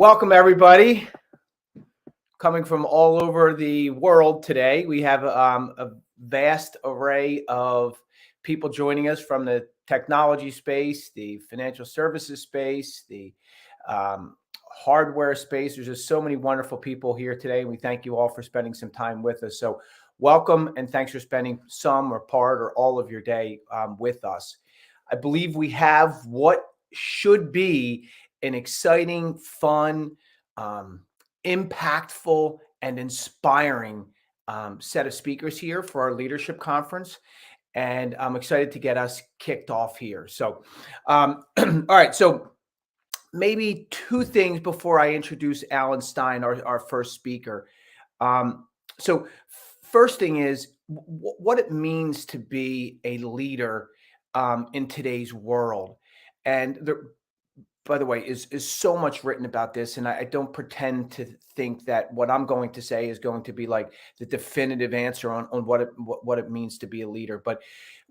Welcome, everybody. Coming from all over the world today, we have a vast array of people joining us from the technology space, the financial services space, the um, hardware space. There's just so many wonderful people here today, and we thank you all for spending some time with us. So welcome, and thanks for spending some or part or all of your day with us. I believe we have what should be an exciting, fun, um, impactful, and inspiring set of speakers here for our leadership conference. And I'm excited to get us kicked off here. So, all right. So, maybe two things before I introduce Alan Stein, our first speaker. Um, so, first thing is what it means to be a leader in today's world. And by the way, is so much written about this, and I don't pretend to think that what I'm going to say is going to be like the definitive answer on what it means to be a leader. But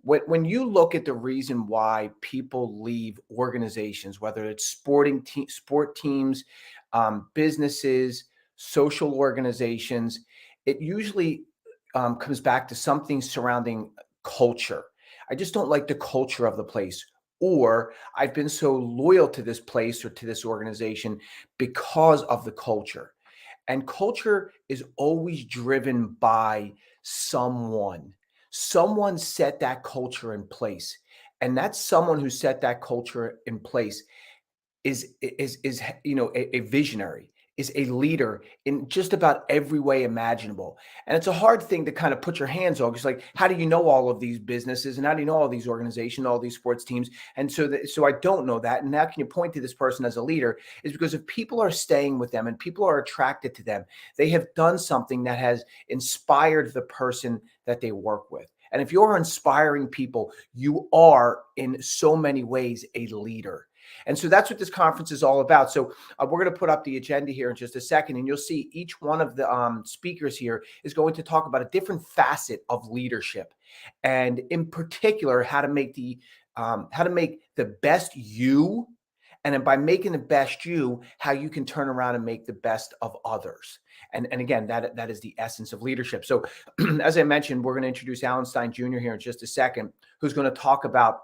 when you look at the reason why people leave organizations, whether it's sport teams, businesses, social organizations, it usually comes back to something surrounding culture. I just don't like the culture of the place, or I've been so loyal to this place or to this organization because of the culture. And culture is always driven by someone. Someone set that culture in place. And that someone who set that culture in place is a visionary, is a leader in just about every way imaginable. And it's a hard thing to kind of put your hands on, because like, how do you know all of these businesses, and how do you know all these organizations, all these sports teams? And so I don't know that. And how can you point to this person as a leader? Is because if people are staying with them and people are attracted to them, they have done something that has inspired the person that they work with. And if you're inspiring people, you are in so many ways a leader. And so that's what this conference is all about. So we're going to put up the agenda here in just a second, and you'll see each one of the speakers here is going to talk about a different facet of leadership, and in particular, how to make the best you, and then by making the best you, how you can turn around and make the best of others. And again, that is the essence of leadership. So as I mentioned, we're going to introduce Alan Stein Jr. here in just a second, who's going to talk about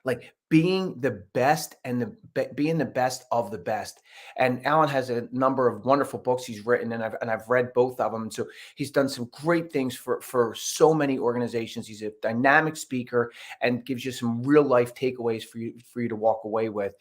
like being the best and being the best of the best. And Alan has a number of wonderful books he's written, and I've read both of them. And so he's done some great things for so many organizations. He's a dynamic speaker and gives you some real life takeaways for you to walk away with.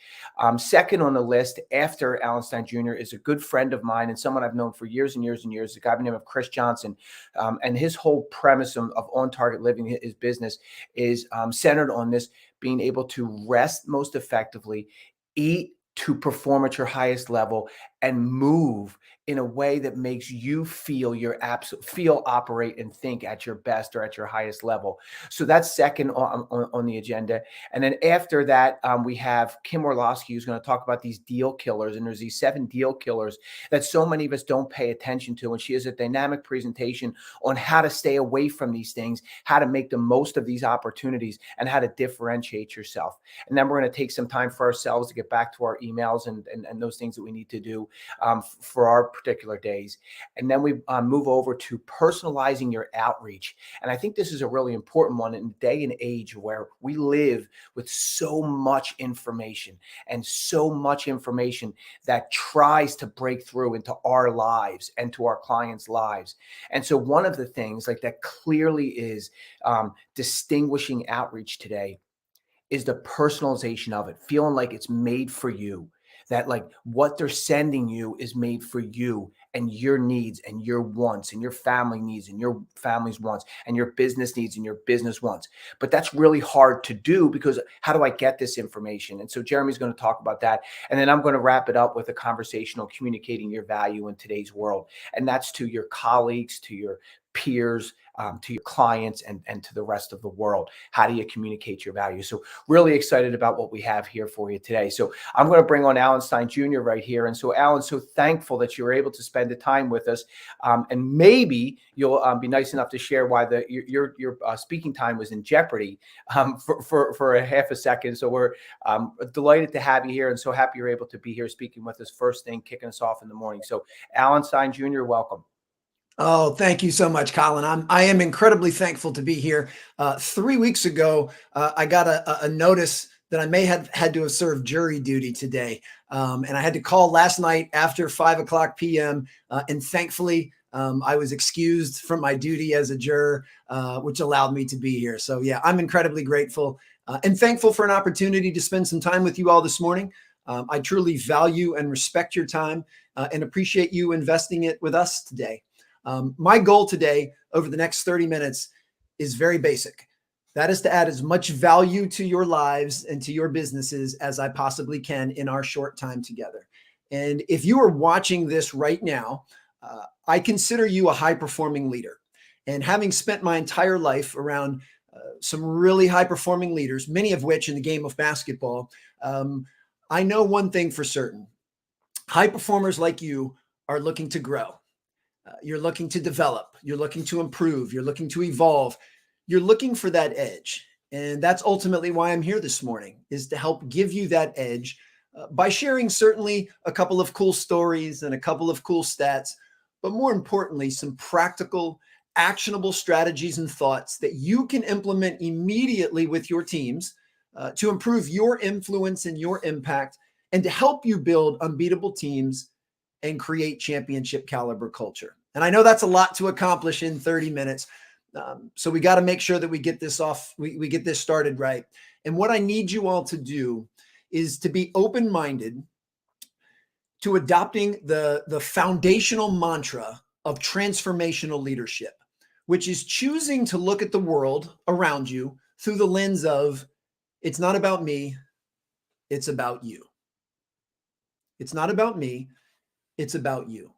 Second on the list after Alan Stein Jr. is a good friend of mine and someone I've known for years and years and years, a guy by the name of Chris Johnson. And his whole premise of On Target Living, his business, is centered on this: being able to rest most effectively, eat to perform at your highest level, and move in a way that makes you feel operate, and think at your best or at your highest level. So that's second on the agenda. And then after that, we have Kim Orlesky, who's going to talk about these deal killers. And there's these 7 deal killers that so many of us don't pay attention to. And she has a dynamic presentation on how to stay away from these things, how to make the most of these opportunities, and how to differentiate yourself. And then we're going to take some time for ourselves to get back to our emails and those things that we need to do for our particular days. And then we move over to personalizing your outreach. And I think this is a really important one in a day and age where we live with so much information, and so much information that tries to break through into our lives and to our clients' lives. And so one of the things like that clearly is distinguishing outreach today is the personalization of it, feeling like it's made for you, that like what they're sending you is made for you and your needs and your wants and your family needs and your family's wants and your business needs and your business wants. But that's really hard to do, because how do I get this information? And so Jeremy's going to talk about that. And then I'm going to wrap it up with a conversation on communicating your value in today's world. And that's to your colleagues, to your peers, to your clients, and to the rest of the world? How do you communicate your value? So really excited about what we have here for you today. So I'm going to bring on Alan Sterin Jr. right here. And so Alan, so thankful that you were able to spend the time with us. And maybe you'll be nice enough to share why your speaking time was in jeopardy for a half a second. So we're delighted to have you here, and so happy you're able to be here speaking with us first thing, kicking us off in the morning. So Alan Sterin Jr., welcome. Oh, thank you so much, Colin. I am incredibly thankful to be here. 3 weeks ago, I got a notice that I may have had to have served jury duty today. And I had to call last night after 5:00 p.m. And thankfully, I was excused from my duty as a juror, which allowed me to be here. So yeah, I'm incredibly grateful and thankful for an opportunity to spend some time with you all this morning. I truly value and respect your time and appreciate you investing it with us today. My goal today over the next 30 minutes is very basic. That is to add as much value to your lives and to your businesses as I possibly can in our short time together. And if you are watching this right now, I consider you a high-performing leader. And having spent my entire life around some really high-performing leaders, many of which in the game of basketball, I know one thing for certain. High performers like you are looking to grow. You're looking to develop, you're looking to improve, you're looking to evolve, you're looking for that edge. And that's ultimately why I'm here this morning, is to help give you that edge by sharing certainly a couple of cool stories and a couple of cool stats, but more importantly, some practical, actionable strategies and thoughts that you can implement immediately with your teams to improve your influence and your impact, and to help you build unbeatable teams and create championship caliber culture. And I know that's a lot to accomplish in 30 minutes. So we got to make sure that we get this off, we get this started right. And what I need you all to do is to be open-minded to adopting the foundational mantra of transformational leadership, which is choosing to look at the world around you through the lens of, it's not about me, it's about you. It's not about me, it's about you.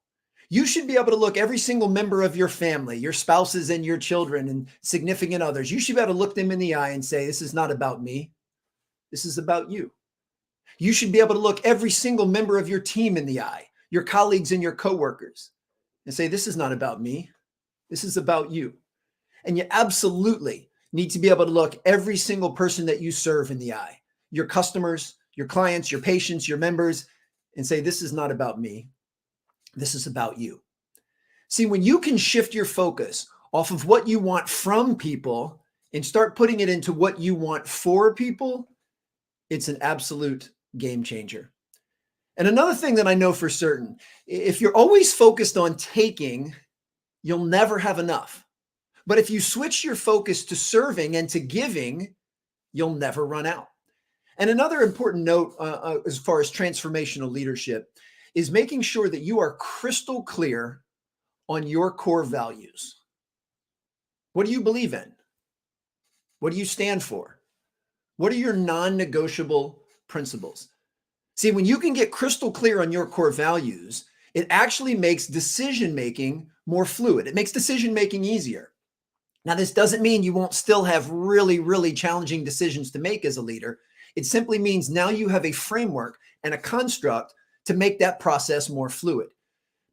You should be able to look every single member of your family, your spouses and your children and significant others. You should be able to look them in the eye and say, this is not about me. This is about you. You should be able to look every single member of your team in the eye, your colleagues and your coworkers, and say, this is not about me. This is about you. And you absolutely need to be able to look every single person that you serve in the eye, your customers, your clients, your patients, your members, and say, this is not about me. This is about you. See, when you can shift your focus off of what you want from people and start putting it into what you want for people, it's an absolute game changer. And another thing that I know for certain, if you're always focused on taking, you'll never have enough. But if you switch your focus to serving and to giving, you'll never run out. And another important note as far as transformational leadership is making sure that you are crystal clear on your core values. What do you believe in? What do you stand for? What are your non-negotiable principles? See, when you can get crystal clear on your core values, it actually makes decision-making more fluid. It makes decision-making easier. Now, this doesn't mean you won't still have really, really challenging decisions to make as a leader. It simply means now you have a framework and a construct to make that process more fluid.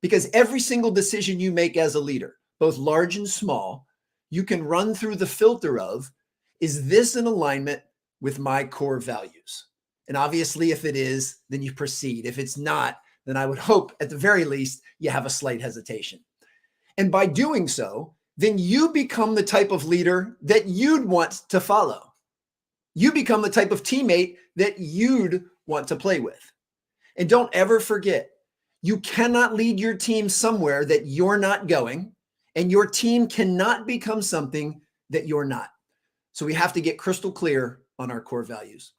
Because every single decision you make as a leader, both large and small, you can run through the filter of, is this in alignment with my core values? And obviously, if it is, then you proceed. If it's not, then I would hope at the very least, you have a slight hesitation. And by doing so, then you become the type of leader that you'd want to follow. You become the type of teammate that you'd want to play with. And don't ever forget, you cannot lead your team somewhere that you're not going, and your team cannot become something that you're not. So we have to get crystal clear on our core values.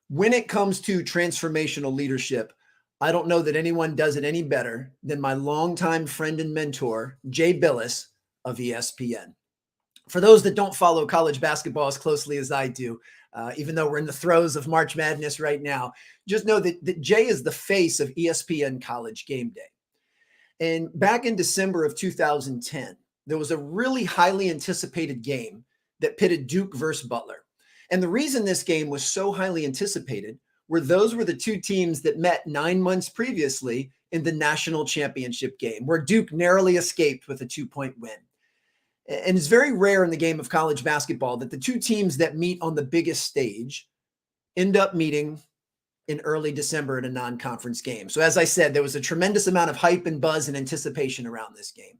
When it comes to transformational leadership, I don't know that anyone does it any better than my longtime friend and mentor, Jay Billis of ESPN. For those that don't follow college basketball as closely as I do, even though we're in the throes of March Madness right now, just know that Jay is the face of ESPN College Game Day. And back in December of 2010, there was a really highly anticipated game that pitted Duke versus Butler. And the reason this game was so highly anticipated those were the two teams that met 9 months previously in the national championship game, where Duke narrowly escaped with a 2-point win. And it's very rare in the game of college basketball that the two teams that meet on the biggest stage end up meeting in early December in a non-conference game. So as I said, there was a tremendous amount of hype and buzz and anticipation around this game.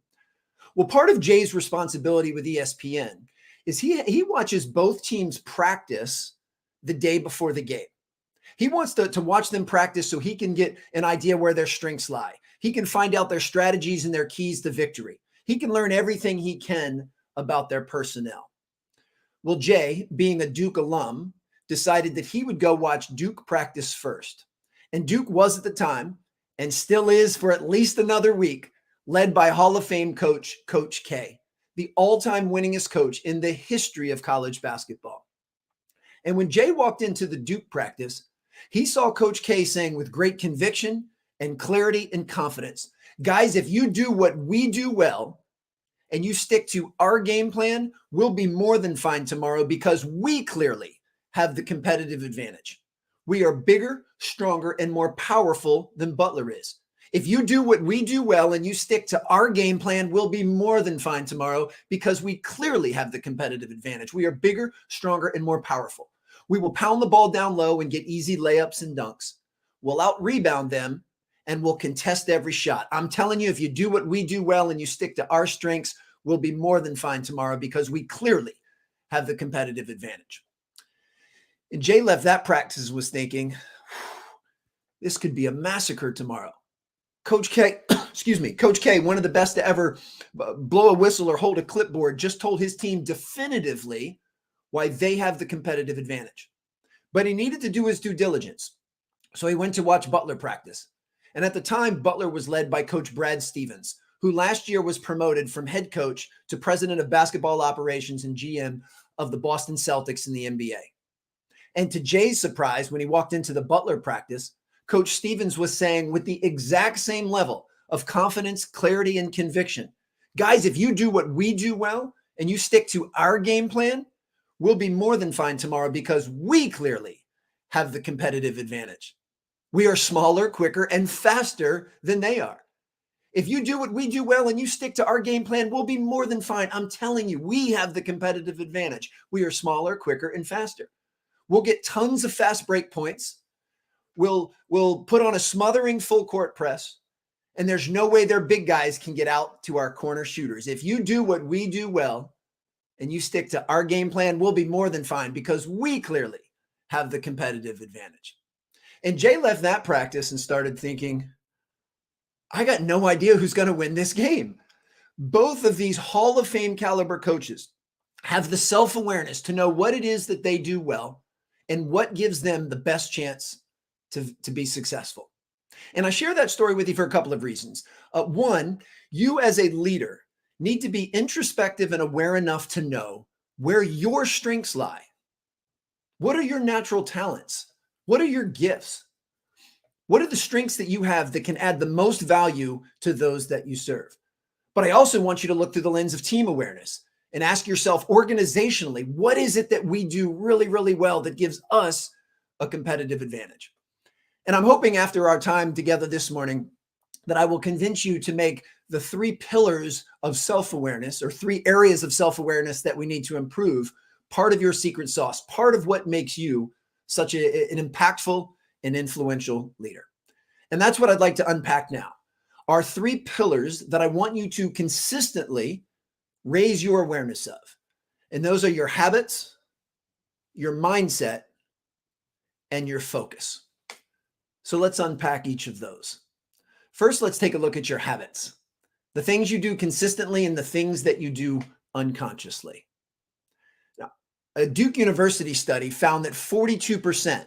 Well, part of Jay's responsibility with ESPN is he watches both teams practice the day before the game. He wants to watch them practice so he can get an idea where their strengths lie. He can find out their strategies and their keys to victory. He can learn everything he can about their personnel. Well, Jay, being a Duke alum, decided that he would go watch Duke practice first. And Duke was at the time, and still is for at least another week, led by Hall of Fame coach, Coach K, the all-time winningest coach in the history of college basketball. And when Jay walked into the Duke practice, he saw Coach K saying with great conviction and clarity and confidence, guys, if you do what we do well and you stick to our game plan, we'll be more than fine tomorrow because we clearly have the competitive advantage. We are bigger, stronger, and more powerful than Butler is. If you do what we do well and you stick to our game plan, we'll be more than fine tomorrow because we clearly have the competitive advantage. We are bigger, stronger, and more powerful. We will pound the ball down low and get easy layups and dunks. We'll out-rebound them and we'll contest every shot. I'm telling you, if you do what we do well and you stick to our strengths, we'll be more than fine tomorrow because we clearly have the competitive advantage. And Jay left that practice was thinking, this could be a massacre tomorrow. Coach K, Coach K, one of the best to ever blow a whistle or hold a clipboard, just told his team definitively why they have the competitive advantage. But he needed to do his due diligence. So he went to watch Butler practice. And at the time, Butler was led by Coach Brad Stevens, who last year was promoted from head coach to president of basketball operations and GM of the Boston Celtics in the NBA. And to Jay's surprise, when he walked into the Butler practice, Coach Stevens was saying with the exact same level of confidence, clarity, and conviction, guys, if you do what we do well and you stick to our game plan, we'll be more than fine tomorrow because we clearly have the competitive advantage. We are smaller, quicker, and faster than they are. If you do what we do well and you stick to our game plan, we'll be more than fine. I'm telling you, we have the competitive advantage. We are smaller, quicker, and faster. We'll get tons of fast break points. We'll put on a smothering full court press, and there's no way their big guys can get out to our corner shooters. If you do what we do well and you stick to our game plan, we'll be more than fine because we clearly have the competitive advantage. And Jay left that practice and started thinking, I got no idea who's going to win this game. Both of these Hall of Fame caliber coaches have the self-awareness to know what it is that they do well and what gives them the best chance to be successful. And I share that story with you for a couple of reasons. One, you as a leader need to be introspective and aware enough to know where your strengths lie. What are your natural talents? What are your gifts? What are the strengths that you have that can add the most value to those that you serve? But I also want you to look through the lens of team awareness and ask yourself organizationally, what is it that we do really, really well that gives us a competitive advantage? And I'm hoping after our time together this morning that I will convince you to make the 3 pillars of self-awareness or 3 areas of self-awareness that we need to improve part of your secret sauce, part of what makes you such an impactful and influential leader. And that's what I'd like to unpack now. Are 3 pillars that I want you to consistently raise your awareness of. And those are your habits, your mindset, and your focus. So let's unpack each of those. First, let's take a look at your habits, the things you do consistently and the things that you do unconsciously. Now, a Duke University study found that 42%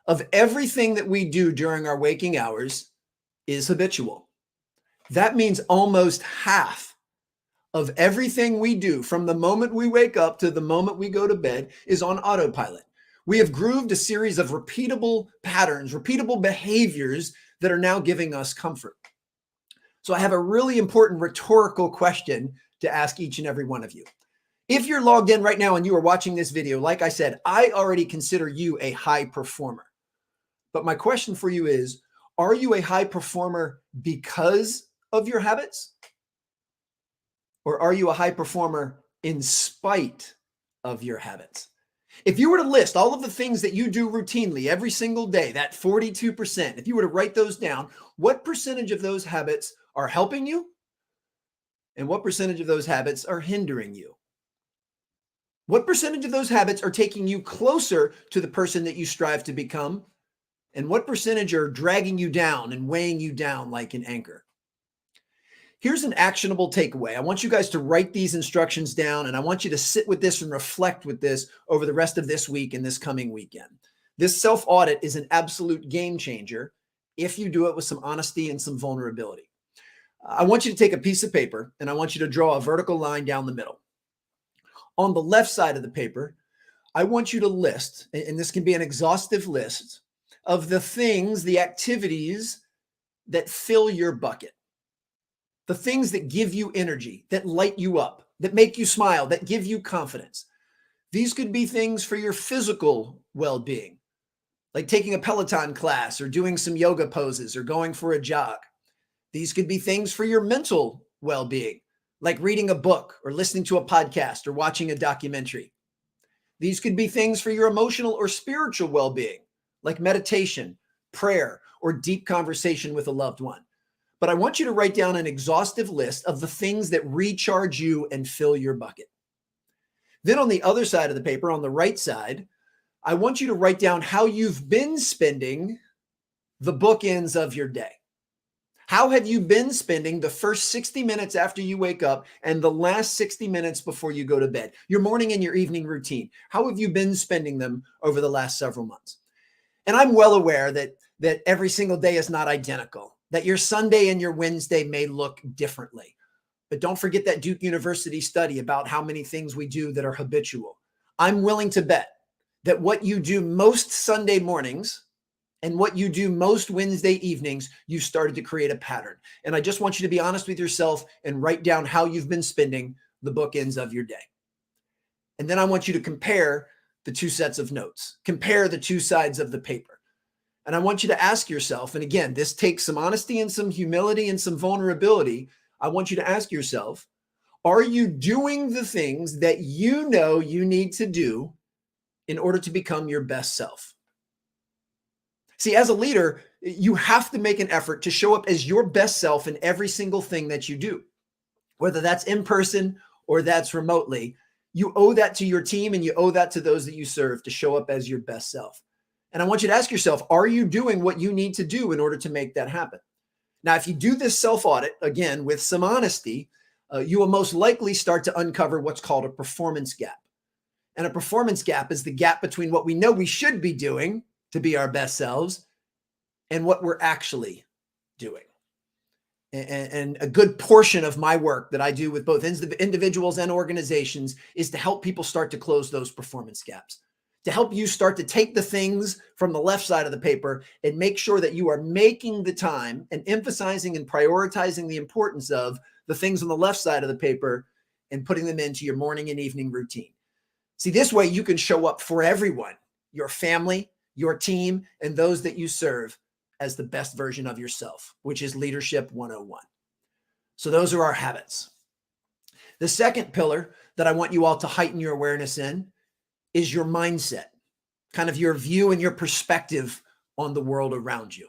of everything that we do during our waking hours is habitual. That means almost half of everything we do from the moment we wake up to the moment we go to bed is on autopilot. We have grooved a series of repeatable patterns, repeatable behaviors that are now giving us comfort. So I have a really important rhetorical question to ask each and every one of you. If you're logged in right now and you are watching this video, like I said, I already consider you a high performer. But my question for you is, are you a high performer because of your habits? Or are you a high performer in spite of your habits? If you were to list all of the things that you do routinely every single day, that 42%, if you were to write those down, what percentage of those habits are helping you? And what percentage of those habits are hindering you? What percentage of those habits are taking you closer to the person that you strive to become? And what percentage are dragging you down and weighing you down like an anchor? Here's an actionable takeaway. I want you guys to write these instructions down, and I want you to sit with this and reflect with this over the rest of this week and this coming weekend. This self-audit is an absolute game changer if you do it with some honesty and some vulnerability. I want you to take a piece of paper, and I want you to draw a vertical line down the middle. On the left side of the paper, I want you to list, and this can be an exhaustive list, of the things, the activities that fill your bucket. The things that give you energy, that light you up, that make you smile, that give you confidence. These could be things for your physical well-being, like taking a Peloton class or doing some yoga poses or going for a jog. These could be things for your mental well-being, like reading a book or listening to a podcast or watching a documentary. These could be things for your emotional or spiritual well-being, like meditation, prayer, or deep conversation with a loved one. But I want you to write down an exhaustive list of the things that recharge you and fill your bucket. Then on the other side of the paper, on the right side, I want you to write down how you've been spending the bookends of your day. How have you been spending the first 60 minutes after you wake up and the last 60 minutes before you go to bed? Your morning and your evening routine. How have you been spending them over the last several months? And I'm well aware that every single day is not identical, that your Sunday and your Wednesday may look differently. But don't forget that Duke University study about how many things we do that are habitual. I'm willing to bet that what you do most Sunday mornings and what you do most Wednesday evenings, you've started to create a pattern. And I just want you to be honest with yourself and write down how you've been spending the bookends of your day. And then I want you to compare the two sets of notes, compare the two sides of the paper. And I want you to ask yourself, and again, this takes some honesty and some humility and some vulnerability. I want you to ask yourself, are you doing the things that you know you need to do in order to become your best self? See, as a leader, you have to make an effort to show up as your best self in every single thing that you do, whether that's in person or that's remotely. You owe that to your team and you owe that to those that you serve to show up as your best self. And I want you to ask yourself, are you doing what you need to do in order to make that happen? Now, if you do this self-audit, again, with some honesty, you will most likely start to uncover what's called a performance gap. And a performance gap is the gap between what we know we should be doing to be our best selves and what we're actually doing. And a good portion of my work that I do with both individuals and organizations is to help people start to close those performance gaps, to help you start to take the things from the left side of the paper and make sure that you are making the time and emphasizing and prioritizing the importance of the things on the left side of the paper and putting them into your morning and evening routine. See, this way you can show up for everyone, your family, your team, and those that you serve as the best version of yourself, which is Leadership 101. So those are our habits. The second pillar that I want you all to heighten your awareness in is your mindset, kind of your view and your perspective on the world around you.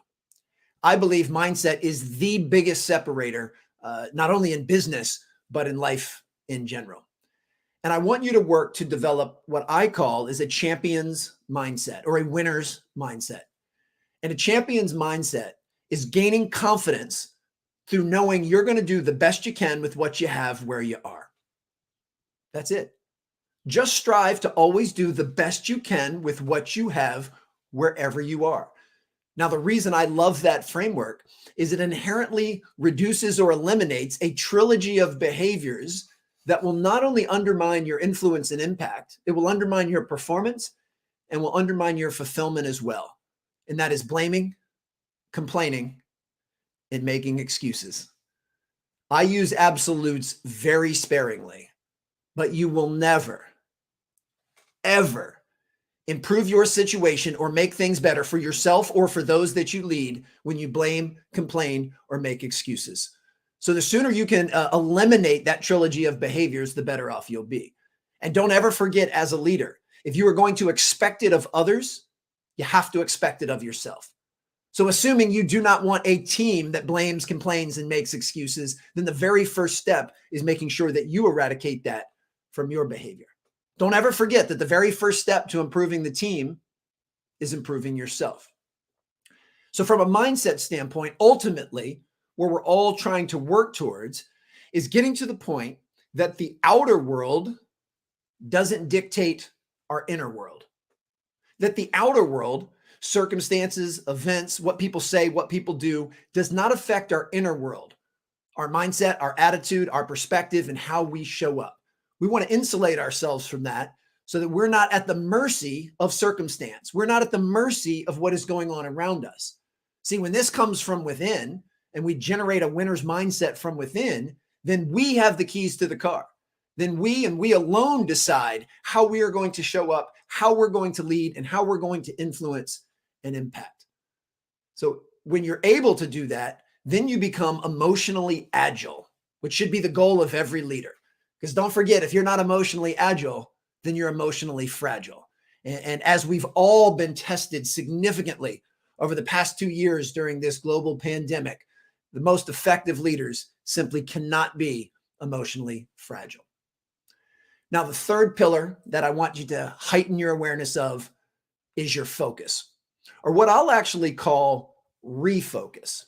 I believe mindset is the biggest separator, not only in business, but in life in general. And I want you to work to develop what I call is a champion's mindset or a winner's mindset. And a champion's mindset is gaining confidence through knowing you're going to do the best you can with what you have where you are. That's it. Just strive to always do the best you can with what you have wherever you are. Now, the reason I love that framework is it inherently reduces or eliminates a trilogy of behaviors that will not only undermine your influence and impact, it will undermine your performance and will undermine your fulfillment as well. And that is blaming, complaining, and making excuses. I use absolutes very sparingly, but you will never, ever improve your situation or make things better for yourself or for those that you lead when you blame, complain, or make excuses. So the sooner you can eliminate that trilogy of behaviors, the better off you'll be. And don't ever forget, as a leader, if you are going to expect it of others, you have to expect it of yourself. So assuming you do not want a team that blames, complains, and makes excuses, then the very first step is making sure that you eradicate that from your behavior. Don't ever forget that the very first step to improving the team is improving yourself. So from a mindset standpoint, ultimately, where we're all trying to work towards is getting to the point that the outer world doesn't dictate our inner world. That the outer world, circumstances, events, what people say, what people do, does not affect our inner world, our mindset, our attitude, our perspective, and how we show up. We want to insulate ourselves from that so that we're not at the mercy of circumstance. We're not at the mercy of what is going on around us. See, when this comes from within and we generate a winner's mindset from within, then we have the keys to the car. Then we and we alone decide how we are going to show up, how we're going to lead, and how we're going to influence and impact. So when you're able to do that, then you become emotionally agile, which should be the goal of every leader. Because don't forget, if you're not emotionally agile, then you're emotionally fragile. And as we've all been tested significantly over the past 2 years during this global pandemic, the most effective leaders simply cannot be emotionally fragile. Now, the third pillar that I want you to heighten your awareness of is your focus, or what I'll actually call refocus.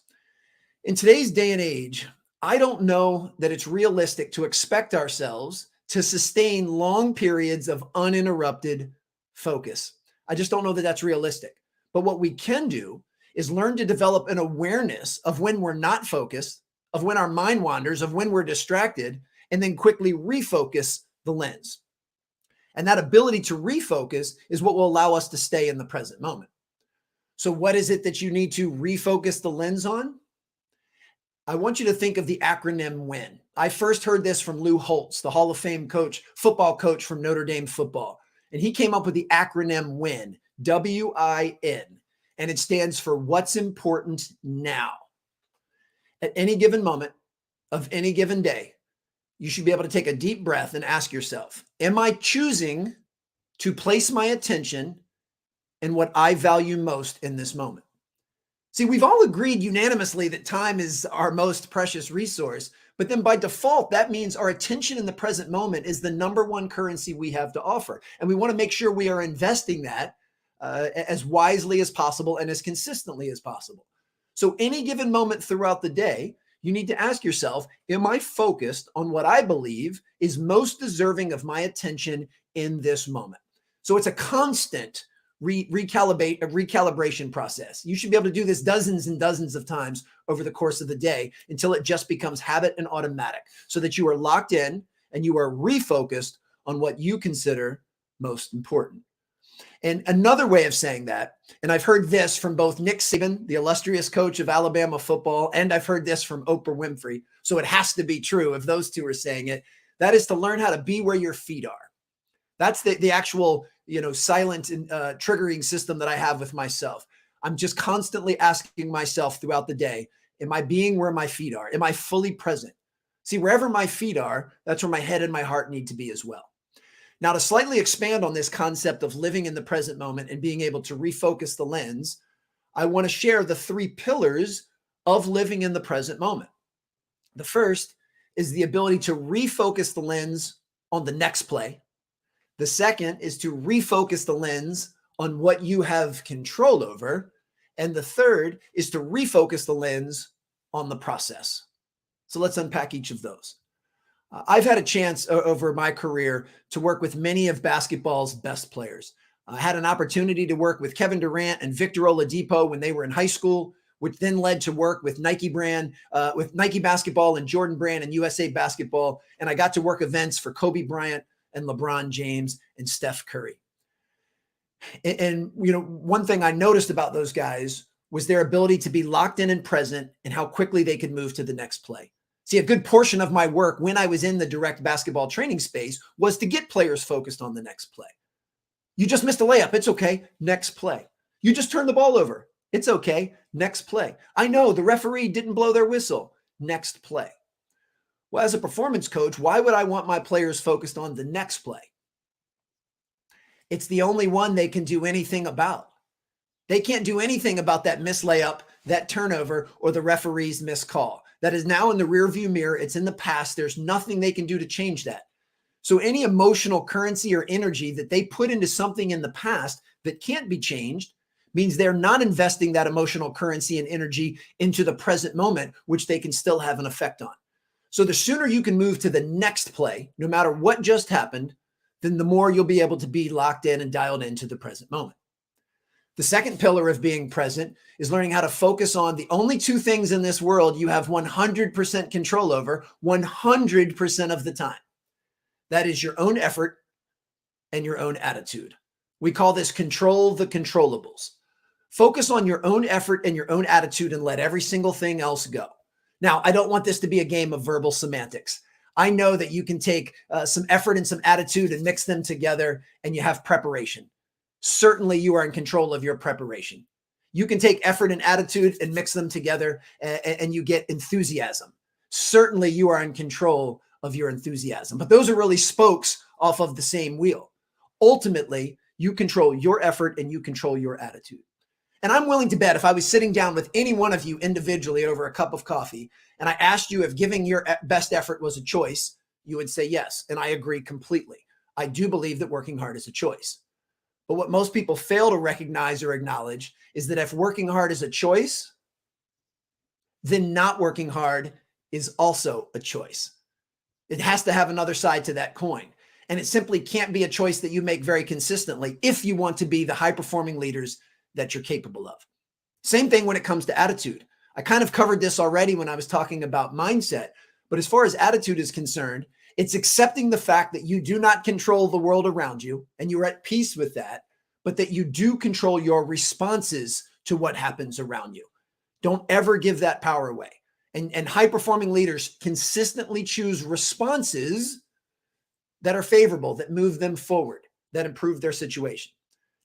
In today's day and age, I don't know that it's realistic to expect ourselves to sustain long periods of uninterrupted focus. I just don't know that that's realistic. But what we can do is learn to develop an awareness of when we're not focused, of when our mind wanders, of when we're distracted, and then quickly refocus the lens. And that ability to refocus is what will allow us to stay in the present moment. So what is it that you need to refocus the lens on? I want you to think of the acronym WIN. I first heard this from Lou Holtz, the Hall of Fame coach, football coach from Notre Dame football. And he came up with the acronym WIN, W-I-N. And it stands for what's important now. At any given moment of any given day, you should be able to take a deep breath and ask yourself, am I choosing to place my attention in what I value most in this moment? See, we've all agreed unanimously that time is our most precious resource, but then by default, that means our attention in the present moment is the number one currency we have to offer. And we want to make sure we are investing that as wisely as possible and as consistently as possible. So any given moment throughout the day, you need to ask yourself, am I focused on what I believe is most deserving of my attention in this moment? So it's a constant recalibration process. You should be able to do this dozens and dozens of times over the course of the day until it just becomes habit and automatic, so that you are locked in and you are refocused on what you consider most important. And another way of saying that, and I've heard this from both Nick Saban, the illustrious coach of Alabama football, and I've heard this from Oprah Winfrey, so it has to be true if those two are saying it, that is to learn how to be where your feet are. That's the actual, silent triggering system that I have with myself. I'm just constantly asking myself throughout the day, am I being where my feet are? Am I fully present? See, wherever my feet are, that's where my head and my heart need to be as well. Now, to slightly expand on this concept of living in the present moment and being able to refocus the lens, I want to share the 3 pillars of living in the present moment. The first is the ability to refocus the lens on the next play. The second is to refocus the lens on what you have control over. And the third is to refocus the lens on the process. So let's unpack each of those. I've had a chance over my career to work with many of basketball's best players. I had an opportunity to work with Kevin Durant and Victor Oladipo when they were in high school, which then led to work with Nike basketball and Jordan Brand and USA basketball. And I got to work events for Kobe Bryant and LeBron James and Steph Curry. And one thing I noticed about those guys was their ability to be locked in and present and how quickly they could move to the next play. See, a good portion of my work when I was in the direct basketball training space was to get players focused on the next play. You just missed a layup. It's okay. Next play. You just turned the ball over. It's okay. Next play. I know the referee didn't blow their whistle. Next play. Well, as a performance coach, why would I want my players focused on the next play? It's the only one they can do anything about. They can't do anything about that missed layup, that turnover, or the referee's missed call. That is now in the rearview mirror. It's in the past. There's nothing they can do to change that. So any emotional currency or energy that they put into something in the past that can't be changed means they're not investing that emotional currency and energy into the present moment, which they can still have an effect on. So the sooner you can move to the next play, no matter what just happened, then the more you'll be able to be locked in and dialed into the present moment. The second pillar of being present is learning how to focus on the only two things in this world you have 100% control over 100% of the time. That is your own effort and your own attitude. We call this control the controllables. Focus on your own effort and your own attitude and let every single thing else go. Now, I don't want this to be a game of verbal semantics. I know that you can take some effort and some attitude and mix them together and you have preparation. Certainly you are in control of your preparation. You can take effort and attitude and mix them together and you get enthusiasm. Certainly you are in control of your enthusiasm, but those are really spokes off of the same wheel. Ultimately, you control your effort and you control your attitude. And I'm willing to bet if I was sitting down with any one of you individually over a cup of coffee and I asked you if giving your best effort was a choice, you would say yes. And I agree completely. I do believe that working hard is a choice. But what most people fail to recognize or acknowledge is that if working hard is a choice, then not working hard is also a choice. It has to have another side to that coin. And it simply can't be a choice that you make very consistently if you want to be the high-performing leaders that you're capable of. Same thing when it comes to attitude. I kind of covered this already when I was talking about mindset, but as far as attitude is concerned, it's accepting the fact that you do not control the world around you and you're at peace with that, but that you do control your responses to what happens around you. Don't ever give that power away. And high-performing leaders consistently choose responses that are favorable, that move them forward, that improve their situation.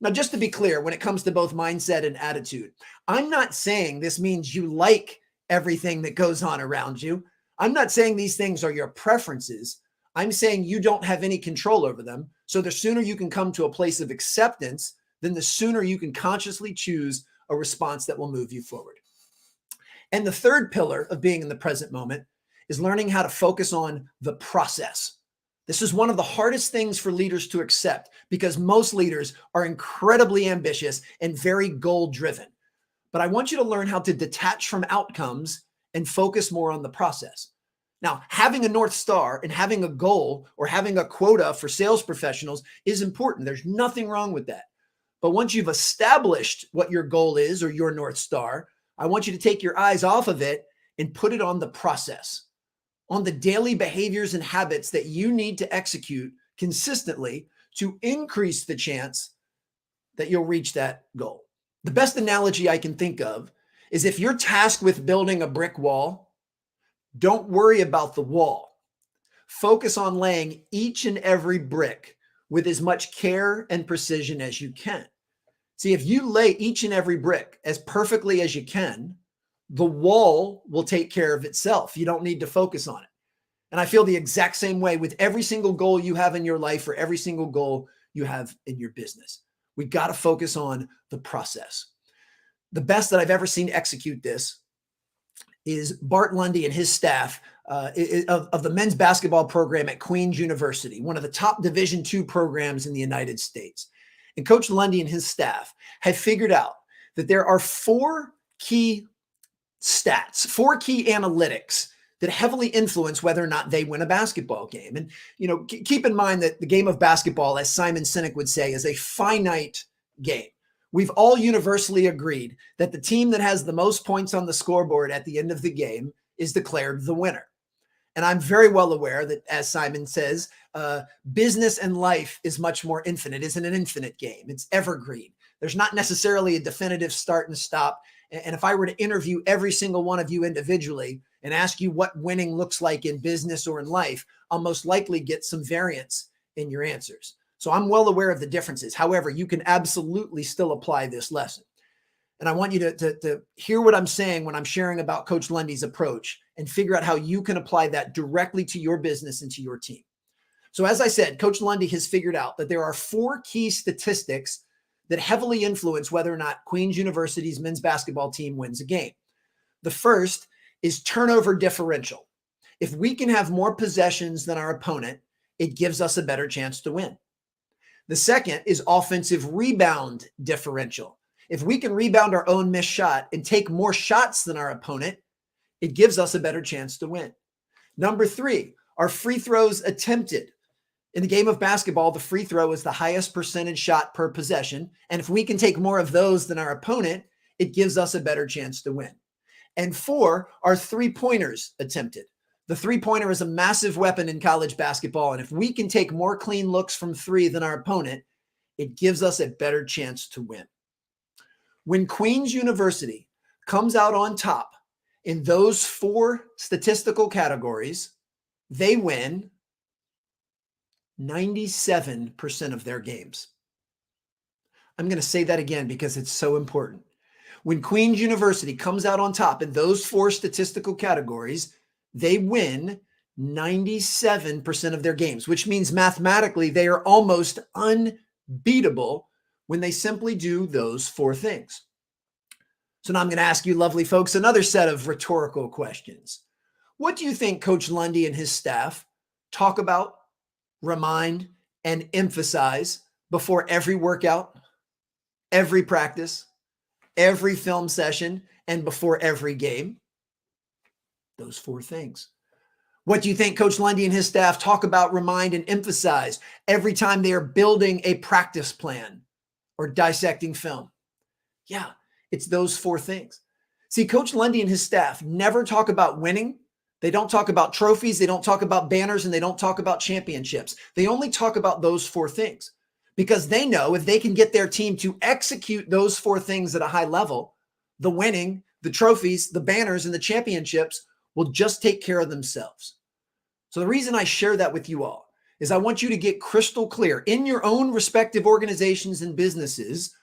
Now, just to be clear, when it comes to both mindset and attitude, I'm not saying this means you like everything that goes on around you. I'm not saying these things are your preferences. I'm saying you don't have any control over them. So the sooner you can come to a place of acceptance, then the sooner you can consciously choose a response that will move you forward. And the third pillar of being in the present moment is learning how to focus on the process. This is one of the hardest things for leaders to accept because most leaders are incredibly ambitious and very goal-driven. But I want you to learn how to detach from outcomes and focus more on the process. Now, having a North Star and having a goal or having a quota for sales professionals is important. There's nothing wrong with that. But once you've established what your goal is or your North Star, I want you to take your eyes off of it and put it on the process, on the daily behaviors and habits that you need to execute consistently to increase the chance that you'll reach that goal. The best analogy I can think of is if you're tasked with building a brick wall, don't worry about the wall. Focus on laying each and every brick with as much care and precision as you can. See, if you lay each and every brick as perfectly as you can, the wall will take care of itself. You don't need to focus on it. And I feel the exact same way with every single goal you have in your life or every single goal you have in your business. We got to focus on the process. The best that I've ever seen execute this is Bart Lundy and his staff of the men's basketball program at Queen's University, one of the top Division II programs in the United States. And Coach Lundy and his staff have figured out that there are 4 key stats, 4 key analytics that heavily influence whether or not they win a basketball game. And, keep in mind that the game of basketball, as Simon Sinek would say, is a finite game. We've all universally agreed that the team that has the most points on the scoreboard at the end of the game is declared the winner. And I'm very well aware that, as Simon says, business and life is much more infinite. It's an infinite game. It's evergreen. There's not necessarily a definitive start and stop. And if I were to interview every single one of you individually and ask you what winning looks like in business or in life, I'll most likely get some variance in your answers. So I'm well aware of the differences. However, you can absolutely still apply this lesson. And I want you to hear what I'm saying when I'm sharing about Coach Lundy's approach and figure out how you can apply that directly to your business and to your team. So as I said, Coach Lundy has figured out that there are 4 key statistics that heavily influence whether or not Queen's University's men's basketball team wins a game. The first is turnover differential. If we can have more possessions than our opponent, it gives us a better chance to win. The second is offensive rebound differential. If we can rebound our own missed shot and take more shots than our opponent, it gives us a better chance to win. Number 3, our free throws attempted. In the game of basketball, the free throw is the highest percentage shot per possession. And if we can take more of those than our opponent, it gives us a better chance to win. And 4, our 3-pointers attempted. The 3-pointer is a massive weapon in college basketball. And if we can take more clean looks from 3 than our opponent, it gives us a better chance to win. When Queen's University comes out on top in those 4 statistical categories, they win 97% of their games. I'm going to say that again because it's so important. When Queen's University comes out on top in those 4 statistical categories, they win 97% of their games, which means mathematically they are almost unbeatable when they simply do those 4 things. So now I'm going to ask you lovely folks another set of rhetorical questions. What do you think Coach Lundy and his staff talk about, remind, and emphasize before every workout, every practice, every film session, and before every game? Those 4 things. What do you think Coach Lundy and his staff talk about, remind, and emphasize every time they are building a practice plan or dissecting film? Yeah, it's those 4 things. See, Coach Lundy and his staff never talk about winning. They don't talk about trophies. They don't talk about banners, and they don't talk about championships. They only talk about those 4 things because they know if they can get their team to execute those 4 things at a high level, the winning, the trophies, the banners, and the championships will just take care of themselves. So the reason I share that with you all is I want you to get crystal clear in your own respective organizations and businesses.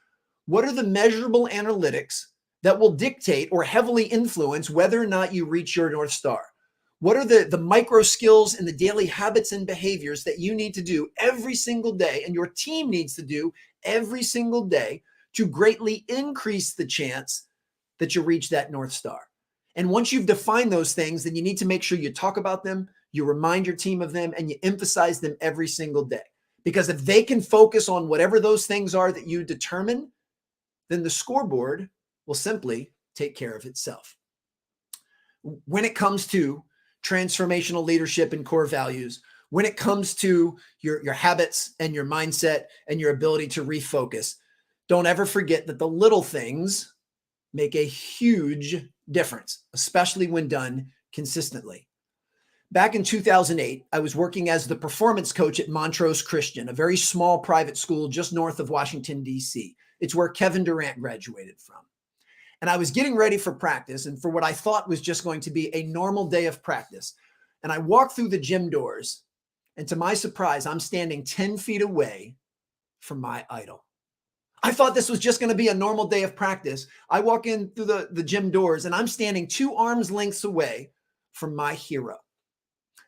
What are the measurable analytics that will dictate or heavily influence whether or not you reach your North Star? What are the micro skills and the daily habits and behaviors that you need to do every single day and your team needs to do every single day to greatly increase the chance that you reach that North Star? And once you've defined those things, then you need to make sure you talk about them, you remind your team of them, and you emphasize them every single day. Because if they can focus on whatever those things are that you determine, then the scoreboard will simply take care of itself. When it comes to transformational leadership and core values, when it comes to your habits and your mindset and your ability to refocus, don't ever forget that the little things make a huge difference, especially when done consistently. Back in 2008, I was working as the performance coach at Montrose Christian, a very small private school just north of Washington, D.C. It's where Kevin Durant graduated from. And I was getting ready for practice and for what I thought was just going to be a normal day of practice. And I walked through the gym doors, and to my surprise, I'm standing 10 feet away from my idol. I thought this was just going to be a normal day of practice. I walk in through the gym doors, and I'm standing 2 arms lengths away from my hero.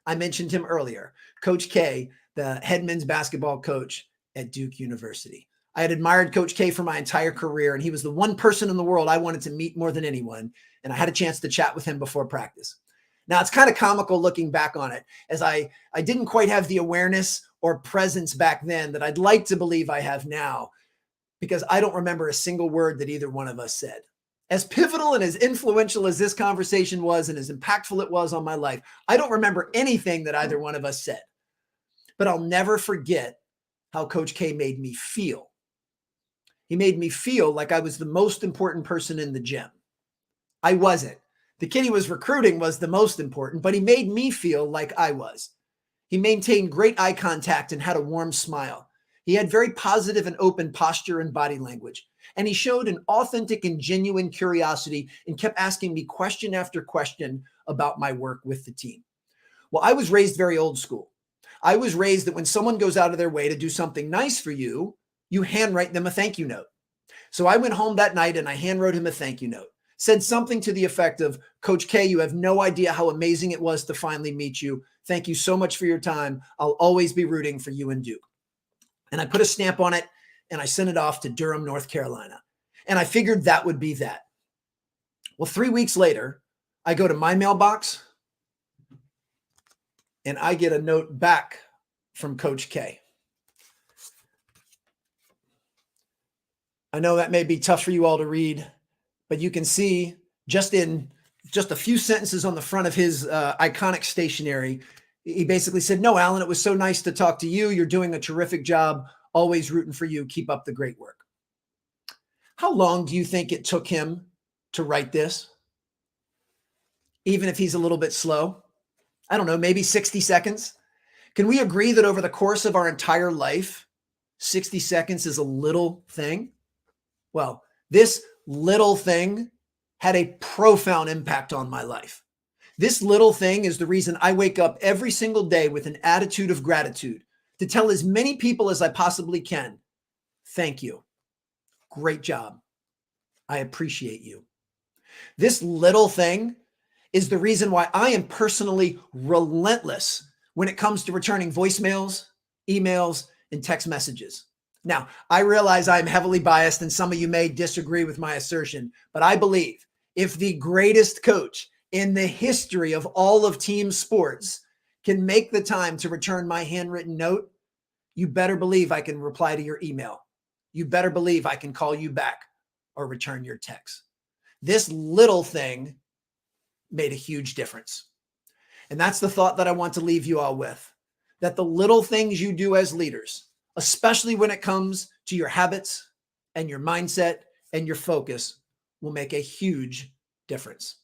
I mentioned him earlier, Coach K, the head men's basketball coach at Duke University. I had admired Coach K for my entire career, and he was the one person in the world I wanted to meet more than anyone, and I had a chance to chat with him before practice. Now, it's kind of comical looking back on it, as I didn't quite have the awareness or presence back then that I'd like to believe I have now, because I don't remember a single word that either one of us said. As pivotal and as influential as this conversation was and as impactful it was on my life, I don't remember anything that either one of us said. But I'll never forget how Coach K made me feel. He made me feel like I was the most important person in the gym. I wasn't. The kid he was recruiting was the most important, but he made me feel like I was. He maintained great eye contact and had a warm smile. He had very positive and open posture and body language. And he showed an authentic and genuine curiosity and kept asking me question after question about my work with the team. Well, I was raised very old school. I was raised that when someone goes out of their way to do something nice for you, you handwrite them a thank you note. So I went home that night and I handwrote him a thank you note. Said something to the effect of, Coach K, you have no idea how amazing it was to finally meet you. Thank you so much for your time. I'll always be rooting for you and Duke. And I put a stamp on it and I sent it off to Durham, North Carolina. And I figured that would be that. Well, 3 weeks later, I go to my mailbox and I get a note back from Coach K. I know that may be tough for you all to read, but you can see just a few sentences on the front of his iconic stationery, he basically said, no, Alan, it was so nice to talk to you. You're doing a terrific job. Always rooting for you. Keep up the great work. How long do you think it took him to write this? Even if he's a little bit slow? I don't know, maybe 60 seconds. Can we agree that over the course of our entire life, 60 seconds is a little thing? Well, this little thing had a profound impact on my life. This little thing is the reason I wake up every single day with an attitude of gratitude to tell as many people as I possibly can, thank you. Great job. I appreciate you. This little thing is the reason why I am personally relentless when it comes to returning voicemails, emails, and text messages. Now, I realize I'm heavily biased and some of you may disagree with my assertion, but I believe if the greatest coach in the history of all of team sports can make the time to return my handwritten note, you better believe I can reply to your email. You better believe I can call you back or return your text. This little thing made a huge difference. And that's the thought that I want to leave you all with, that the little things you do as leaders, especially when it comes to your habits and your mindset and your focus, will make a huge difference.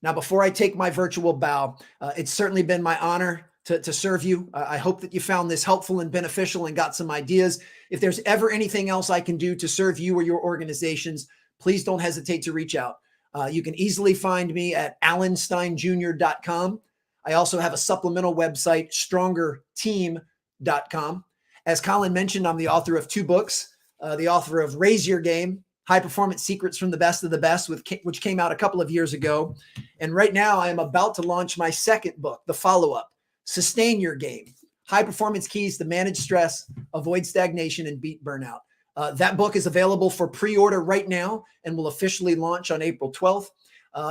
Now, before I take my virtual bow, it's certainly been my honor to serve you. I hope that you found this helpful and beneficial and got some ideas. If there's ever anything else I can do to serve you or your organizations, please don't hesitate to reach out. You can easily find me at alansteinjr.com. I also have a supplemental website, strongerteam.com. As Colin mentioned, I'm the author of 2 books, the author of Raise Your Game, High Performance Secrets from the Best of the Best, which came out a couple of years ago. And right now I am about to launch my second book, the follow-up, Sustain Your Game, High Performance Keys to Manage Stress, Avoid Stagnation, and Beat Burnout. That book is available for pre-order right now and will officially launch on April 12th.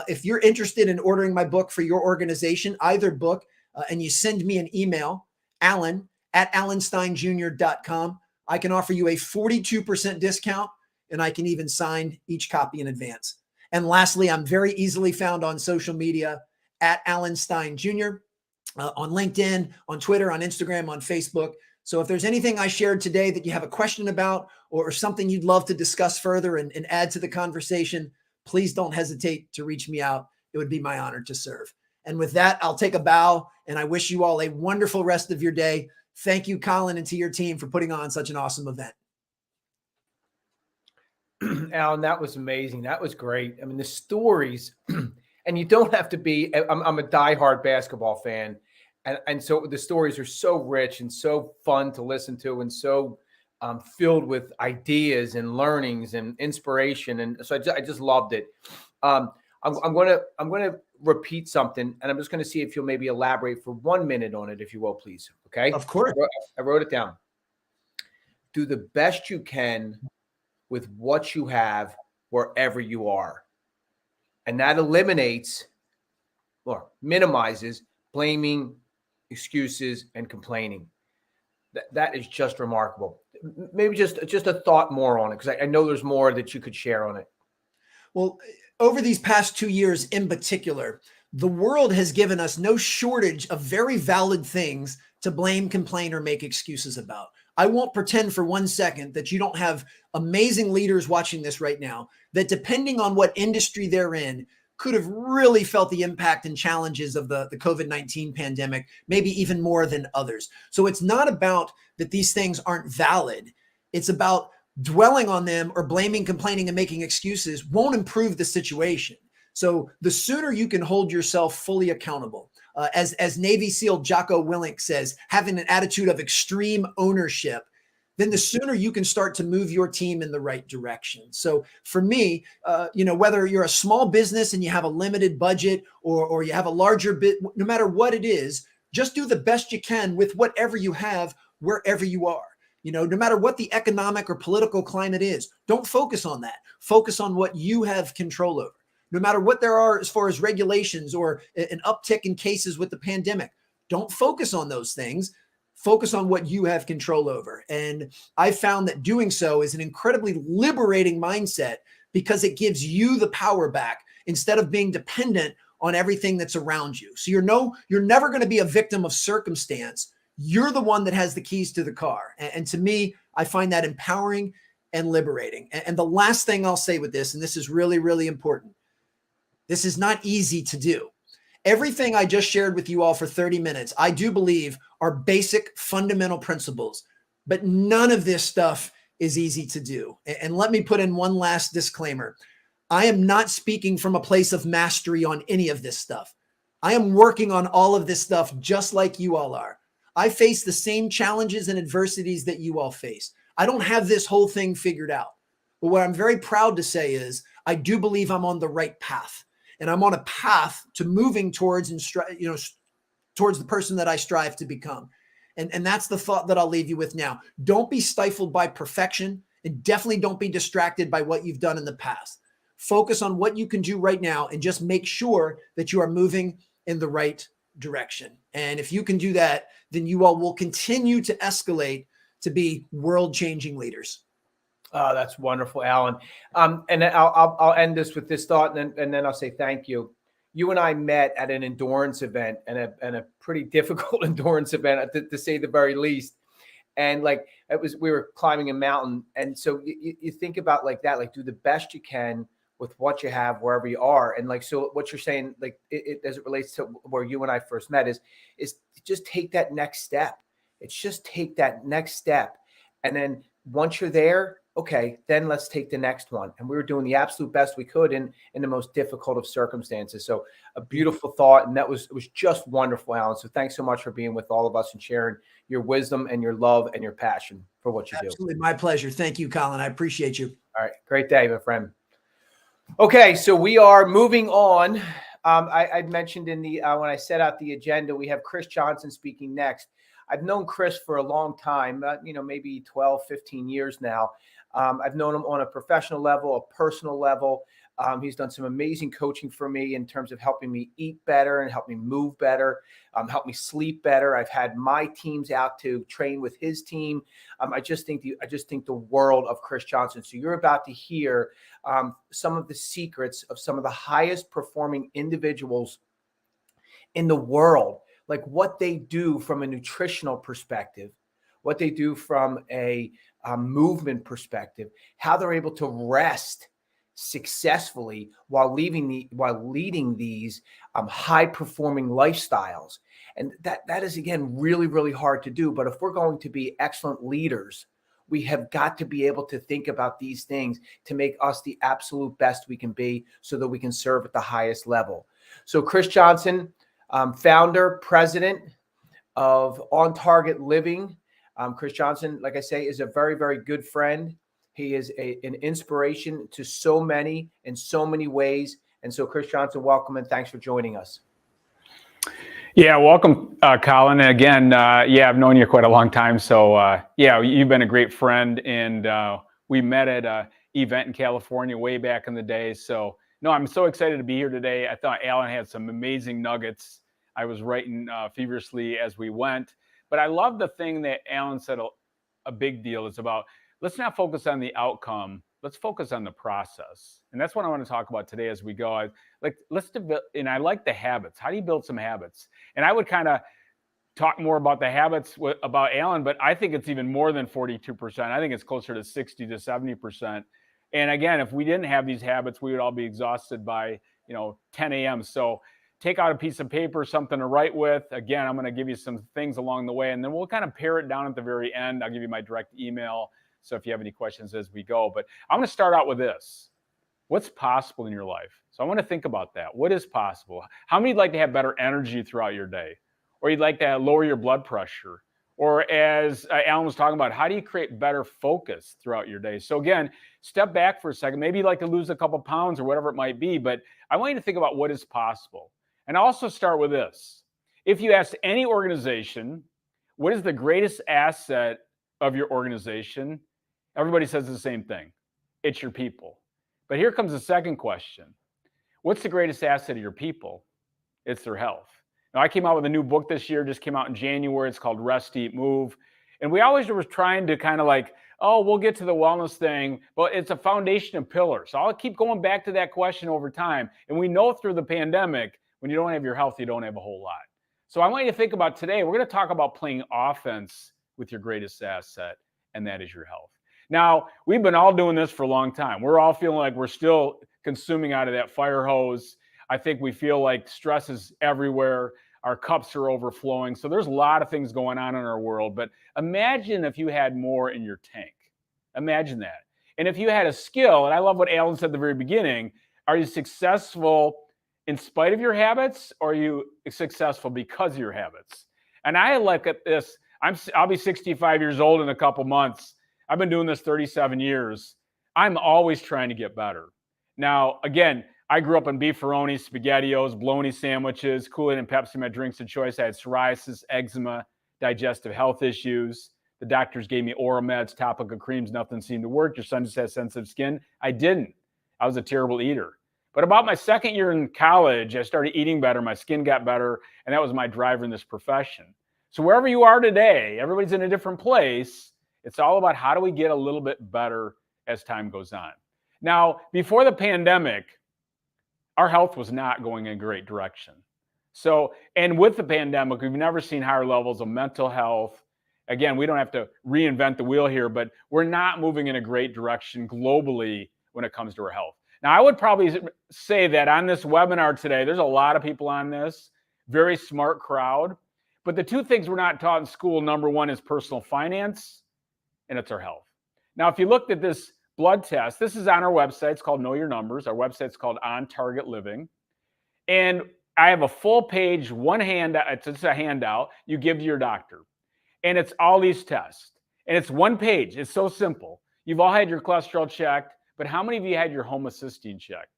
If you're interested in ordering my book for your organization, either book, and you send me an email, alan@alansteinjr.com, I can offer you a 42% discount, and I can even sign each copy in advance. And lastly, I'm very easily found on social media at Alan Stein Jr., on LinkedIn, on Twitter, on Instagram, on Facebook. So if there's anything I shared today that you have a question about or something you'd love to discuss further and add to the conversation, please don't hesitate to reach me out. It would be my honor to serve. And with that, I'll take a bow and I wish you all a wonderful rest of your day. Thank you, Colin, and to your team for putting on such an awesome event. Alan, that was amazing. That was great. I mean, the stories, and you don't have to be, I'm a diehard basketball fan. And so the stories are so rich and so fun to listen to and so filled with ideas and learnings and inspiration. And so I just loved it. I'm going to repeat something, and I'm just going to see if you'll maybe elaborate for 1 minute on it, if you will, please. Okay. Of course. I wrote it down. Do the best you can with what you have wherever you are. And that eliminates or minimizes blaming, excuses, and complaining. That is just remarkable. Maybe just a thought more on it, because I know there's more that you could share on it. Well, over these past 2 years in particular, the world has given us no shortage of very valid things to blame, complain, or make excuses about. I won't pretend for 1 second that you don't have amazing leaders watching this right now that, depending on what industry they're in, could have really felt the impact and challenges of the COVID-19 pandemic, maybe even more than others. So it's not about that these things aren't valid. It's about dwelling on them or blaming, complaining, and making excuses won't improve the situation. So the sooner you can hold yourself fully accountable, as Navy SEAL Jocko Willink says, having an attitude of extreme ownership, then the sooner you can start to move your team in the right direction. So for me, whether you're a small business and you have a limited budget or you have a larger bit, no matter what it is, just do the best you can with whatever you have, wherever you are. No matter what the economic or political climate is, don't focus on that. Focus on what you have control over. No matter what there are as far as regulations or an uptick in cases with the pandemic, don't focus on those things. Focus on what you have control over. And I found that doing so is an incredibly liberating mindset because it gives you the power back instead of being dependent on everything that's around you. So you're never going to be a victim of circumstance. You're the one that has the keys to the car. And to me, I find that empowering and liberating. And the last thing I'll say with this, and this is really, really important, this is not easy to do. Everything I just shared with you all for 30 minutes, I do believe are basic fundamental principles, but none of this stuff is easy to do. And let me put in one last disclaimer. I am not speaking from a place of mastery on any of this stuff. I am working on all of this stuff just like you all are. I face the same challenges and adversities that you all face. I don't have this whole thing figured out. But what I'm very proud to say is I do believe I'm on the right path. And I'm on a path to moving towards towards the person that I strive to become. And that's the thought that I'll leave you with now. Don't be stifled by perfection, and definitely don't be distracted by what you've done in the past. Focus on what you can do right now and just make sure that you are moving in the right direction. And if you can do that, then you all will continue to escalate to be world-changing leaders. Oh, that's wonderful, Alan. And then I'll end this with this thought, and then I'll say thank you. You and I met at an endurance event, and a pretty difficult endurance event, to say the very least. And like we were climbing a mountain, and so you think about like that, like do the best you can with what you have wherever you are. And like, so what you're saying, like it as it relates to where you and I first met is just take that next step. It's just take that next step, and then once you're there, okay, then let's take the next one. And we were doing the absolute best we could in the most difficult of circumstances. So a beautiful thought. And it was just wonderful, Alan. So thanks so much for being with all of us and sharing your wisdom and your love and your passion for what you do. Absolutely. My pleasure. Thank you, Colin. I appreciate you. All right. Great day, my friend. Okay. So we are moving on. I mentioned in the, when I set out the agenda, we have Chris Johnson speaking next. I've known Chris for a long time, maybe 12, 15 years now. I've known him on a professional level, a personal level. He's done some amazing coaching for me in terms of helping me eat better and help me move better, help me sleep better. I've had my teams out to train with his team. I just think the world of Chris Johnson. So you're about to hear some of the secrets of some of the highest performing individuals in the world, like what they do from a nutritional perspective, what they do from a movement perspective, how they're able to rest successfully while leading these high performing lifestyles. And that is, again, really, really hard to do. But if we're going to be excellent leaders, we have got to be able to think about these things to make us the absolute best we can be so that we can serve at the highest level. So Chris Johnson, founder, president of On Target Living. Chris Johnson, like I say, is a very, very good friend. He is an inspiration to so many in so many ways. And so, Chris Johnson, welcome and thanks for joining us. Yeah, welcome, Colin. And again, I've known you quite a long time. So, you've been a great friend. And we met at an event in California way back in the day. So, no, I'm so excited to be here today. I thought Alan had some amazing nuggets. I was writing feverishly as we went. But I love the thing that Alan said, a big deal is about, let's not focus on the outcome. Let's focus on the process. And that's what I want to talk about today as we go. And I like the habits. How do you build some habits? And I would kind of talk more about the habits about Alan, but I think it's even more than 42%. I think it's closer to 60 to 70%. And again, if we didn't have these habits, we would all be exhausted by, 10 a.m. So take out a piece of paper, something to write with. Again, I'm going to give you some things along the way, and then we'll kind of pare it down at the very end. I'll give you my direct email. So if you have any questions as we go, but I'm going to start out with this. What's possible in your life? So I want to think about that. What is possible? How many would like to have better energy throughout your day? Or you'd like to lower your blood pressure? Or as Alan was talking about, how do you create better focus throughout your day? So again, step back for a second. Maybe you'd like to lose a couple pounds or whatever it might be, but I want you to think about what is possible. And also start with this. If you ask any organization, what is the greatest asset of your organization? Everybody says the same thing. It's your people. But here comes the second question. What's the greatest asset of your people? It's their health. Now, I came out with a new book this year, just came out in January. It's called Rest, Eat, Move. And we always were trying to kind of like, oh, we'll get to the wellness thing, but it's a foundation of pillars. So I'll keep going back to that question over time. And we know through the pandemic, when you don't have your health, you don't have a whole lot. So I want you to think about today, we're going to talk about playing offense with your greatest asset, and that is your health. Now, we've been all doing this for a long time. We're all feeling like we're still consuming out of that fire hose. I think we feel like stress is everywhere. Our cups are overflowing. So there's a lot of things going on in our world. But imagine if you had more in your tank. Imagine that. And if you had a skill, and I love what Alan said at the very beginning, are you successful in spite of your habits, or are you successful because of your habits? And I look at this, I'll be 65 years old in a couple months. I've been doing this 37 years. I'm always trying to get better. Now, again, I grew up on beefaroni, SpaghettiOs, bologna sandwiches, Kool-Aid and Pepsi, my drinks of choice. I had psoriasis, eczema, digestive health issues. The doctors gave me oral meds, topical creams, nothing seemed to work. Your son just has sensitive skin. I didn't. I was a terrible eater. But about my second year in college, I started eating better. My skin got better, and that was my driver in this profession. So wherever you are today, everybody's in a different place. It's all about how do we get a little bit better as time goes on. Now, before the pandemic, our health was not going in a great direction. So, and with the pandemic, we've never seen higher levels of mental health. Again, we don't have to reinvent the wheel here, but we're not moving in a great direction globally when it comes to our health. Now, I would probably say that on this webinar today, there's a lot of people on this, very smart crowd. But the two things we're not taught in school, number one is personal finance, and it's our health. Now, if you looked at this blood test, this is on our website. It's called Know Your Numbers. Our website's called On Target Living. And I have a full page, one handout. It's just a handout you give to your doctor. And it's all these tests. And it's one page. It's so simple. You've all had your cholesterol checked, but how many of you had your homocysteine checked?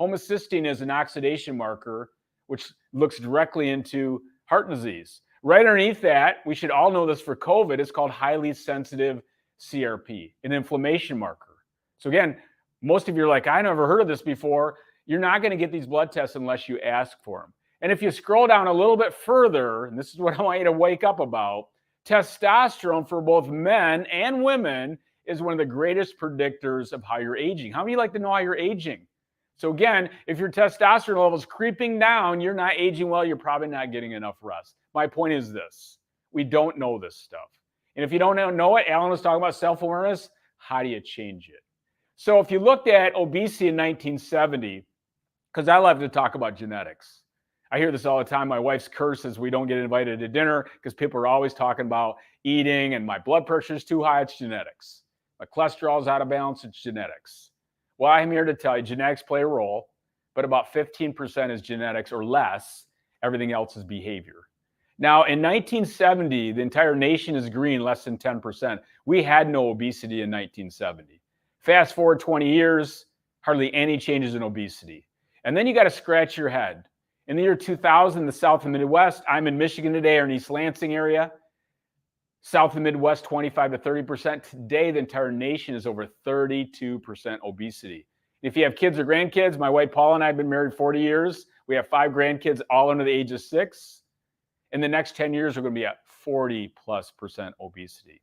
Homocysteine is an oxidation marker which looks directly into heart disease. Right underneath that, we should all know this for COVID, it's called highly sensitive CRP, an inflammation marker. So again, most of you are like, I never heard of this before. You're not going to get these blood tests unless you ask for them. And if you scroll down a little bit further, and this is what I want you to wake up about, testosterone for both men and women is one of the greatest predictors of how you're aging. How many like to know how you're aging? So again, if your testosterone level is creeping down, you're not aging well, you're probably not getting enough rest. My point is this, we don't know this stuff. And if you don't know it, Alan was talking about self-awareness, how do you change it? So if you looked at obesity in 1970, because I love to talk about genetics. I hear this all the time. My wife's curses we don't get invited to dinner because people are always talking about eating and my blood pressure is too high, it's genetics. My cholesterol is out of balance, it's genetics. Well, I'm here to tell you, genetics play a role, but about 15% is genetics or less. Everything else is behavior. Now, in 1970, the entire nation is green, less than 10%. We had no obesity in 1970. Fast forward 20 years, hardly any changes in obesity. And then you got to scratch your head. In the year 2000, the South and Midwest, I'm in Michigan today, or in East Lansing area. South and Midwest, 25 to 30%. Today, the entire nation is over 32% obesity. If you have kids or grandkids, my wife Paula and I have been married 40 years. We have 5 grandkids, all under the age of 6. In the next 10 years, we're going to be at 40+% obesity.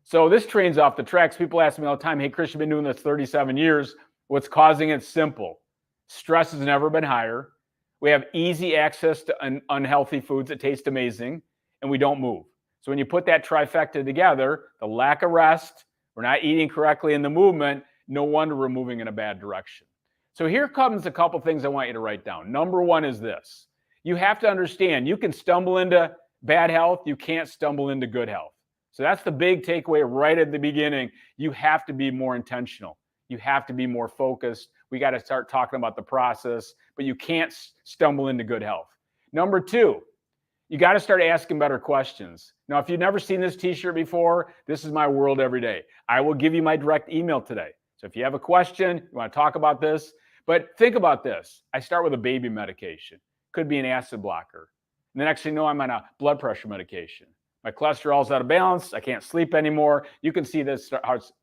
So this train's off the tracks. People ask me all the time, hey, Chris, you've been doing this 37 years. What's causing it? Simple. Stress has never been higher. We have easy access to unhealthy foods that taste amazing, and we don't move. So when you put that trifecta together, the lack of rest, we're not eating correctly in the movement, no wonder we're moving in a bad direction. So here comes a couple things I want you to write down. Number one is this. You have to understand, you can stumble into bad health, you can't stumble into good health. So that's the big takeaway right at the beginning. You have to be more intentional. You have to be more focused. We got to start talking about the process, but you can't stumble into good health. Number two, you got to start asking better questions. Now, if you've never seen this t-shirt before, this is my world every day. I will give you my direct email today. So if you have a question, you want to talk about this, but think about this. I start with a baby medication. Could be an acid blocker. And the next thing you know, I'm on a blood pressure medication. My cholesterol's out of balance. I can't sleep anymore. You can see this,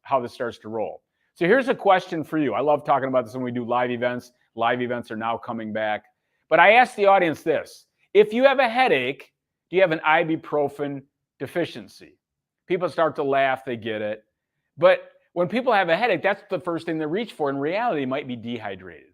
how this starts to roll. So here's a question for you. I love talking about this when we do live events. Live events are now coming back. But I asked the audience this. If you have a headache, do you have an ibuprofen deficiency? People start to laugh. They get it. But when people have a headache, that's the first thing they reach for. In reality, they might be dehydrated.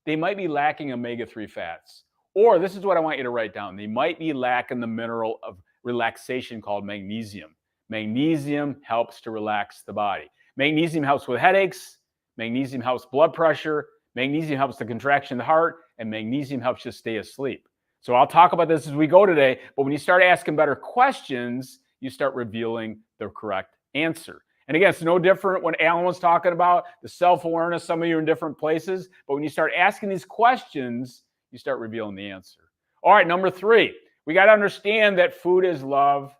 They might be lacking omega-3 fats. Or this is what I want you to write down. They might be lacking the mineral of relaxation called magnesium. Magnesium helps to relax the body. Magnesium helps with headaches. Magnesium helps blood pressure. Magnesium helps the contraction of the heart. And magnesium helps you stay asleep. So I'll talk about this as we go today. But when you start asking better questions, you start revealing the correct answer. And again, it's no different when Alan was talking about the self-awareness. Some of you are in different places. But when you start asking these questions, you start revealing the answer. All right, number three, we got to understand that food is love,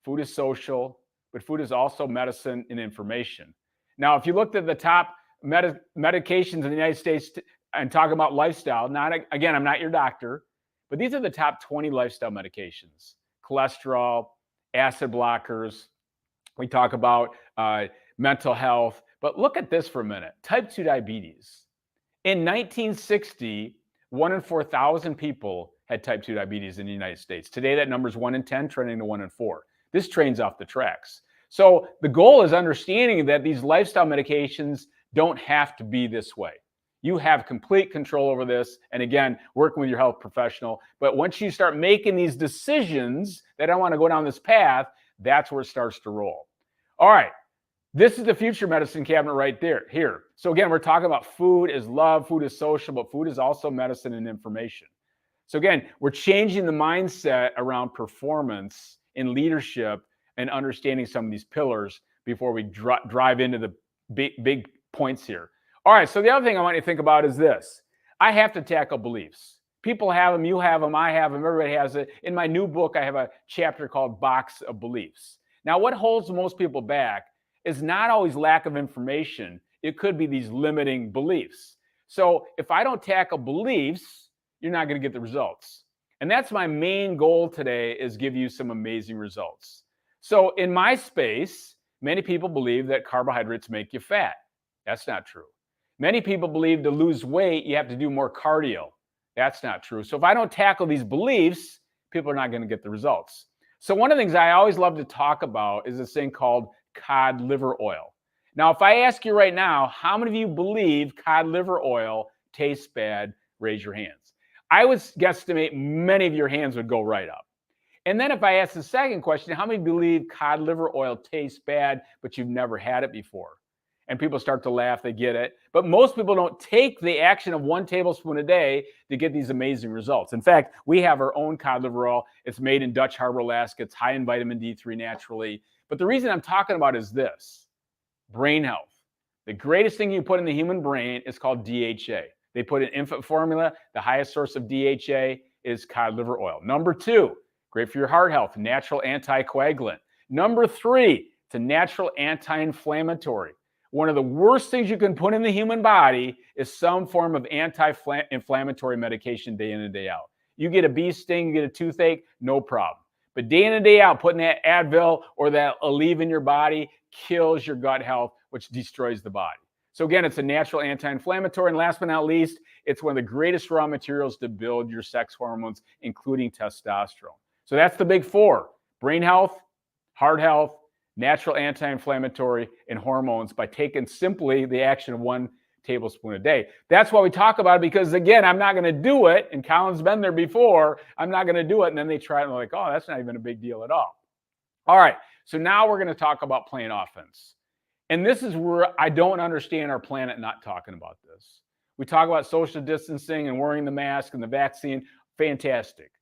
food is social, but food is also medicine and information. Now, if you looked at the top medications in the United States and talk about lifestyle, again, I'm not your doctor, but these are the top 20 lifestyle medications: cholesterol, acid blockers. We talk about mental health. But look at this for a minute. Type 2 diabetes. In 1960, 1 in 4,000 people had type 2 diabetes in the United States. Today, that number is 1 in 10, trending to 1 in 4. This train's off the tracks. So the goal is understanding that these lifestyle medications don't have to be this way. You have complete control over this. And again, working with your health professional. But once you start making these decisions that I want to go down this path, that's where it starts to roll. All right. This is the future medicine cabinet right there, here. So again, we're talking about food is love, food is social, but food is also medicine and information. So again, we're changing the mindset around performance in leadership and understanding some of these pillars before we drive into the big points here. All right, so the other thing I want you to think about is this. I have to tackle beliefs. People have them, you have them, I have them, everybody has it. In my new book, I have a chapter called Box of Beliefs. Now, what holds most people back is not always lack of information. It could be these limiting beliefs. So if I don't tackle beliefs, you're not going to get the results. And that's my main goal today, is give you some amazing results. So in my space, many people believe that carbohydrates make you fat. That's not true. Many people believe to lose weight, you have to do more cardio. That's not true. So if I don't tackle these beliefs, people are not going to get the results. So one of the things I always love to talk about is this thing called cod liver oil. Now, if I ask you right now, how many of you believe cod liver oil tastes bad? Raise your hands. I would guesstimate many of your hands would go right up. And then if I ask the second question, how many believe cod liver oil tastes bad, but you've never had it before? And people start to laugh, they get it. But most people don't take the action of 1 tablespoon a day to get these amazing results. In fact, we have our own cod liver oil. It's made in Dutch Harbor, Alaska. It's high in vitamin D3 naturally. But the reason I'm talking about is this: brain health. The greatest thing you put in the human brain is called DHA. They put in infant formula. The highest source of DHA is cod liver oil. Number 2, great for your heart health, natural anticoagulant. Number 3, it's a natural anti-inflammatory. One of the worst things you can put in the human body is some form of anti-inflammatory medication day in and day out. You get a bee sting, you get a toothache, no problem. But day in and day out, putting that Advil or that Aleve in your body kills your gut health, which destroys the body. So again, it's a natural anti-inflammatory. And last but not least, it's one of the greatest raw materials to build your sex hormones, including testosterone. So that's the big 4: brain health, heart health, natural anti-inflammatory, and hormones, by taking simply the action of 1 tablespoon a day. That's why we talk about it, because again, I'm not going to do it. And Colin's been there before. I'm not going to do it. And then they try it and they're like, oh, that's not even a big deal at all. All right. So now we're going to talk about playing offense. And this is where I don't understand our planet not talking about this. We talk about social distancing and wearing the mask and the vaccine. Fantastic.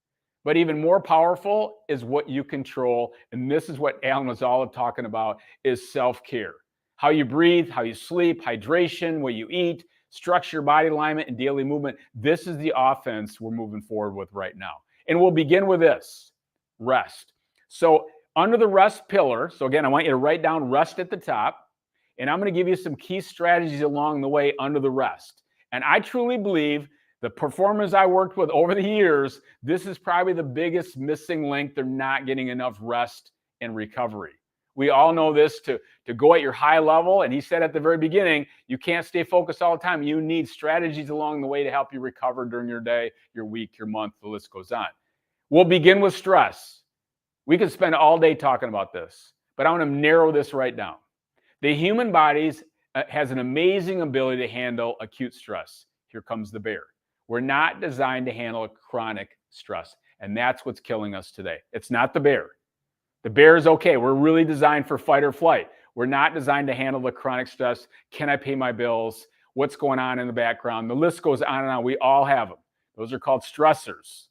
But even more powerful is what you control. And this is what Alan was all talking about, is self-care. How you breathe, how you sleep, hydration, what you eat, structure, body alignment, and daily movement. This is the offense we're moving forward with right now. And we'll begin with this, rest. So under the rest pillar, so again, I want you to write down rest at the top, and I'm going to give you some key strategies along the way under the rest. And I truly believe the performers I worked with over the years, this is probably the biggest missing link. They're not getting enough rest and recovery. We all know this to go at your high level. And he said at the very beginning, you can't stay focused all the time. You need strategies along the way to help you recover during your day, your week, your month, the list goes on. We'll begin with stress. We could spend all day talking about this, but I want to narrow this right down. The human body has an amazing ability to handle acute stress. Here comes the bear. We're not designed to handle chronic stress, and that's what's killing us today. It's not the bear. The bear is okay. We're really designed for fight or flight. We're not designed to handle the chronic stress. Can I pay my bills? What's going on in the background? The list goes on and on. We all have them. Those are called stressors.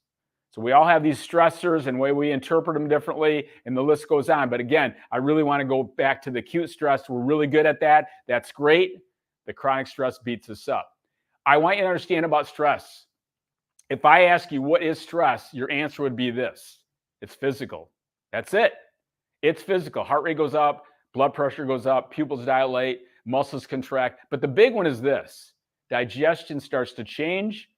So we all have these stressors, and the way we interpret them differently, and the list goes on. But again, I really want to go back to the acute stress. We're really good at that. That's great. The chronic stress beats us up. I want you to understand about stress. If I ask you what is stress, your answer would be this. It's physical. That's it. It's physical. Heart rate goes up, blood pressure goes up, pupils dilate, muscles contract. But the big one is this. Digestion starts to change,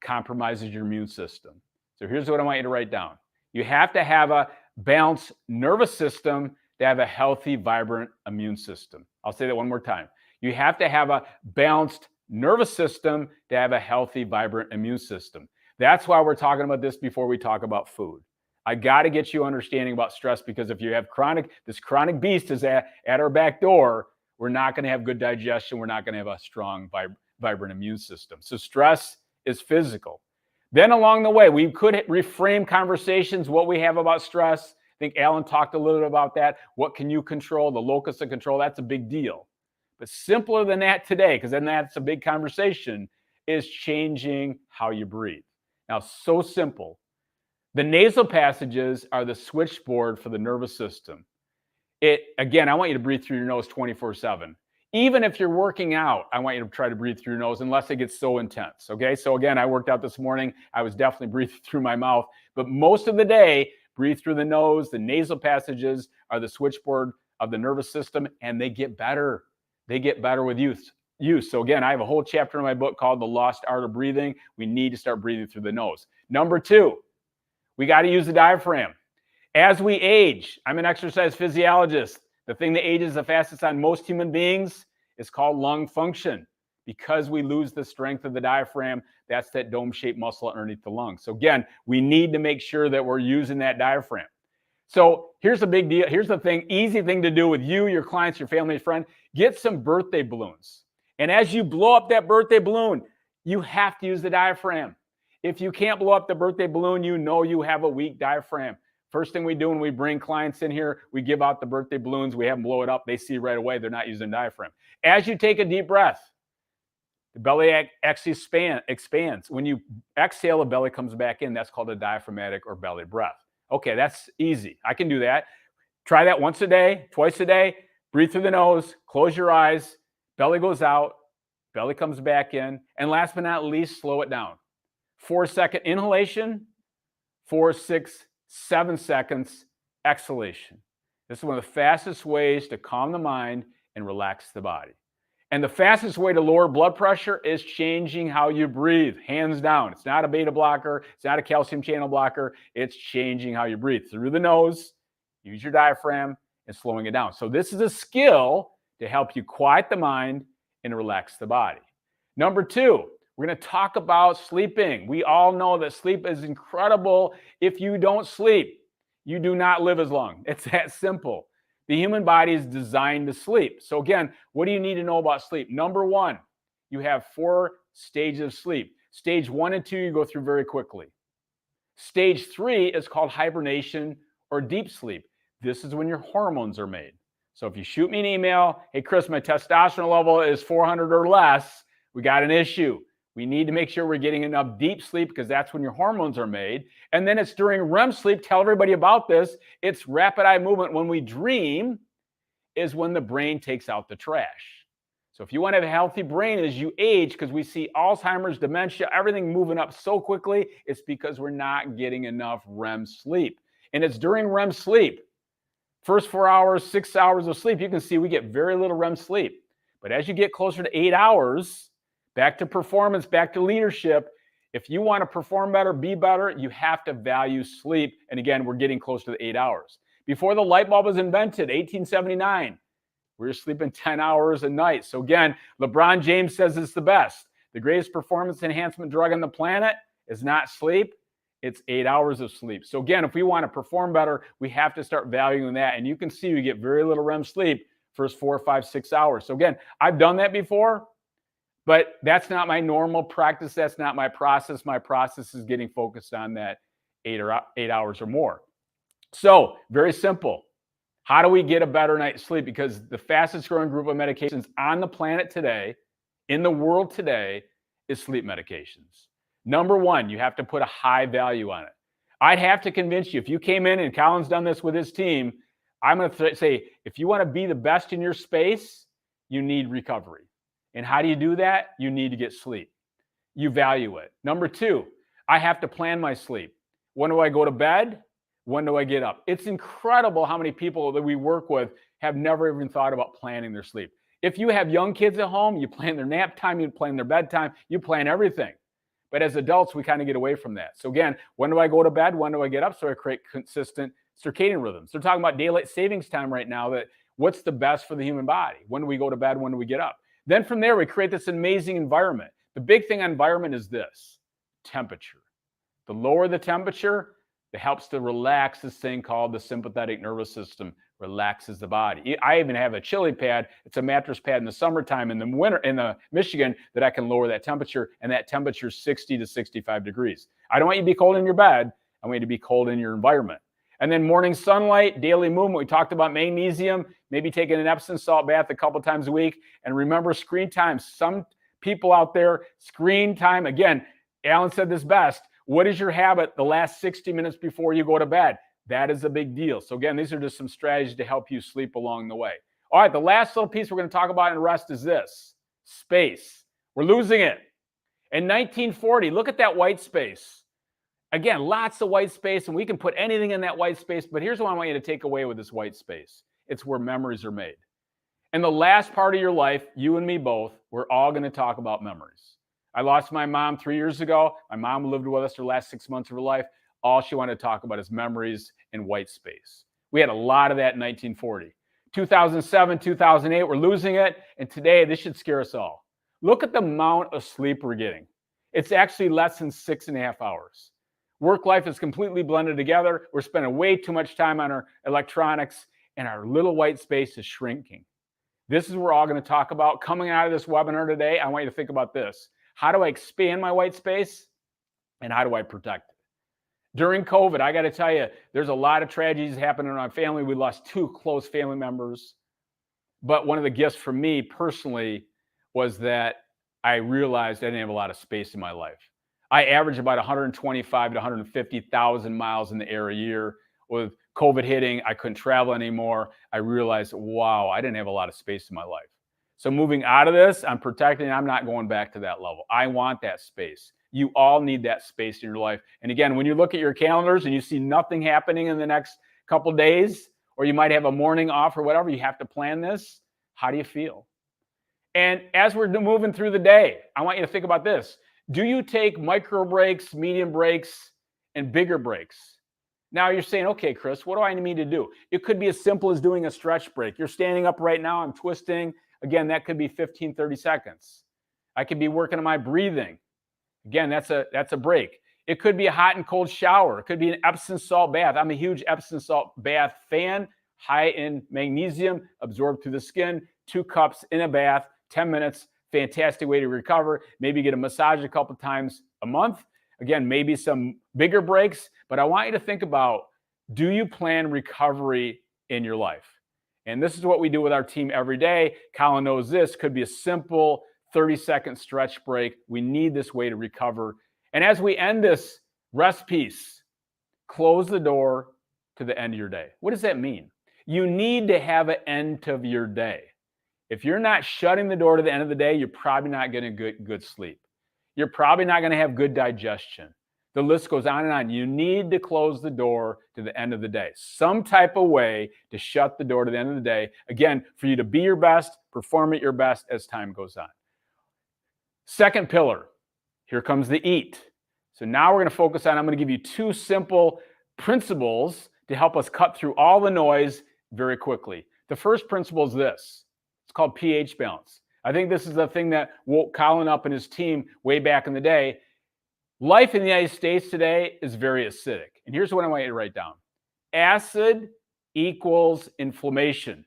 compromises your immune system. So here's what I want you to write down. You have to have a balanced nervous system to have a healthy, vibrant immune system. I'll say that one more time. You have to have a balanced nervous system to have a healthy, vibrant immune system. That's why we're talking about this before we talk about food. I got to get you understanding about stress, because if you have this chronic beast is at our back door, we're not going to have good digestion. We're not going to have a strong, vibrant immune system. So stress is physical. Then along the way, we could reframe conversations, what we have about stress. I think Alan talked a little bit about that. What can you control? The locus of control, that's a big deal. But simpler than that today, because then that's a big conversation, is changing how you breathe. Now, so simple. The nasal passages are the switchboard for the nervous system. Again, I want you to breathe through your nose 24/7. Even if you're working out, I want you to try to breathe through your nose unless it gets so intense, okay? So again, I worked out this morning. I was definitely breathing through my mouth. But most of the day, breathe through the nose. The nasal passages are the switchboard of the nervous system, and they get better. They get better with use. So again, I have a whole chapter in my book called The Lost Art of Breathing. We need to start breathing through the nose. Number 2, we got to use the diaphragm. As we age, I'm an exercise physiologist. The thing that ages the fastest on most human beings is called lung function. Because we lose the strength of the diaphragm, that's that dome-shaped muscle underneath the lung. So again, we need to make sure that we're using that diaphragm. So here's the big deal. Here's the thing, easy thing to do with you, your clients, your family, friend. Get some birthday balloons. And as you blow up that birthday balloon, you have to use the diaphragm. If you can't blow up the birthday balloon, you know you have a weak diaphragm. First thing we do when we bring clients in here, we give out the birthday balloons. We have them blow it up. They see right away they're not using diaphragm. As you take a deep breath, the belly actually expands. When you exhale, the belly comes back in. That's called a diaphragmatic or belly breath. Okay, that's easy. I can do that. Try that once a day, twice a day. Breathe through the nose, close your eyes, belly goes out, belly comes back in. And last but not least, slow it down. 4-second inhalation, 4, 6, 7 seconds exhalation. This is one of the fastest ways to calm the mind and relax the body. And the fastest way to lower blood pressure is changing how you breathe, hands down. It's not a beta blocker. It's not a calcium channel blocker. It's changing how you breathe through the nose, use your diaphragm, and slowing it down. So this is a skill to help you quiet the mind and relax the body. Number 2, we're going to talk about sleeping. We all know that sleep is incredible. If you don't sleep, you do not live as long. It's that simple. The human body is designed to sleep. So again, what do you need to know about sleep? Number 1, you have 4 stages of sleep. Stage 1 and 2, you go through very quickly. Stage 3 is called hibernation or deep sleep. This is when your hormones are made. So if you shoot me an email, hey, Chris, my testosterone level is 400 or less, we got an issue. We need to make sure we're getting enough deep sleep because that's when your hormones are made. And then it's during REM sleep. Tell everybody about this. It's rapid eye movement. When we dream is when the brain takes out the trash. So if you want to have a healthy brain as you age, because we see Alzheimer's, dementia, everything moving up so quickly, it's because we're not getting enough REM sleep. And it's during REM sleep, first 4 hours, 6 hours of sleep, you can see we get very little REM sleep. But as you get closer to 8 hours, back to performance, back to leadership, if you want to perform better, be better, you have to value sleep. And again, we're getting close to the 8 hours. Before the light bulb was invented, 1879, we were sleeping 10 hours a night. So again, LeBron James says it's the best. The greatest performance enhancement drug on the planet is not sleep. It's 8 hours of sleep. So again, if we want to perform better, we have to start valuing that. And you can see we get very little REM sleep first 4, 5, 6 hours. So again, I've done that before, but that's not my normal practice. That's not my process. My process is getting focused on that 8 hours or more. So very simple. How do we get a better night's sleep? Because the fastest growing group of medications on the planet today, in the world today, is sleep medications. Number one, you have to put a high value on it. I'd have to convince you, if you came in, and Colin's done this with his team, I'm going to say, if you want to be the best in your space, you need recovery. And how do you do that? You need to get sleep. You value it. Number two, I have to plan my sleep. When do I go to bed? When do I get up? It's incredible how many people that we work with have never even thought about planning their sleep. If you have young kids at home, you plan their nap time, you plan their bedtime, you plan everything. But as adults, we kind of get away from that. So again, when do I go to bed? When do I get up? So I create consistent circadian rhythms. They're talking about daylight savings time right now, that what's the best for the human body? When do we go to bed? When do we get up? Then from there, we create this amazing environment. The big thing on environment is this: temperature. The lower the temperature, it helps to relax this thing called the sympathetic nervous system, relaxes the body. I even have a chili pad. It's a mattress pad in the summertime, in the winter, in the Michigan, that I can lower that temperature, and that temperature is 60 to 65 degrees. I don't want you to be cold in your bed. I want you to be cold in your environment. And then morning sunlight, daily movement. We talked about magnesium, maybe taking an Epsom salt bath a couple times a week. And remember, screen time. Some people out there, screen time, again, Alan said this best: what is your habit the last 60 minutes before you go to bed? That is a big deal. So again, these are just some strategies to help you sleep along the way. All right, the last little piece we're going to talk about in rest is this: space. We're losing it. In 1940, look at that white space. Again, lots of white space, and we can put anything in that white space, but here's what I want you to take away with this white space. It's where memories are made. In the last part of your life, you and me both, we're all going to talk about memories. I lost my mom 3 years ago. My mom lived with us the last 6 months of her life. All she wanted to talk about is memories and white space. We had a lot of that in 1940. 2007, 2008, we're losing it. And today, this should scare us all. Look at the amount of sleep we're getting. It's actually less than 6.5 hours. Work life is completely blended together. We're spending way too much time on our electronics, and our little white space is shrinking. This is what we're all going to talk about. Coming out of this webinar today, I want you to think about this. How do I expand my white space, and how do I protect it? During COVID, I got to tell you, there's a lot of tragedies happening in our family. We lost 2 close family members. But one of the gifts for me personally was that I realized I didn't have a lot of space in my life. I average about 125 to 150,000 miles in the air a year. With COVID hitting, I couldn't travel anymore. I realized, wow, I didn't have a lot of space in my life. So moving out of this, I'm protecting. I'm not going back to that level. I want that space. You all need that space in your life. And again, when you look at your calendars and you see nothing happening in the next couple of days, or you might have a morning off or whatever, you have to plan this. How do you feel? And as we're moving through the day, I want you to think about this. Do you take micro breaks, medium breaks, and bigger breaks? Now you're saying, okay, Chris, what do I need to do? It could be as simple as doing a stretch break. You're standing up right now, I'm twisting. Again, that could be 15, 30 seconds. I could be working on my breathing. Again, that's a break. It could be a hot and cold shower. It could be an Epsom salt bath. I'm a huge Epsom salt bath fan, high in magnesium, absorbed through the skin, 2 cups in a bath, 10 minutes. Fantastic way to recover. Maybe get a massage a couple times a month. Again, maybe some bigger breaks, but I want you to think about, do you plan recovery in your life? And this is what we do with our team every day. Colin knows this could be a simple 30-second stretch break. We need this way to recover. And as we end this rest piece, close the door to the end of your day. What does that mean? You need to have an end of your day. If you're not shutting the door to the end of the day, you're probably not getting good sleep. You're probably not going to have good digestion. The list goes on and on. You need to close the door to the end of the day. Some type of way to shut the door to the end of the day. Again, for you to be your best, perform at your best as time goes on. Second pillar, here comes the eat. So now we're going to focus on, I'm going to give you 2 simple principles to help us cut through all the noise very quickly. The first principle is this. It's called pH balance. I think this is the thing that woke Colin up and his team way back in the day. Life in the United States today is very acidic. And here's what I want you to write down. Acid equals inflammation.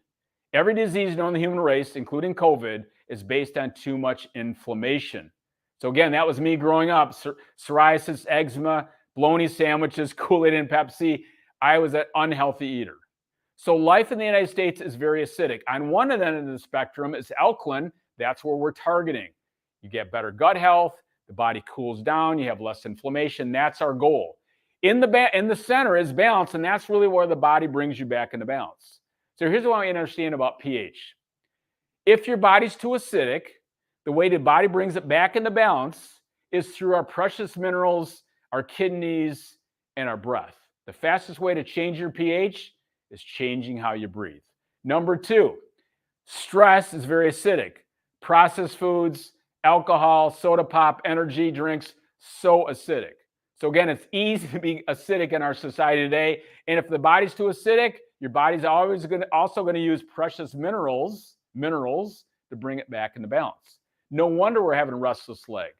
Every disease known in the human race, including COVID, is based on too much inflammation. So again, that was me growing up. Psoriasis, eczema, bologna sandwiches, Kool-Aid and Pepsi. I was an unhealthy eater. So life in the United States is very acidic. On one end of the spectrum is alkaline. That's where we're targeting. You get better gut health. The body cools down. You have less inflammation. That's our goal. In the center is balance, and that's really where the body brings you back into balance. So here's what I want you to understand about pH. If your body's too acidic, the way the body brings it back into balance is through our precious minerals, our kidneys, and our breath. The fastest way to change your pH is changing how you breathe. Number 2, stress is very acidic. Processed foods, alcohol, soda pop, energy drinks, so acidic. So again, it's easy to be acidic in our society today. And if the body's too acidic, your body's also going to use precious minerals to bring it back into balance. No wonder we're having restless leg.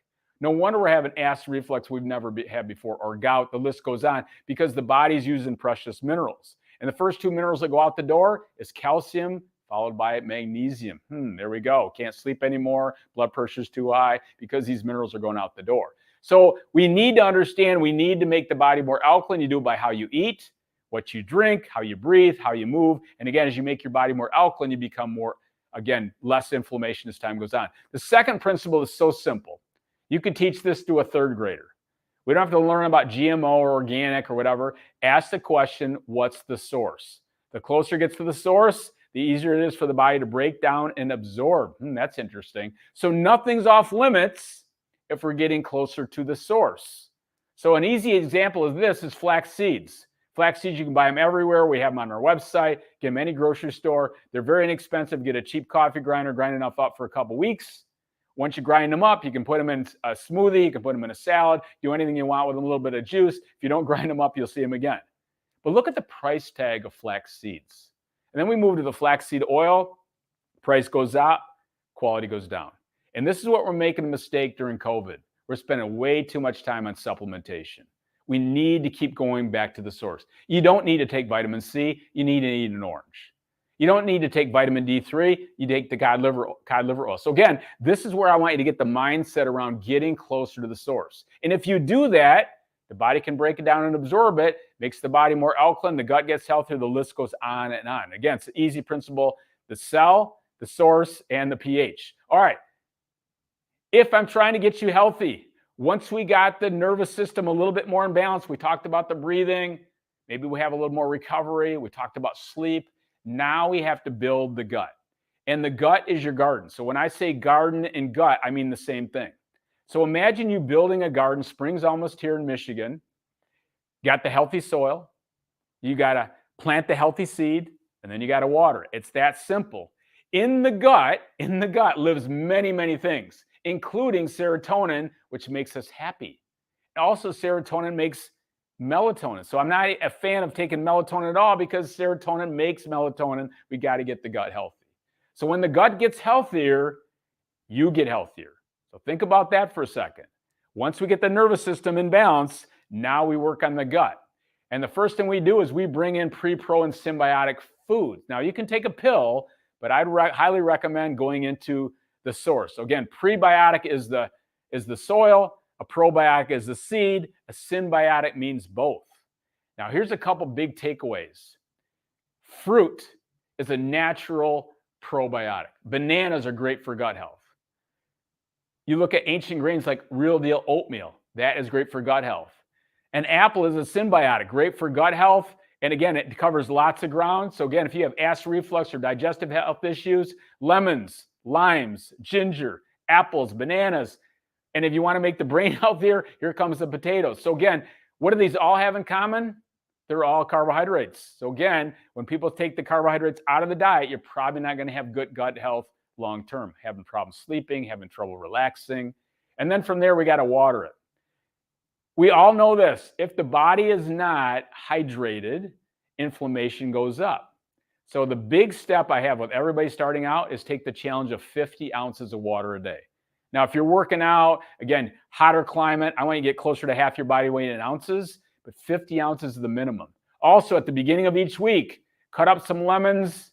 No wonder we're having acid reflux we've never had before, or gout. The list goes on, because the body's using precious minerals. And the first 2 minerals that go out the door is calcium, followed by magnesium. There we go. Can't sleep anymore. Blood pressure's too high because these minerals are going out the door. So we need to understand, we need to make the body more alkaline. You do it by how you eat, what you drink, how you breathe, how you move. And again, as you make your body more alkaline, you become more, again, less inflammation as time goes on. The second principle is so simple. You can teach this to a 3rd grader. We don't have to learn about GMO or organic or whatever. Ask the question, what's the source? The closer it gets to the source, the easier it is for the body to break down and absorb. That's interesting. So nothing's off limits if we're getting closer to the source. So an easy example of this is flax seeds. Flax seeds, you can buy them everywhere. We have them on our website. Get them any grocery store. They're very inexpensive. Get a cheap coffee grinder, grind enough up for a couple weeks. Once you grind them up, you can put them in a smoothie. You can put them in a salad. Do anything you want with a little bit of juice. If you don't grind them up, you'll see them again. But look at the price tag of flax seeds. And then we move to the flaxseed oil. Price goes up, quality goes down. And this is what we're making a mistake during COVID. We're spending way too much time on supplementation. We need to keep going back to the source. You don't need to take vitamin C. You need to eat an orange. You don't need to take vitamin D3. You take the cod liver oil. So again, this is where I want you to get the mindset around getting closer to the source. And if you do that, the body can break it down and absorb it, makes the body more alkaline, the gut gets healthier, the list goes on and on. Again, it's an easy principle: the cell, the source, and the pH. All right. If I'm trying to get you healthy, once we got the nervous system a little bit more in balance, we talked about the breathing, maybe we have a little more recovery, we talked about sleep. Now we have to build the gut. And the gut is your garden. So when I say garden and gut, I mean the same thing. So imagine you building a garden. Spring's almost here in Michigan. Got the healthy soil. You got to plant the healthy seed, and then you got to water it. It's that simple. In the gut lives many, many things, including serotonin, which makes us happy. Also, serotonin makes melatonin. So I'm not a fan of taking melatonin at all, because serotonin makes melatonin. We got to get the gut healthy. So when the gut gets healthier, you get healthier. So think about that for a second. Once we get the nervous system in balance, now we work on the gut. And the first thing we do is we bring in pre, pro, and symbiotic foods. Now you can take a pill, but I'd highly recommend going into the source. So again, prebiotic is the soil, a probiotic is the seed, a symbiotic means both. Now here's a couple big takeaways. Fruit is a natural probiotic. Bananas are great for gut health. You look at ancient grains like real deal oatmeal. That is great for gut health. An apple is a symbiotic, great for gut health And again, it covers lots of ground. So again, if you have acid reflux or digestive health issues, lemons, limes, ginger, apples, bananas. And if you want to make the brain healthier, here comes the potatoes. So again, what do these all have in common? They're all carbohydrates. So again, when people take the carbohydrates out of the diet, you're probably not going to have good gut health long-term, having problems sleeping, having trouble relaxing. And then from there, we got to water it. We all know this. If the body is not hydrated, inflammation goes up. So the big step I have with everybody starting out is take the challenge of 50 ounces of water a day. Now, if you're working out, again, hotter climate, I want you to get closer to half your body weight in ounces, but 50 ounces is the minimum. Also, at the beginning of each week, cut up some lemons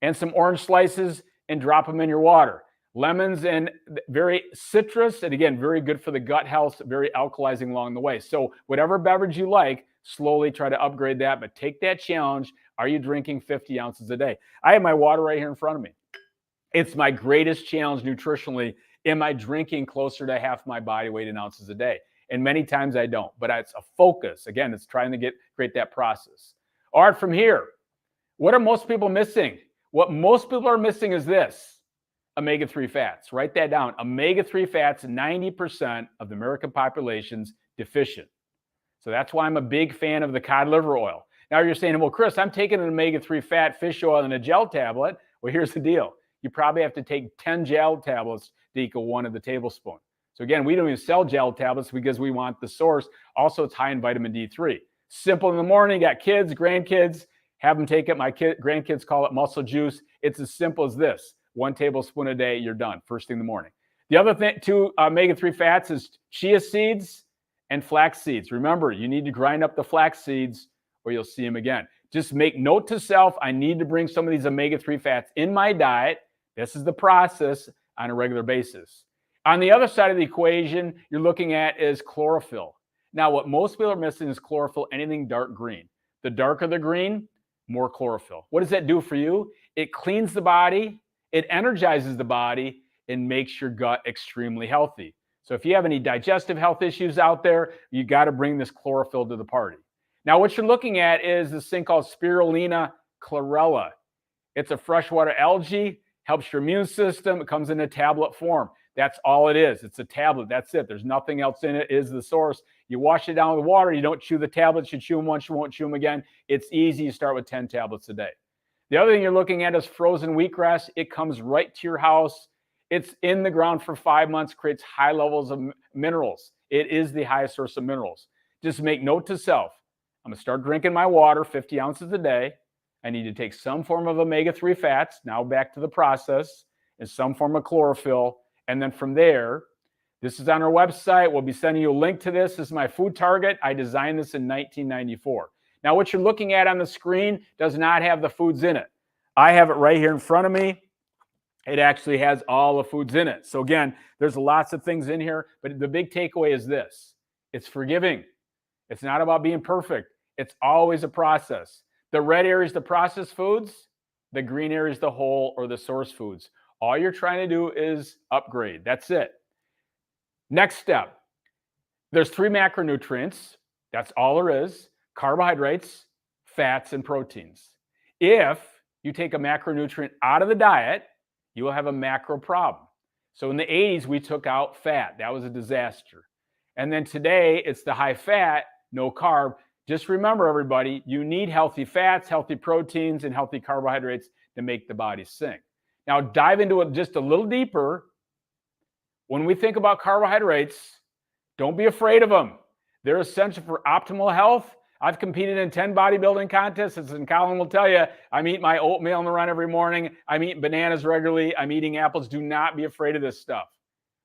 and some orange slices and drop them in your water. Lemons and very citrus, and again, very good for the gut health, very alkalizing along the way. So whatever beverage you like, slowly try to upgrade that, but take that challenge. Are you drinking 50 ounces a day? I have my water right here in front of me. It's my greatest challenge nutritionally. Am I drinking closer to half my body weight in ounces a day? And many times I don't, but it's a focus. Again, it's trying to create that process. All right, from here, what are most people missing? What most people are missing is this. Omega-3 fats. Write that down. Omega-3 fats, 90% of the American population's deficient. So that's why I'm a big fan of the cod liver oil. Now you're saying, well, Chris, I'm taking an omega-3 fat fish oil in a gel tablet. Well, here's the deal. You probably have to take 10 gel tablets to equal 1 of the tablespoon. So again, we don't even sell gel tablets because we want the source. Also, it's high in vitamin D3. Simple in the morning, got kids, grandkids, have them take it. My grandkids call it muscle juice. It's as simple as this. 1 tablespoon a day, you're done, first thing in the morning. The other thing, 2 omega-3 fats is chia seeds and flax seeds. Remember, you need to grind up the flax seeds or you'll see them again. Just make note to self, I need to bring some of these omega-3 fats in my diet. This is the process on a regular basis. On the other side of the equation, you're looking at is chlorophyll. Now, what most people are missing is chlorophyll, anything dark green. The darker the green, more chlorophyll. What does that do for you? It cleans the body, it energizes the body, and makes your gut extremely healthy. So if you have any digestive health issues out there, you got to bring this chlorophyll to the party. Now, what you're looking at is this thing called Spirulina chlorella. It's a freshwater algae, helps your immune system. It comes in a tablet form. That's all it is. It's a tablet. That's it. There's nothing else in it. It is the source. You wash it down with water. You don't chew the tablets. You chew them once, you won't chew them again. It's easy. You start with 10 tablets a day. The other thing you're looking at is frozen wheatgrass. It comes right to your house. It's in the ground for 5 months, creates high levels of minerals. It is the highest source of minerals. Just make note to self. I'm going to start drinking my water 50 ounces a day. I need to take some form of omega-3 fats, now back to the process, and some form of chlorophyll. And then from there, this is on our website. We'll be sending you a link to this. This is my food target. I designed this in 1994. Now, what you're looking at on the screen does not have the foods in it. I have it right here in front of me. It actually has all the foods in it. So again, there's lots of things in here, but the big takeaway is this. It's forgiving. It's not about being perfect. It's always a process. The red area is the processed foods. The green area is the whole or the source foods. All you're trying to do is upgrade. That's it. Next step. There's 3 macronutrients. That's all there is. Carbohydrates, fats, and proteins. If you take a macronutrient out of the diet, you will have a macro problem. So in the 80s, we took out fat. That was a disaster. And then today, it's the high fat, no carb. Just remember, everybody, you need healthy fats, healthy proteins, and healthy carbohydrates to make the body sing. Now, dive into it just a little deeper. When we think about carbohydrates, don't be afraid of them. They're essential for optimal health. I've competed in 10 bodybuilding contests, and Colin will tell you, I'm eating my oatmeal on the run every morning. I'm eating bananas regularly. I'm eating apples. Do not be afraid of this stuff.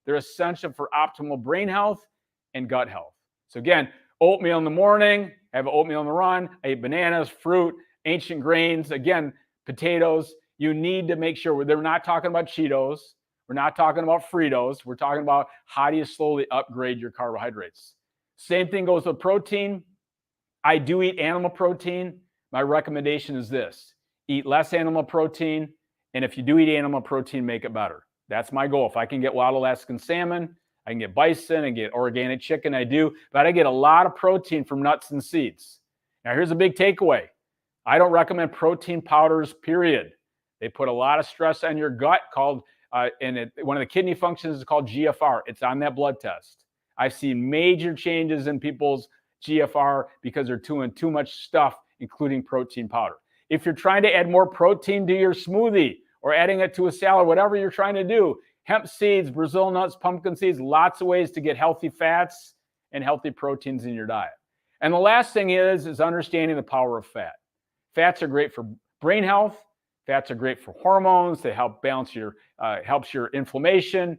They're essential for optimal brain health and gut health. So again, oatmeal in the morning, I have oatmeal on the run. I eat bananas, fruit, ancient grains, again, potatoes. You need to make sure they're not talking about Cheetos. We're not talking about Fritos. We're talking about how do you slowly upgrade your carbohydrates. Same thing goes with protein. I do eat animal protein. My recommendation is this. Eat less animal protein. And if you do eat animal protein, make it better. That's my goal. If I can get wild Alaskan salmon, I can get bison and get organic chicken, I do. But I get a lot of protein from nuts and seeds. Now, here's a big takeaway. I don't recommend protein powders, period. They put a lot of stress on your gut called, one of the kidney functions is called GFR. It's on that blood test. I've seen major changes in people's GFR because they're doing too much stuff, including protein powder. If you're trying to add more protein to your smoothie or adding it to a salad, whatever you're trying to do, hemp seeds, Brazil nuts, pumpkin seeds, lots of ways to get healthy fats and healthy proteins in your diet. And the last thing is understanding the power of fat. Fats are great for brain health. Fats are great for hormones. They help balance helps your inflammation.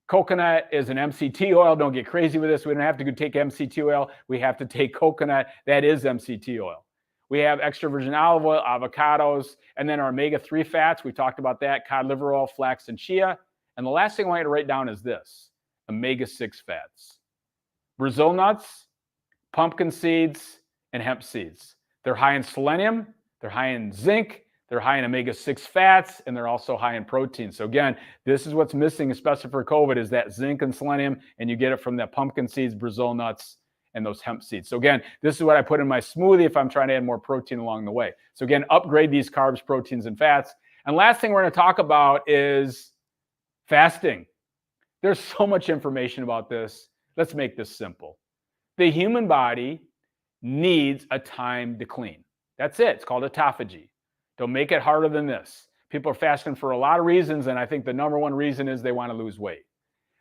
Coconut is an MCT oil. Don't get crazy with this. We don't have to go take MCT oil. We have to take coconut. That is MCT oil. We have extra virgin olive oil, avocados, and then our omega-3 fats. We talked about that, cod liver oil, flax, and chia. And the last thing I want you to write down is this, omega-6 fats. Brazil nuts, pumpkin seeds, and hemp seeds. They're high in selenium, they're high in zinc, they're high in omega-6 fats, and they're also high in protein. So again, this is what's missing, especially for COVID, is that zinc and selenium, and you get it from the pumpkin seeds, Brazil nuts, and those hemp seeds. So again, this is what I put in my smoothie if I'm trying to add more protein along the way. So again, upgrade these carbs, proteins, and fats. And last thing we're going to talk about is fasting. There's so much information about this. Let's make this simple. The human body needs a time to clean. That's it. It's called autophagy. Don't make it harder than this. People are fasting for a lot of reasons, and I think the number one reason is they want to lose weight.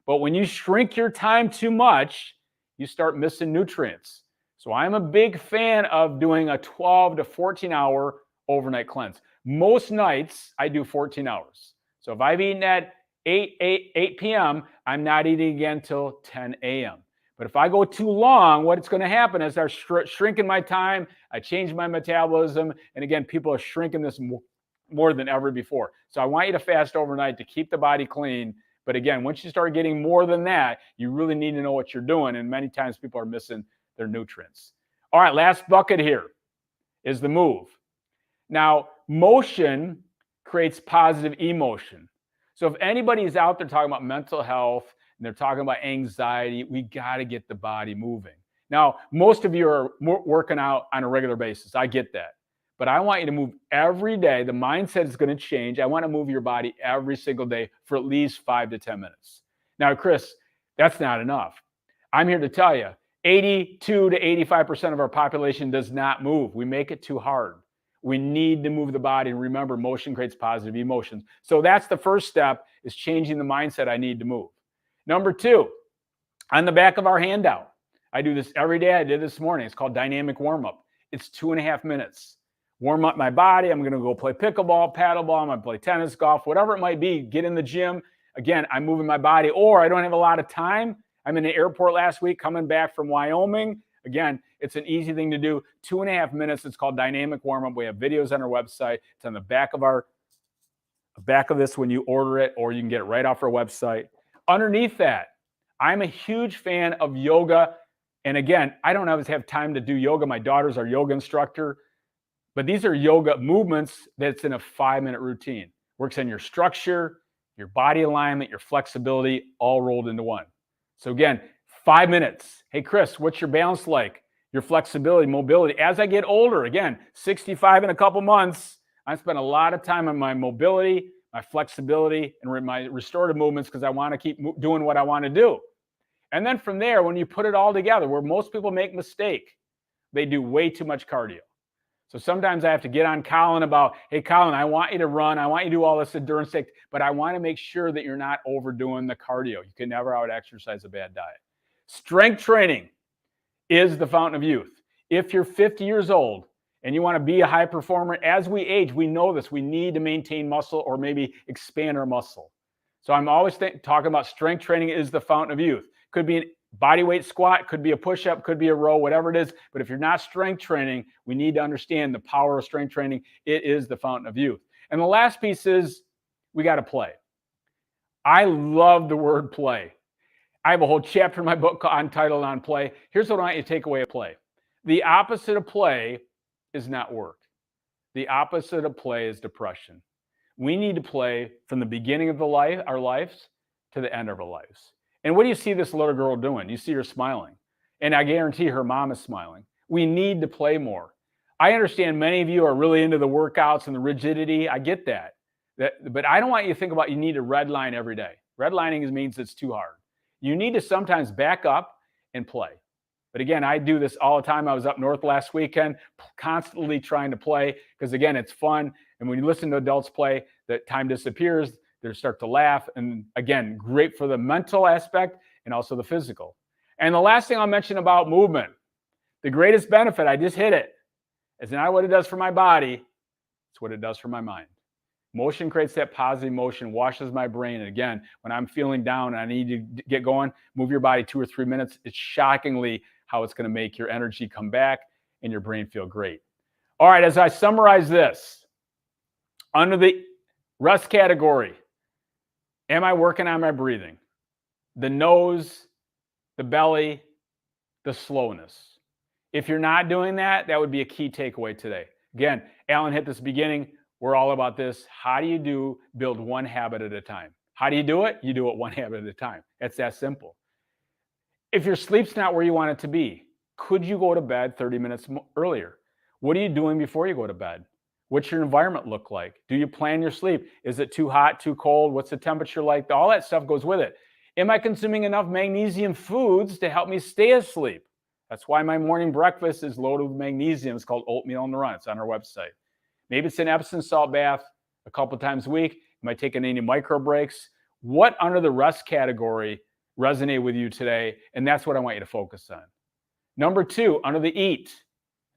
But when you shrink your time too much, you start missing nutrients. So I'm a big fan of doing a 12 to 14 hour overnight cleanse. Most nights I do 14 hours. So if I've eaten at 8 p.m., I'm not eating again till 10 a.m. But if I go too long, what's going to happen is I start shrinking my time, I change my metabolism, and again, people are shrinking this more than ever before. So I want you to fast overnight to keep the body clean. But again, once you start getting more than that, you really need to know what you're doing, and many times people are missing their nutrients. All right, last bucket here is the move. Now, motion creates positive emotion. So if anybody's out there talking about mental health, and they're talking about anxiety, we got to get the body moving. Now, most of you are working out on a regular basis. I get that. But I want you to move every day. The mindset is going to change. I want to move your body every single day for at least 5 to 10 minutes. Now, Chris, that's not enough. I'm here to tell you, 82 to 85% of our population does not move. We make it too hard. We need to move the body. And remember, motion creates positive emotions. So that's the first step, is changing the mindset. I need to move. Number 2, on the back of our handout, I do this every day. I did this morning. It's called dynamic warm-up. It's 2.5 minutes. Warm up my body. I'm going to go play pickleball, paddleball. I'm going to play tennis, golf, whatever it might be. Get in the gym. Again, I'm moving my body, or I don't have a lot of time. I'm in the airport last week coming back from Wyoming. Again, it's an easy thing to do. 2.5 minutes. It's called dynamic warm-up. We have videos on our website. It's on the back of this when you order it, or you can get it right off our website. Underneath that, I'm a huge fan of yoga. And again, I don't always have time to do yoga. My daughter's our yoga instructor. But these are yoga movements that's in a 5-minute routine. Works on your structure, your body alignment, your flexibility, all rolled into one. So again, 5 minutes. Hey, Chris, what's your balance like? Your flexibility, mobility. As I get older, again, 65 in a couple months, I spend a lot of time on my mobility, my flexibility, and my restorative movements, because I want to keep doing what I want to do. And then from there, when you put it all together, where most people make mistake, they do way too much cardio. So sometimes I have to get on Colin about, hey, Colin, I want you to run. I want you to do all this endurance stuff, but I want to make sure that you're not overdoing the cardio. You can never out-exercise a bad diet. Strength training is the fountain of youth. If you're 50 years old and you want to be a high performer, as we age, we know this. We need to maintain muscle or maybe expand our muscle. So I'm always talking about strength training is the fountain of youth. Could be an body weight squat, could be a push-up, could be a row, whatever it is. But if you're not strength training, we need to understand the power of strength training. It is the fountain of youth. And the last piece is we got to play. I love the word play. I have a whole chapter in my book entitled on play. Here's what I want you to take away of play. The opposite of play is not work. The opposite of play is depression. We need to play from the beginning of our lives to the end of our lives. And what do you see this little girl doing? You see her smiling. And I guarantee her mom is smiling. We need to play more. I understand many of you are really into the workouts and the rigidity. I get that. But I don't want you to think about you need to redline every day. Redlining means it's too hard. You need to sometimes back up and play. But again, I do this all the time. I was up north last weekend, constantly trying to play because, again, it's fun. And when you listen to adults play, that time disappears. They start to laugh. And again, great for the mental aspect and also the physical. And the last thing I'll mention about movement, the greatest benefit, I just hit it, is not what it does for my body. It's what it does for my mind. Motion creates that positive emotion, washes my brain. And again, when I'm feeling down and I need to get going, move your body 2 or 3 minutes. It's shockingly how it's going to make your energy come back and your brain feel great. All right, as I summarize this, under the rest category, am I working on my breathing? The nose, the belly, the slowness. If you're not doing that, that would be a key takeaway today. Again, Alan hit this beginning. We're all about this. How do you build one habit at a time? How do you do it? You do it one habit at a time. It's that simple. If your sleep's not where you want it to be, could you go to bed 30 minutes earlier? What are you doing before you go to bed? What's your environment look like? Do you plan your sleep? Is it too hot, too cold? What's the temperature like? All that stuff goes with it. Am I consuming enough magnesium foods to help me stay asleep? That's why my morning breakfast is loaded with magnesium. It's called oatmeal on the run. It's on our website. Maybe it's an Epsom salt bath a couple times a week. Am I taking any micro breaks? What under the rest category resonate with you today? And that's what I want you to focus on. Number 2, under the eat.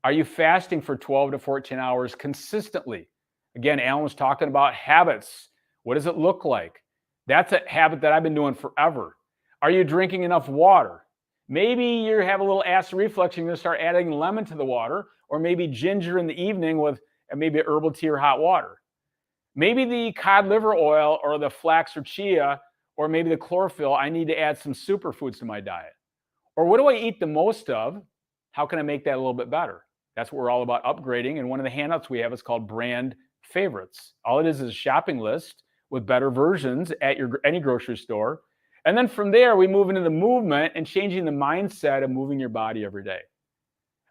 Are you fasting for 12 to 14 hours consistently? Again, Alan was talking about habits. What does it look like? That's a habit that I've been doing forever. Are you drinking enough water? Maybe you have a little acid reflux and you're going to start adding lemon to the water, or maybe ginger in the evening with maybe herbal tea or hot water. Maybe the cod liver oil or the flax or chia, or maybe the chlorophyll, I need to add some superfoods to my diet. Or what do I eat the most of? How can I make that a little bit better? That's what we're all about, upgrading. And one of the handouts we have is called Brand Favorites. All it is a shopping list with better versions at any grocery store. And then from there, we move into the movement and changing the mindset of moving your body every day.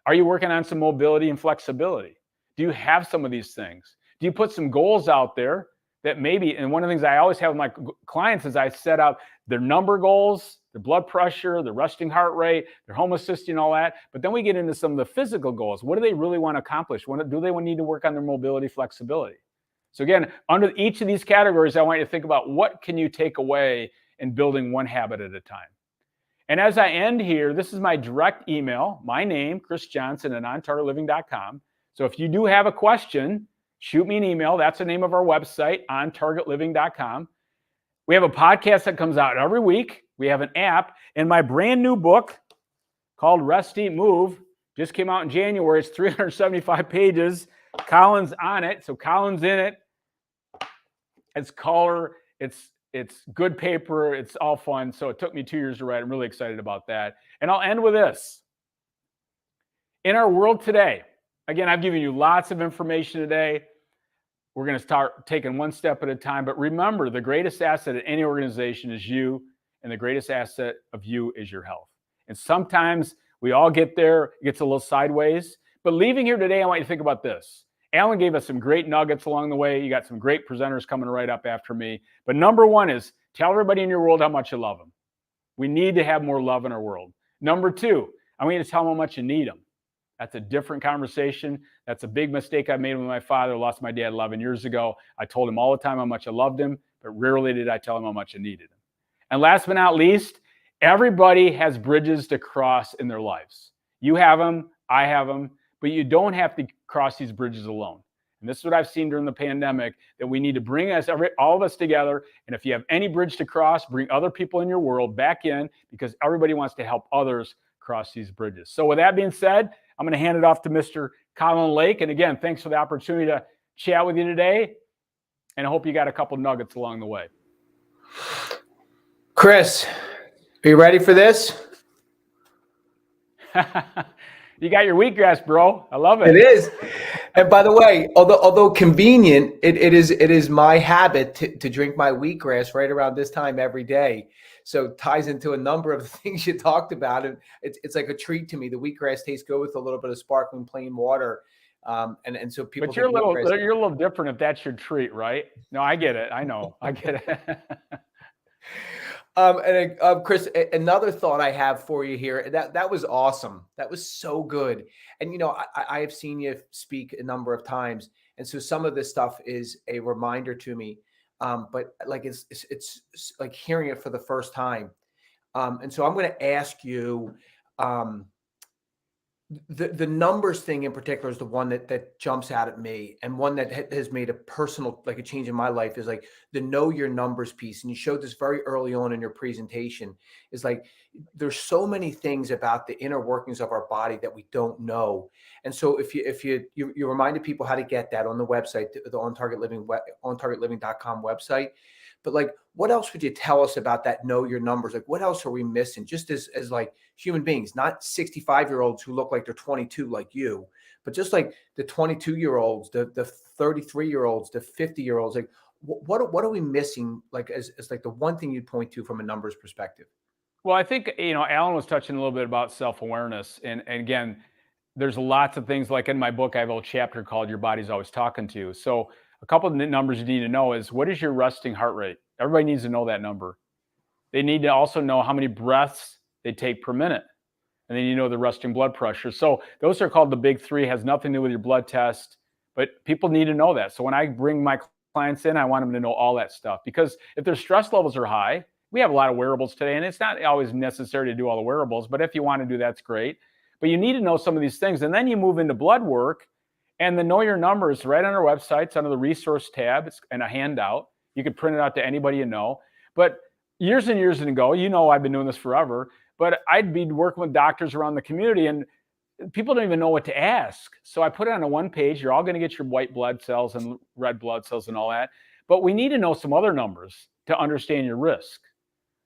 Are you working on some mobility and flexibility? Do you have some of these things? Do you put some goals out there that maybe, and one of the things I always have with my clients is I set out their number goals, their blood pressure, their resting heart rate, their homocysteine, and all that. But then we get into some of the physical goals. What do they really want to accomplish? Do they need to work on their mobility, flexibility? So again, under each of these categories, I want you to think about what can you take away in building one habit at a time. And as I end here, this is my direct email, my name, Chris Johnson at ontargetliving.com. So if you do have a question, shoot me an email. That's the name of our website, ontargetliving.com. We have a podcast that comes out every week. We have an app. And my brand new book called Rest, Eat, Move just came out in January. It's 375 pages. Colin's on it. So Colin's in it. It's color. It's good paper. It's all fun. So it took me 2 years to write. I'm really excited about that. And I'll end with this. In our world today, again, I've given you lots of information today. We're going to start taking one step at a time. But remember, the greatest asset of any organization is you, and the greatest asset of you is your health. And sometimes we all get there, it gets a little sideways. But leaving here today, I want you to think about this. Alan gave us some great nuggets along the way. You got some great presenters coming right up after me. But number 1 is tell everybody in your world how much you love them. We need to have more love in our world. Number 2, I want you to tell them how much you need them. That's a different conversation. That's a big mistake I made with my father. I lost my dad 11 years ago. I told him all the time how much I loved him, but rarely did I tell him how much I needed him. And last but not least, everybody has bridges to cross in their lives. You have them, I have them, but you don't have to cross these bridges alone. And this is what I've seen during the pandemic, that we need to bring all of us together. And if you have any bridge to cross, bring other people in your world back in, because everybody wants to help others cross these bridges. So with that being said, I'm going to hand it off to Mr. Colin Lake. And again, thanks for the opportunity to chat with you today. And I hope you got a couple nuggets along the way. Chris, are you ready for this? You got your wheatgrass, bro. I love it. It is. And by the way, although convenient, it is my habit to drink my wheatgrass right around this time every day. So it ties into a number of the things you talked about. And it's like a treat to me. The wheatgrass tastes good with a little bit of sparkling plain water. And so people But you're think, look, you're a little different if that's your treat, right? No, I get it. I know. I get it. Chris, another thought I have for you here. That was awesome. That was so good. And I have seen you speak a number of times, and so some of this stuff is a reminder to me. But like it's like hearing it for the first time. And so I'm going to ask you. The numbers thing in particular is the one that jumps out at me, and one that has made a personal, like a change in my life, is like the know your numbers piece. And you showed this very early on in your presentation, is like there's so many things about the inner workings of our body that we don't know. And so if you reminded people how to get that on the website, the ontargetliving.com website. But like, what else would you tell us about that know your numbers? Like, what else are we missing, just as like human beings, not 65-year-olds who look like they're 22 like you, but just like the 22-year-olds, the 33-year-olds, the 50-year-olds? Like, what are we missing, like as like the one thing you'd point to from a numbers perspective? Well, I think, Alan was touching a little bit about self-awareness. And again, there's lots of things, like in my book, I have a whole chapter called Your Body's Always Talking to You. So a couple of numbers you need to know is, what is your resting heart rate? Everybody needs to know that number. They need to also know how many breaths they take per minute. And then the resting blood pressure. So those are called the big three. Has nothing to do with your blood test, but people need to know that. So when I bring my clients in, I want them to know all that stuff, because if their stress levels are high, we have a lot of wearables today, and it's not always necessary to do all the wearables, but if you want to do that's great. But you need to know some of these things. And then you move into blood work, and the know your numbers right on our website. It's under the resource tab. It's in a handout. You could print it out to anybody you know. But years and years ago, I've been doing this forever, but I'd be working with doctors around the community, and people don't even know what to ask. So I put it on a one page. You're all going to get your white blood cells and red blood cells and all that. But we need to know some other numbers to understand your risk.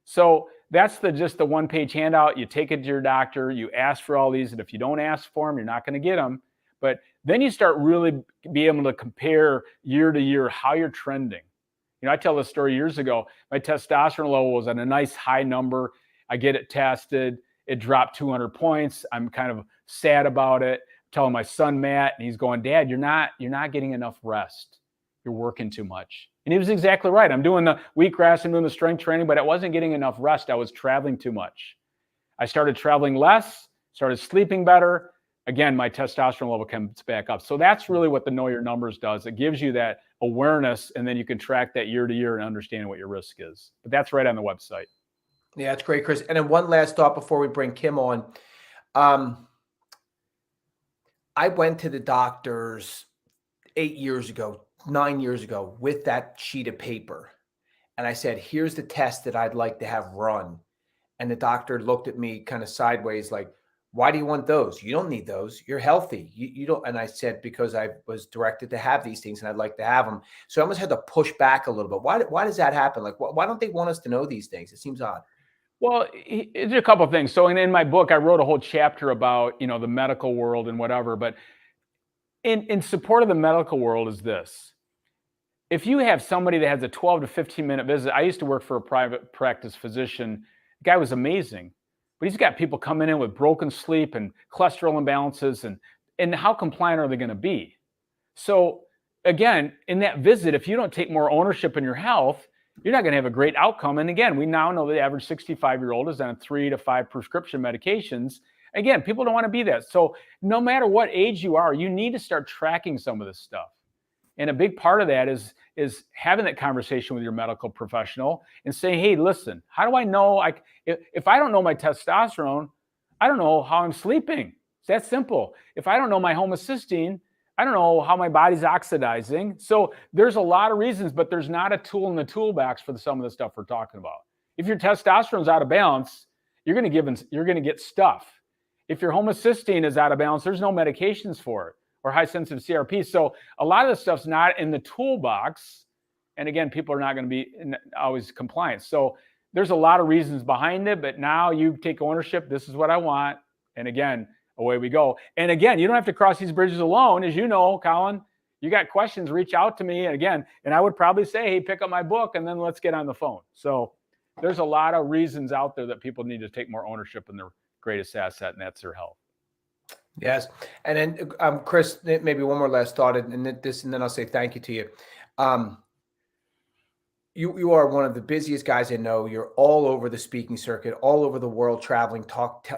So that's just the one page handout. You take it to your doctor, you ask for all these, and if you don't ask for them, you're not going to get them. But then you start really be able to compare year to year how you're trending. I tell this story years ago. My testosterone level was at a nice high number. I get it tested. It dropped 200 points. I'm kind of sad about it. I'm telling my son, Matt, and he's going, Dad, you're not getting enough rest. You're working too much. And he was exactly right. I'm doing the wheatgrass and doing the strength training, but I wasn't getting enough rest. I was traveling too much. I started traveling less, started sleeping better. Again, my testosterone level comes back up. So that's really what the know your numbers does. It gives you that awareness, and then you can track that year to year and understand what your risk is. But that's right on the website. Yeah, that's great, Chris. And then one last thought before we bring Kim on. I went to the doctors 8 years ago, 9 years ago, with that sheet of paper. And I said, here's the test that I'd like to have run. And the doctor looked at me kind of sideways, like, why do you want those? You don't need those. You're healthy. You don't. And I said, because I was directed to have these things and I'd like to have them. So I almost had to push back a little bit. Why does that happen? Like, why don't they want us to know these things? It seems odd. Well, it's a couple of things. So in my book, I wrote a whole chapter about, the medical world and whatever. But in support of the medical world is this. If you have somebody that has a 12 to 15 minute visit, I used to work for a private practice physician. The guy was amazing, but he's got people coming in with broken sleep and cholesterol imbalances, and how compliant are they going to be? So again, in that visit, if you don't take more ownership in your health, you're not going to have a great outcome. And again, we now know the average 65-year-old is on 3 to 5 prescription medications. Again, people don't want to be that. So no matter what age you are, you need to start tracking some of this stuff. And a big part of that is having that conversation with your medical professional and saying, hey, listen, how do I know? If I don't know my testosterone, I don't know how I'm sleeping. It's that simple. If I don't know my homocysteine, I don't know how my body's oxidizing. So there's a lot of reasons, but there's not a tool in the toolbox for some of the stuff we're talking about. If your testosterone's out of balance, you're going to get stuff. If your homocysteine is out of balance, there's no medications for it, or high sensitive CRP. So a lot of the stuff's not in the toolbox. And again, people are not going to be always compliant. So there's a lot of reasons behind it, but now you take ownership. This is what I want. And again, away we go. And again, you don't have to cross these bridges alone. As you know, Colin, you got questions, reach out to me. And again, and I would probably say, hey, pick up my book and then let's get on the phone. So there's a lot of reasons out there that people need to take more ownership in their greatest asset, and that's their health. Yes. And then, Chris, maybe one more last thought, and then I'll say thank you to you. Um, you are one of the busiest guys I know. You're all over the speaking circuit, all over the world, traveling,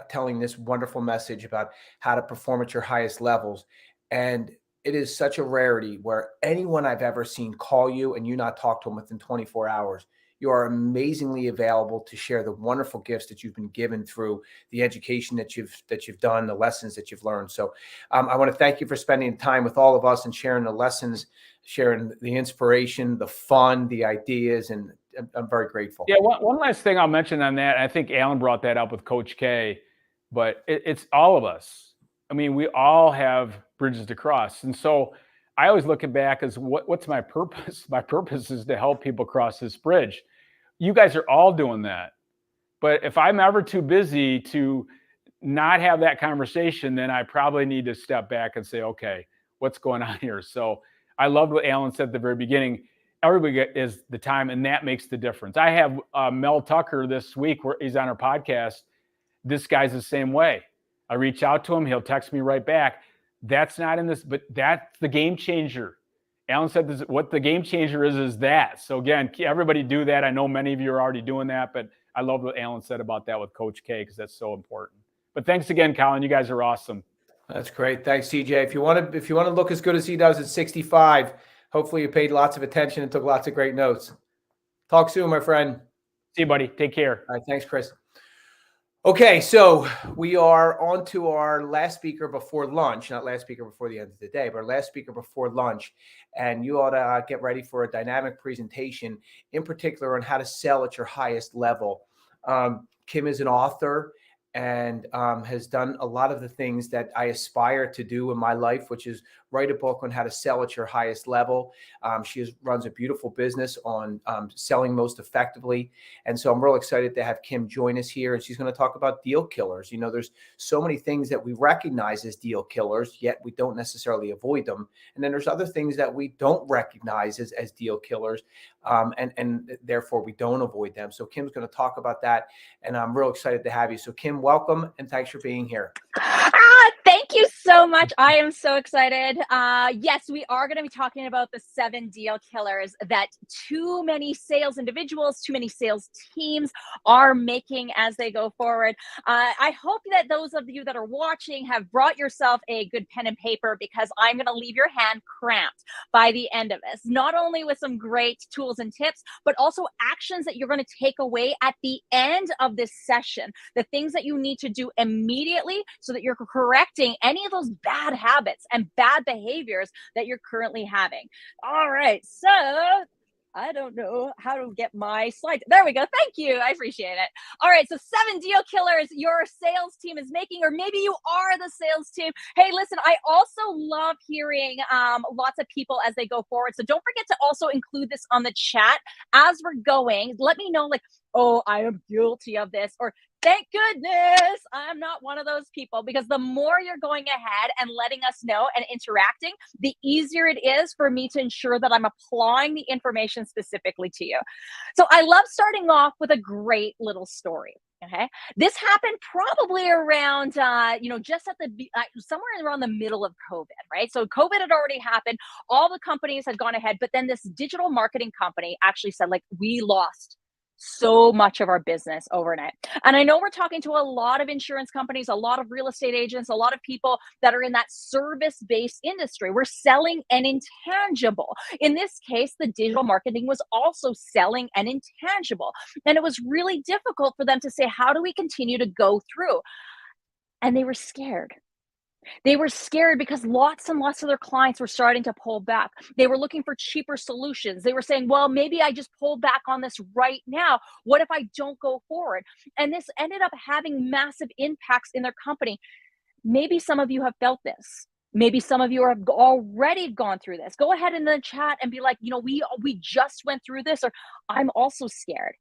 telling this wonderful message about how to perform at your highest levels. And it is such a rarity where anyone I've ever seen call you and you not talk to them within 24 hours. You are amazingly available to share the wonderful gifts that you've been given through the education that you've done, the lessons that you've learned. So I want to thank you for spending time with all of us and sharing the lessons, sharing the inspiration, the fun, the ideas, and I'm very grateful. Yeah, one last thing I'll mention on that. I think Alan brought that up with Coach K, but it's all of us. I mean, we all have bridges to cross. And so I always look at back as what's my purpose? My purpose is to help people cross this bridge. You guys are all doing that. But if I'm ever too busy to not have that conversation, then I probably need to step back and say, okay, what's going on here? So I loved what Alan said at the very beginning. Everybody is the time, and that makes the difference. I have Mel Tucker this week where he's on our podcast. This guy's the same way. I reach out to him. He'll text me right back. That's not in this, but that's the game changer. Alan said this, what the game changer is that. So again, everybody do that. I know many of you are already doing that, but I love what Alan said about that with Coach K, because that's so important. But thanks again, Colin. You guys are awesome. That's great. Thanks, CJ. If you want to look as good as he does at 65, hopefully you paid lots of attention and took lots of great notes. Talk soon, my friend. See you, buddy. Take care. All right. Thanks, Chris. Okay, so we are on to our last speaker before lunch, not last speaker before the end of the day, but our last speaker before lunch. And you ought to get ready for a dynamic presentation, in particular on how to sell at your highest level. Kim is an author and has done a lot of the things that I aspire to do in my life, which is write a book on how to sell at your highest level. She runs a beautiful business on selling most effectively. And so I'm real excited to have Kim join us here. And she's going to talk about deal killers. You know, there's so many things that we recognize as deal killers, yet we don't necessarily avoid them. And then there's other things that we don't recognize as deal killers, and therefore we don't avoid them. So Kim's going to talk about that. And I'm real excited to have you. So Kim, welcome, and thanks for being here. Thank you so much. I am so excited. Yes, we are going to be talking about the 7 deal killers that too many sales individuals, too many sales teams are making as they go forward. I hope that those of you that are watching have brought yourself a good pen and paper, because I'm going to leave your hand cramped by the end of this, not only with some great tools and tips, but also actions that you're going to take away at the end of this session, the things that you need to do immediately so that you're correcting any of those bad habits and bad behaviors that you're currently having. All right, so I don't know how to get my slides. There we go. Thank you. I appreciate it. All right. So 7 deal killers your sales team is making, or maybe you are the sales team. Hey, listen, I also love hearing lots of people as they go forward. So don't forget to also include this on the chat as we're going. Let me know, like, oh, I am guilty of this, or thank goodness I'm not one of those people, because the more you're going ahead and letting us know and interacting, the easier it is for me to ensure that I'm applying the information specifically to you. So I love starting off with a great little story. Okay. This happened probably around, just at the, somewhere around the middle of COVID, right? So COVID had already happened. All the companies had gone ahead, but then this digital marketing company actually said, like, we lost so much of our business overnight. And I know we're talking to a lot of insurance companies, a lot of real estate agents, a lot of people that are in that service-based industry. We're selling an intangible. In this case, the digital marketing was also selling an intangible. And it was really difficult for them to say, how do we continue to go through? And they were scared. They were scared because lots and lots of their clients were starting to pull back. They were looking for cheaper solutions. They were saying, well, maybe I just pull back on this right now. What if I don't go forward? And this ended up having massive impacts in their company. Maybe some of you have felt this. Maybe some of you have already gone through this. Go ahead in the chat and be like, we just went through this, or I'm also scared.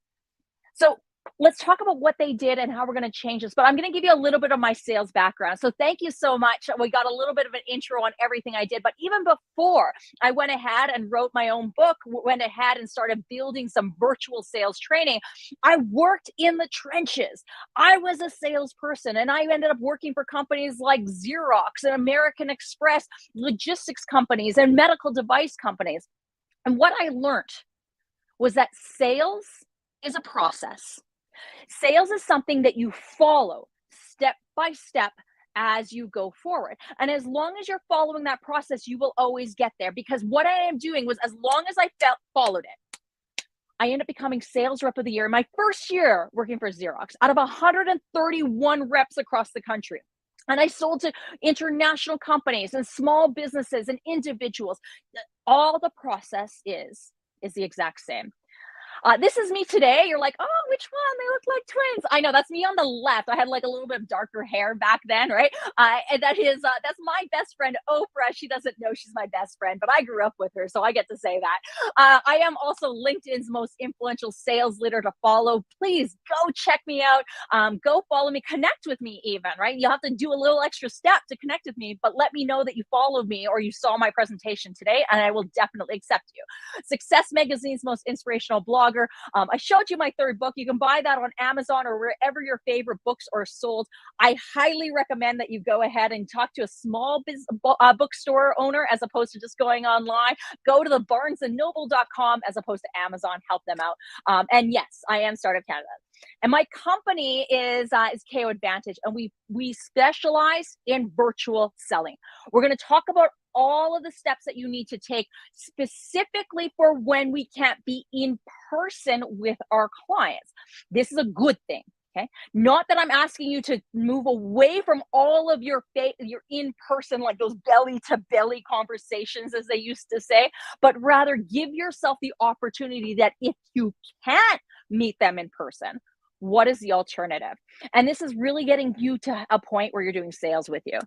So let's talk about what they did and how we're going to change this. But I'm going to give you a little bit of my sales background. So thank you so much. We got a little bit of an intro on everything I did. But even before I went ahead and wrote my own book, went ahead and started building some virtual sales training, I worked in the trenches. I was a salesperson, and I ended up working for companies like Xerox and American Express, logistics companies, and medical device companies. And what I learned was that sales is a process. Sales is something that you follow step by step as you go forward. And as long as you're following that process, you will always get there. Because what I am doing was, as long as I followed it, I ended up becoming sales rep of the year in my first year working for Xerox out of 131 reps across the country. And I sold to international companies and small businesses and individuals. All the process is the exact same. This is me today. You're like, oh, which one? They look like twins. I know, that's me on the left. I had like a little bit of darker hair back then, right? And that's my best friend, Oprah. She doesn't know she's my best friend, but I grew up with her, so I get to say that. I am also LinkedIn's most influential sales leader to follow. Please go check me out. Go follow me, connect with me even, right? You'll have to do a little extra step to connect with me, but let me know that you followed me or you saw my presentation today, and I will definitely accept you. Success Magazine's most inspirational blog. I showed you my third book. You can buy that on Amazon or wherever your favorite books are sold. I highly recommend that you go ahead and talk to a small bookstore owner as opposed to just going online. Go to the barnesandnoble.com as opposed to Amazon. Help them out. And yes, I am Startup Canada. And my company is KO Advantage, and we specialize in virtual selling. We're going to talk about all of the steps that you need to take specifically for when we can't be in person with our clients. This is a good thing. Okay. Not that I'm asking you to move away from all of your in-person, like those belly-to-belly conversations, as they used to say, but rather give yourself the opportunity that if you can't meet them in person, what is the alternative? And this is really getting you to a point where you're doing sales with you.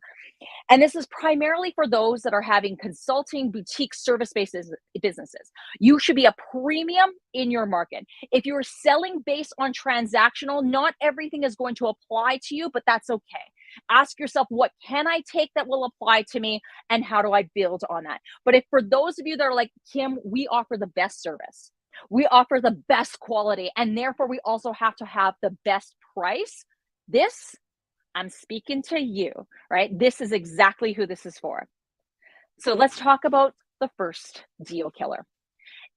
And this is primarily for those that are having consulting boutique service-based businesses. You should be a premium in your market. If you're selling based on transactional, not everything is going to apply to you, but that's okay. Ask yourself, what can I take that will apply to me, and how do I build on that? But if for those of you that are like, Kim, we offer the best service, we offer the best quality, and therefore we also have to have the best price, I'm speaking to you, right? This is exactly who this is for. So let's talk about the first deal killer,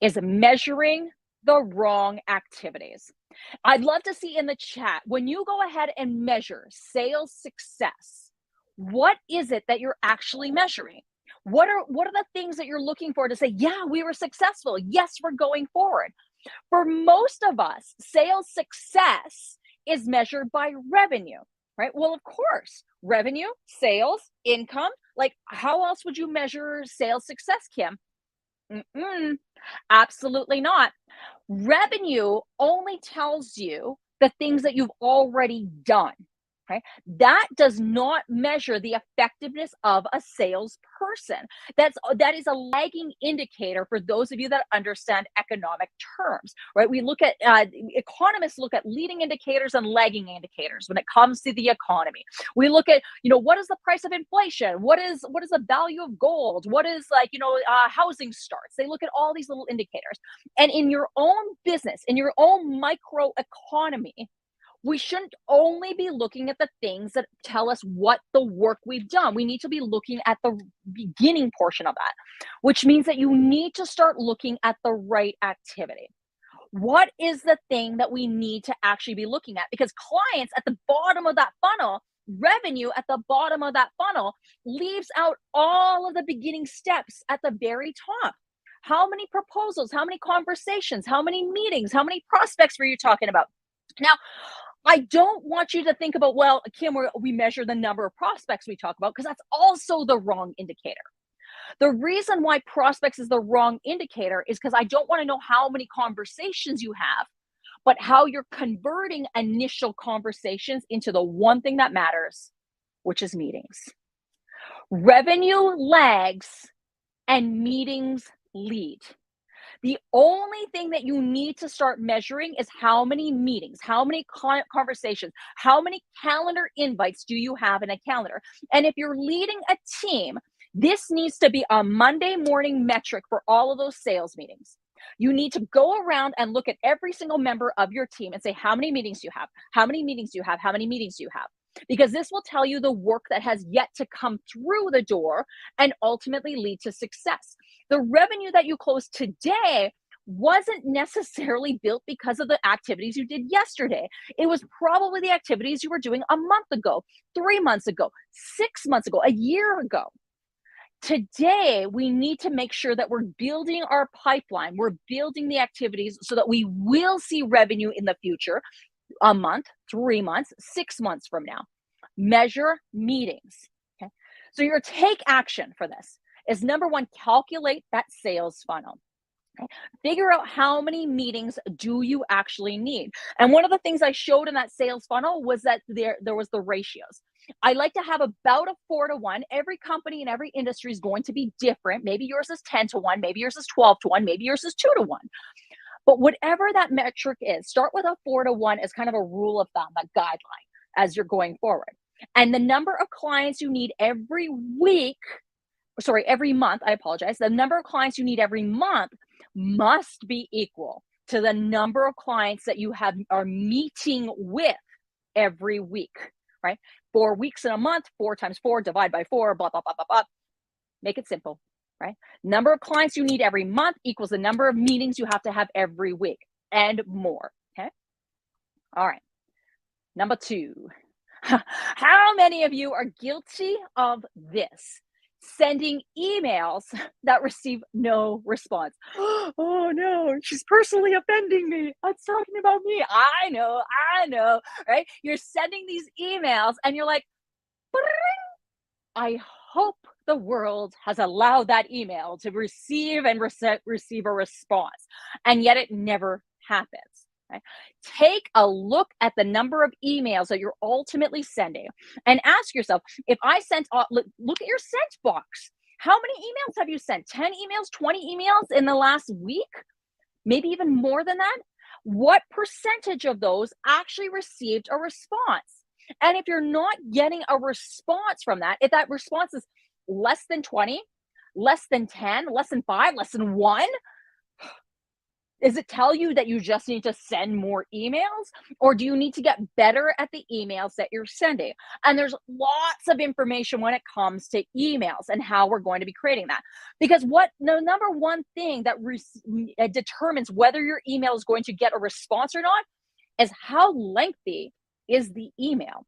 is measuring the wrong activities. I'd love to see in the chat, when you go ahead and measure sales success, what is it that you're actually measuring? What are the things that you're looking for to say, yeah, we were successful. Yes, we're going forward. For most of us, sales success is measured by revenue. Right? Well, of course, revenue, sales, income. Like, how else would you measure sales success, Kim? Absolutely not. Revenue only tells you the things that you've already done. Okay? That does not measure the effectiveness of a salesperson. That is a lagging indicator for those of you that understand economic terms, right? We look at economists look at leading indicators and lagging indicators when it comes to the economy. We look at, what is the price of inflation? What is the value of gold? What is housing starts? They look at all these little indicators. And in your own business, in your own micro economy, we shouldn't only be looking at the things that tell us what the work we've done. We need to be looking at the beginning portion of that, which means that you need to start looking at the right activity. What is the thing that we need to actually be looking at? Because clients at the bottom of that funnel, revenue at the bottom of that funnel, leaves out all of the beginning steps at the very top. How many proposals, how many conversations, how many meetings, how many prospects were you talking about? Now, I don't want you to think about, well, Kim, we measure the number of prospects we talk about, because that's also the wrong indicator. The reason why prospects is the wrong indicator is because I don't want to know how many conversations you have, but how you're converting initial conversations into the one thing that matters, which is meetings. Revenue lags and meetings lead. The only thing that you need to start measuring is how many meetings, how many client conversations, how many calendar invites do you have in a calendar? And if you're leading a team, this needs to be a Monday morning metric for all of those sales meetings. You need to go around and look at every single member of your team and say, how many meetings do you have? How many meetings do you have? How many meetings do you have? Because this will tell you the work that has yet to come through the door and ultimately lead to success. The revenue that you closed today wasn't necessarily built because of the activities you did yesterday. It was probably the activities you were doing a month ago, 3 months ago, 6 months ago, a year ago. Today, we need to make sure that we're building our pipeline. We're building the activities so that we will see revenue in the future, a month, 3 months, 6 months from now. Measure meetings. Okay. So your take action for this is number one, calculate that sales funnel. Okay. Figure out how many meetings do you actually need. And one of the things I showed in that sales funnel was that there was the ratios. I like to have about a 4-to-1. Every company and every industry is going to be different. Maybe yours is 10-to-1, maybe yours is 12-to-1, maybe yours is 2-to-1. But whatever that metric is, start with a 4-to-1 as kind of a rule of thumb, a guideline as you're going forward. And the number of clients you need every month, I apologize. The number of clients you need every month must be equal to the number of clients that you are meeting with every week, right? 4 weeks in a month, 4 times 4, divide by 4, blah, blah, blah, blah, blah. Make it simple, right? Number of clients you need every month equals the number of meetings you have to have every week and more, okay? All right. Number 2, how many of you are guilty of this? Sending emails that receive no response. Oh no, she's personally offending me. It's talking about me. I know, right? You're sending these emails and you're like, I hope the world has allowed that email to receive a response. And yet it never happens. Right? Take a look at the number of emails that you're ultimately sending and ask yourself, if I sent, look at your sent box. How many emails have you sent? 10 emails, 20 emails in the last week? Maybe even more than that? What percentage of those actually received a response? And if you're not getting a response from that, if that response is less than 20, less than 10, less than 5, less than 1, does it tell you that you just need to send more emails, or do you need to get better at the emails that you're sending? And there's lots of information when it comes to emails and how we're going to be creating that. Because the number one thing that determines whether your email is going to get a response or not is how lengthy is the email.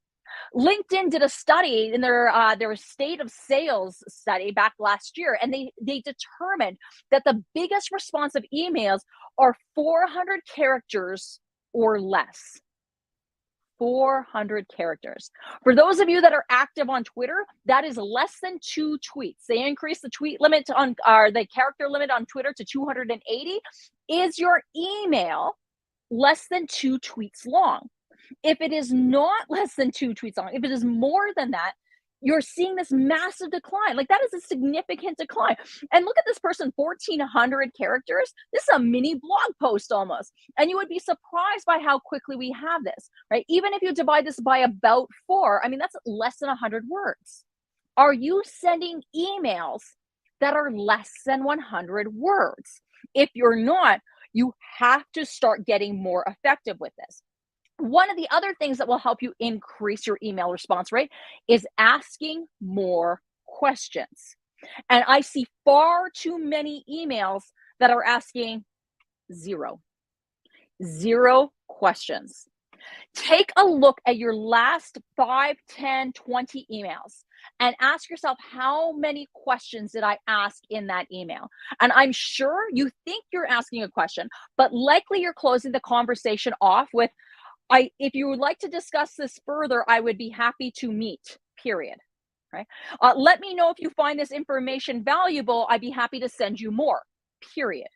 LinkedIn did a study in their state of sales study back last year, and they determined that the biggest responsive emails are 400 characters or less. 400 characters. For those of you that are active on Twitter, that is less than 2 tweets. They increased the tweet limit the character limit on Twitter to 280. Is your email less than 2 tweets long? If it is not less than 2 tweets long, if it is more than that, you're seeing this massive decline. Like, that is a significant decline. And look at this person, 1,400 characters. This is a mini blog post almost. And you would be surprised by how quickly we have this, right? Even if you divide this by about 4, I mean, that's less than 100 words. Are you sending emails that are less than 100 words? If you're not, you have to start getting more effective with this. One of the other things that will help you increase your email response rate is asking more questions. And I see far too many emails that are asking 0 questions. Take a look at your last 5, 10, 20 emails and ask yourself, how many questions did I ask in that email? And I'm sure you think you're asking a question, but likely you're closing the conversation off with, if you would like to discuss this further, I would be happy to meet, period. Right? Let me know if you find this information valuable. I'd be happy to send you more, period.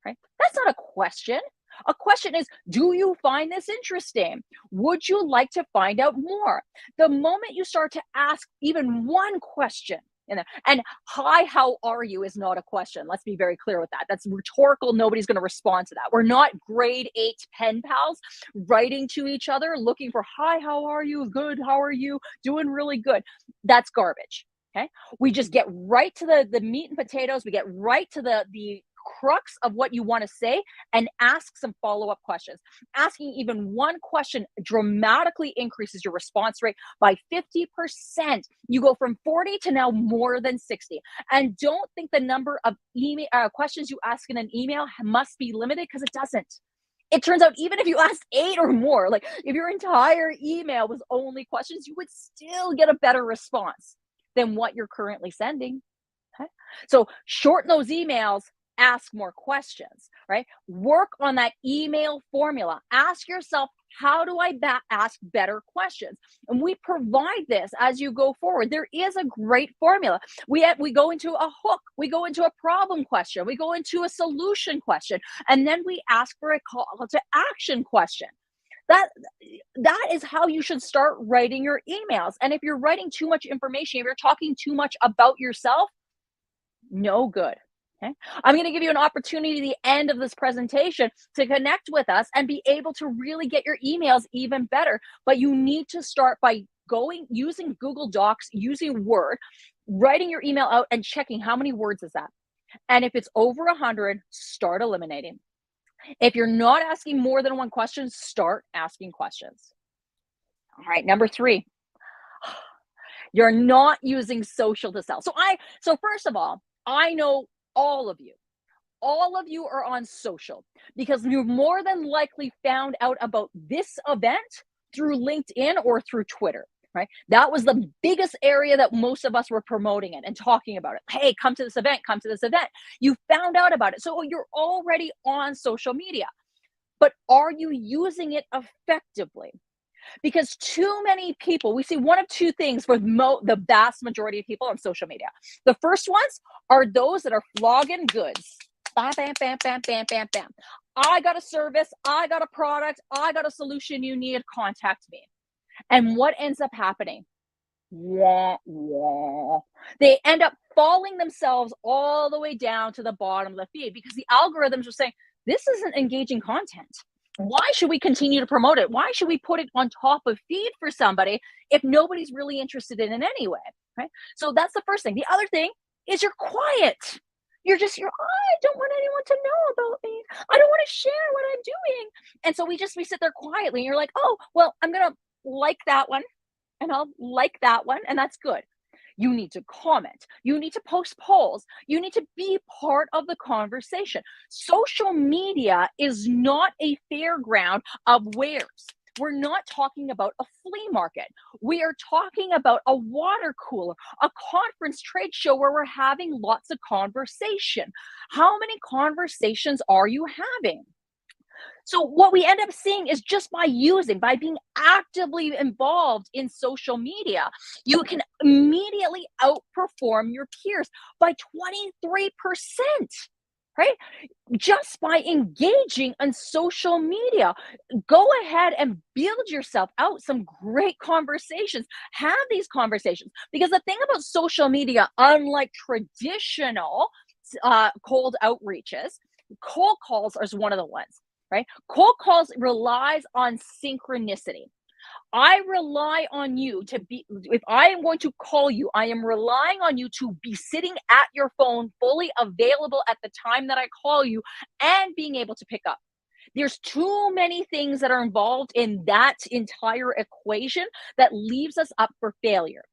Right? That's not a question. A question is, do you find this interesting? Would you like to find out more? The moment you start to ask even one question, in there. And hi, how are you is not a question. Let's be very clear with that. That's rhetorical. Nobody's going to respond to that. We're not grade 8 pen pals writing to each other looking for hi, how are you? Good. How are you? Doing really good. That's garbage. Okay. We just get right to the meat and potatoes. We get right to the crux of what you want to say and ask some follow-up questions. Asking even one question dramatically increases your response rate by 50%. You go from 40 to now more than 60. And don't think the number of email questions you ask in an email must be limited, because it doesn't. It turns out even if you ask 8 or more, like if your entire email was only questions, you would still get a better response than what you're currently sending. Okay? So shorten those emails, ask more questions, right? Work on that email formula. Ask yourself, how do I ask better questions? And we provide this as you go forward. There is a great formula. We go into a hook, we go into a problem question, we go into a solution question, and then we ask for a call to action question. That is how you should start writing your emails. And if you're writing too much information, if you're talking too much about yourself, no good. Okay. I'm going to give you an opportunity at the end of this presentation to connect with us and be able to really get your emails even better. But you need to start by using Google Docs, using Word, writing your email out and checking how many words is that. And if it's over 100, start eliminating. If you're not asking more than one question, start asking questions. All right, number 3, you're not using social to sell. So first of all, I know all of you are on social because you more than likely found out about this event through LinkedIn or through Twitter, right? That was the biggest area that most of us were promoting it and talking about it. Hey, come to this event, come to this event. You found out about it. So you're already on social media, but are you using it effectively? Because too many people, we see one of two things for the vast majority of people on social media. The first ones are those that are flogging goods. Bam, bam, bam, bam, bam, bam, bam. I got a service, I got a product, I got a solution you need, contact me. And what ends up happening? Wah, wah. They end up falling themselves all the way down to the bottom of the feed because the algorithms are saying, this isn't engaging content. Why should we continue to promote it? Why should we put it on top of feed for somebody if nobody's really interested in it anyway, right? So that's the first thing. The other thing is you're quiet. I don't want anyone to know about me. I don't want to share what I'm doing. And so we sit there quietly and you're like, oh, well, I'm going to like that one and I'll like that one. And that's good. You need to comment. You need to post polls. You need to be part of the conversation. Social media is not a fairground of wares. We're not talking about a flea market. We are talking about a water cooler, a conference trade show where we're having lots of conversation. How many conversations are you having? So what we end up seeing is just by being actively involved in social media, you can immediately outperform your peers by 23%, right? Just by engaging on social media. Go ahead and build yourself out some great conversations. Have these conversations. Because the thing about social media, unlike traditional cold outreaches, cold calls is one of the ones. Right? Cold calls relies on synchronicity. I rely on you if I am going to call you, I am relying on you to be sitting at your phone, fully available at the time that I call you and being able to pick up. There's too many things that are involved in that entire equation that leaves us up for failure.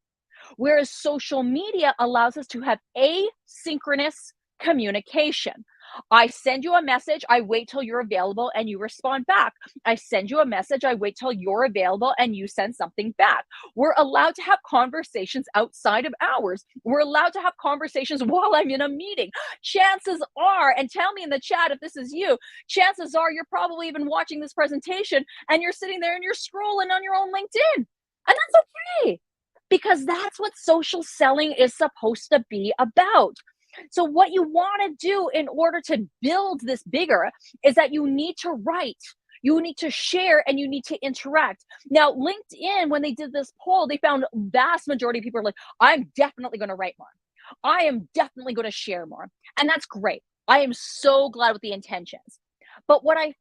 Whereas social media allows us to have asynchronous communication. I send you a message, I wait till you're available and you respond back. I send you a message, I wait till you're available and you send something back. We're allowed to have conversations outside of hours. We're allowed to have conversations while I'm in a meeting. Chances are, and tell me in the chat if this is you, chances are you're probably even watching this presentation and you're sitting there and you're scrolling on your own LinkedIn. And that's okay, because that's what social selling is supposed to be about. So what you want to do in order to build this bigger is that you need to write. You need to share and you need to interact. Now, LinkedIn, when they did this poll, they found vast majority of people are like, I'm definitely going to write more. I am definitely going to share more. And that's great. I am so glad with the intentions. But what I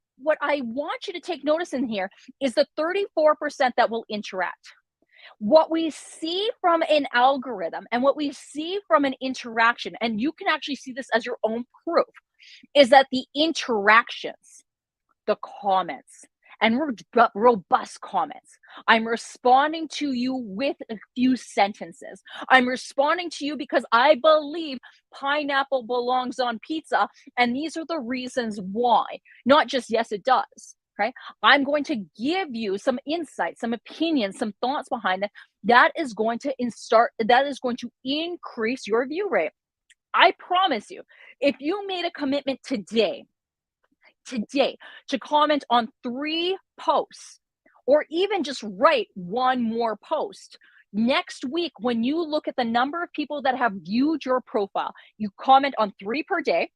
want you to take notice in here is the 34% that will interact. What we see from an algorithm and what we see from an interaction, and you can actually see this as your own proof, is that the interactions, the comments, and robust comments. I'm responding to you with a few sentences. I'm responding to you because I believe pineapple belongs on pizza, and these are the reasons why. Not just yes, it does. Right? I'm going to give you some insights, some opinions, some thoughts behind it. That is going to increase your view rate. I promise you, if you made a commitment today to comment on 3 posts, or even just write 1 more post, next week, when you look at the number of people that have viewed your profile, you comment on 3 per day,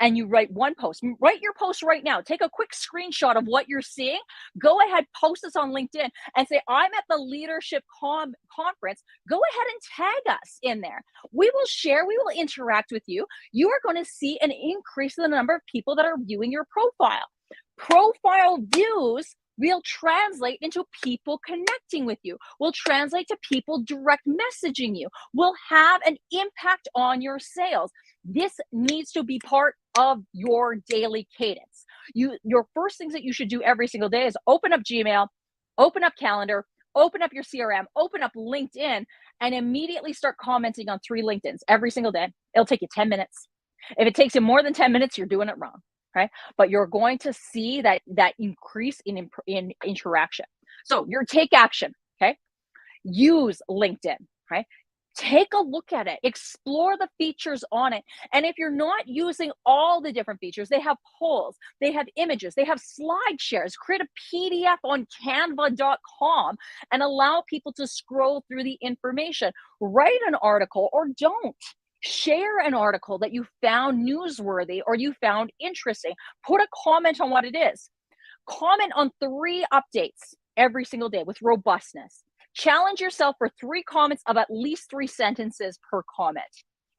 and you write 1 post. Write your post right now. Take a quick screenshot of what you're seeing. Go ahead, post this on LinkedIn and say, I'm at the leadership conference. Go ahead and tag us in there. We will share, we will interact with you. You are going to see an increase in the number of people that are viewing your profile. Profile views will translate into people connecting with you, will translate to people direct messaging you, will have an impact on your sales. This needs to be part of your daily cadence. Your first things that you should do every single day is open up Gmail, open up Calendar, open up your CRM, open up LinkedIn, and immediately start commenting on 3 LinkedIns every single day. It'll take you 10 minutes. If it takes you more than 10 minutes, you're doing it wrong. Right? But you're going to see that increase in interaction. So your take action, okay? Use LinkedIn, right? Take a look at it, explore the features on it. And if you're not using all the different features, they have polls, they have images, they have slide shares. Create a PDF on canva.com and allow people to scroll through the information. Write an article or don't. Share an article that you found newsworthy or you found interesting. Put a comment on what it is. Comment on 3 updates every single day with robustness. Challenge yourself for 3 comments of at least 3 sentences per comment.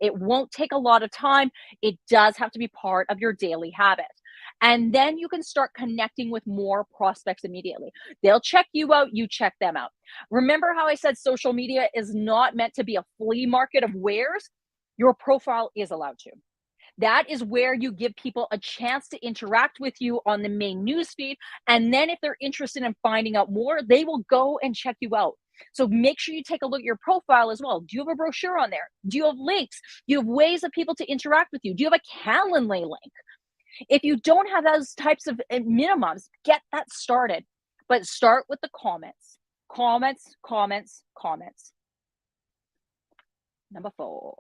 It won't take a lot of time. It does have to be part of your daily habit. And then you can start connecting with more prospects immediately. They'll check you out, you check them out. Remember how I said social media is not meant to be a flea market of wares? Your profile is allowed to. That is where you give people a chance to interact with you on the main newsfeed. And then if they're interested in finding out more, they will go and check you out. So make sure you take a look at your profile as well. Do you have a brochure on there? Do you have links? Do you have ways of people to interact with you? Do you have a Calendly link? If you don't have those types of minimums, get that started. But start with the comments. Comments, comments, comments. Number 4.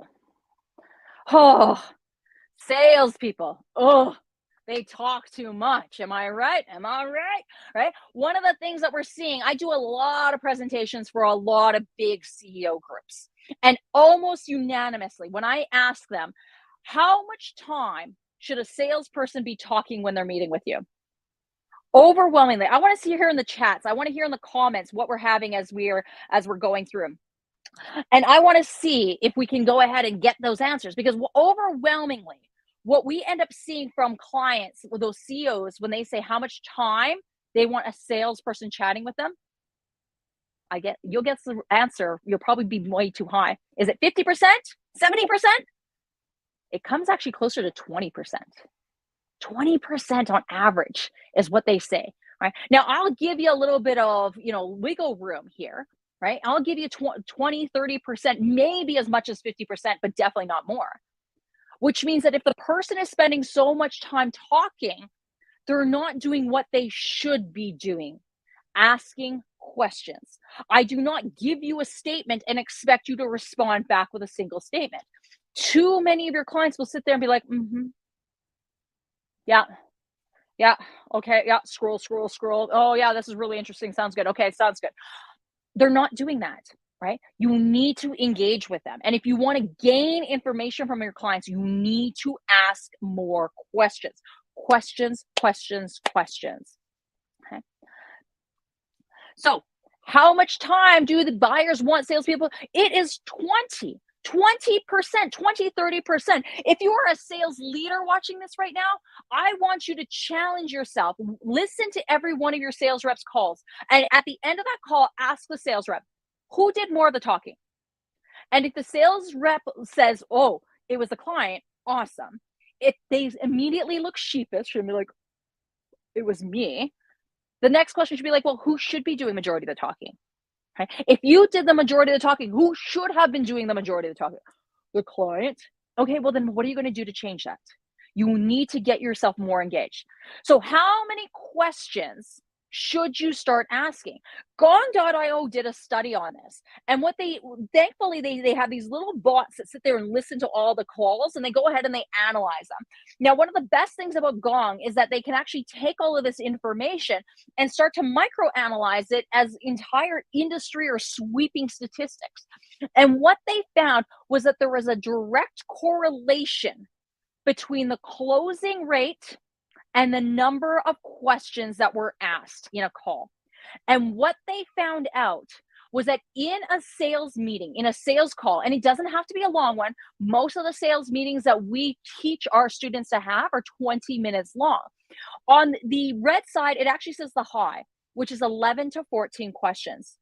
Oh, salespeople. Oh, they talk too much. Am I right? Am I right? Right? One of the things that we're seeing, I do a lot of presentations for a lot of big CEO groups. And almost unanimously, when I ask them, how much time should a salesperson be talking when they're meeting with you? Overwhelmingly, I want to see here in the chats. I want to hear in the comments what we're having as we're going through them. And I want to see if we can go ahead and get those answers, because overwhelmingly, what we end up seeing from clients with those CEOs, when they say how much time they want a salesperson chatting with them, you'll get the answer. You'll probably be way too high. Is it 50%, 70%? It comes actually closer to 20%. 20% on average is what they say. Right now, I'll give you a little bit of wiggle room here. Right? I'll give you 20, 30%, maybe as much as 50%, but definitely not more. Which means that if the person is spending so much time talking, they're not doing what they should be doing, asking questions. I do not give you a statement and expect you to respond back with a single statement. Too many of your clients will sit there and be like, yeah, okay, yeah, scroll. Oh yeah, this is really interesting. Sounds good. Okay, sounds good. They're not doing that, right? You need to engage with them. And if you want to gain information from your clients, you need to ask more questions. Questions. So how much time do the buyers want salespeople? It is 20%, 30%. If you are a sales leader watching this right now, I want you to challenge yourself. Listen to every one of your sales reps' calls. And at the end of that call, ask the sales rep, who did more of the talking? And if the sales rep says, oh, it was the client, awesome. If they immediately look sheepish and be like, it was me, the next question should be like, well, who should be doing majority of the talking? Okay. If you did the majority of the talking, who should have been doing the majority of the talking? The client. Okay, well, then what are you going to do to change that? You need to get yourself more engaged. So how many questions should you start asking? Gong.io did a study on this. And what thankfully, they have these little bots that sit there and listen to all the calls, and they go ahead and they analyze them. Now, one of the best things about Gong is that they can actually take all of this information and start to microanalyze it as entire industry or sweeping statistics. And what they found was that there was a direct correlation between the closing rate and the number of questions that were asked in a call. And what they found out was that in a sales meeting, in a sales call, and it doesn't have to be a long one, most of the sales meetings that we teach our students to have are 20 minutes long. On the red side, it actually says the high, which is 11 to 14 questions.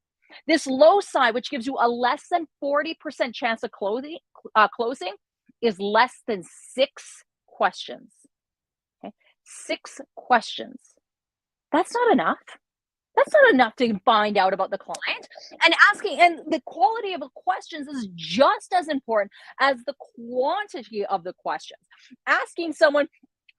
This low side, which gives you a less than 40% chance of closing, is less than 6 questions. Okay? 6 questions. That's not enough. That's not enough to find out about the client. And asking, and the quality of the questions is just as important as the quantity of the questions. Asking someone,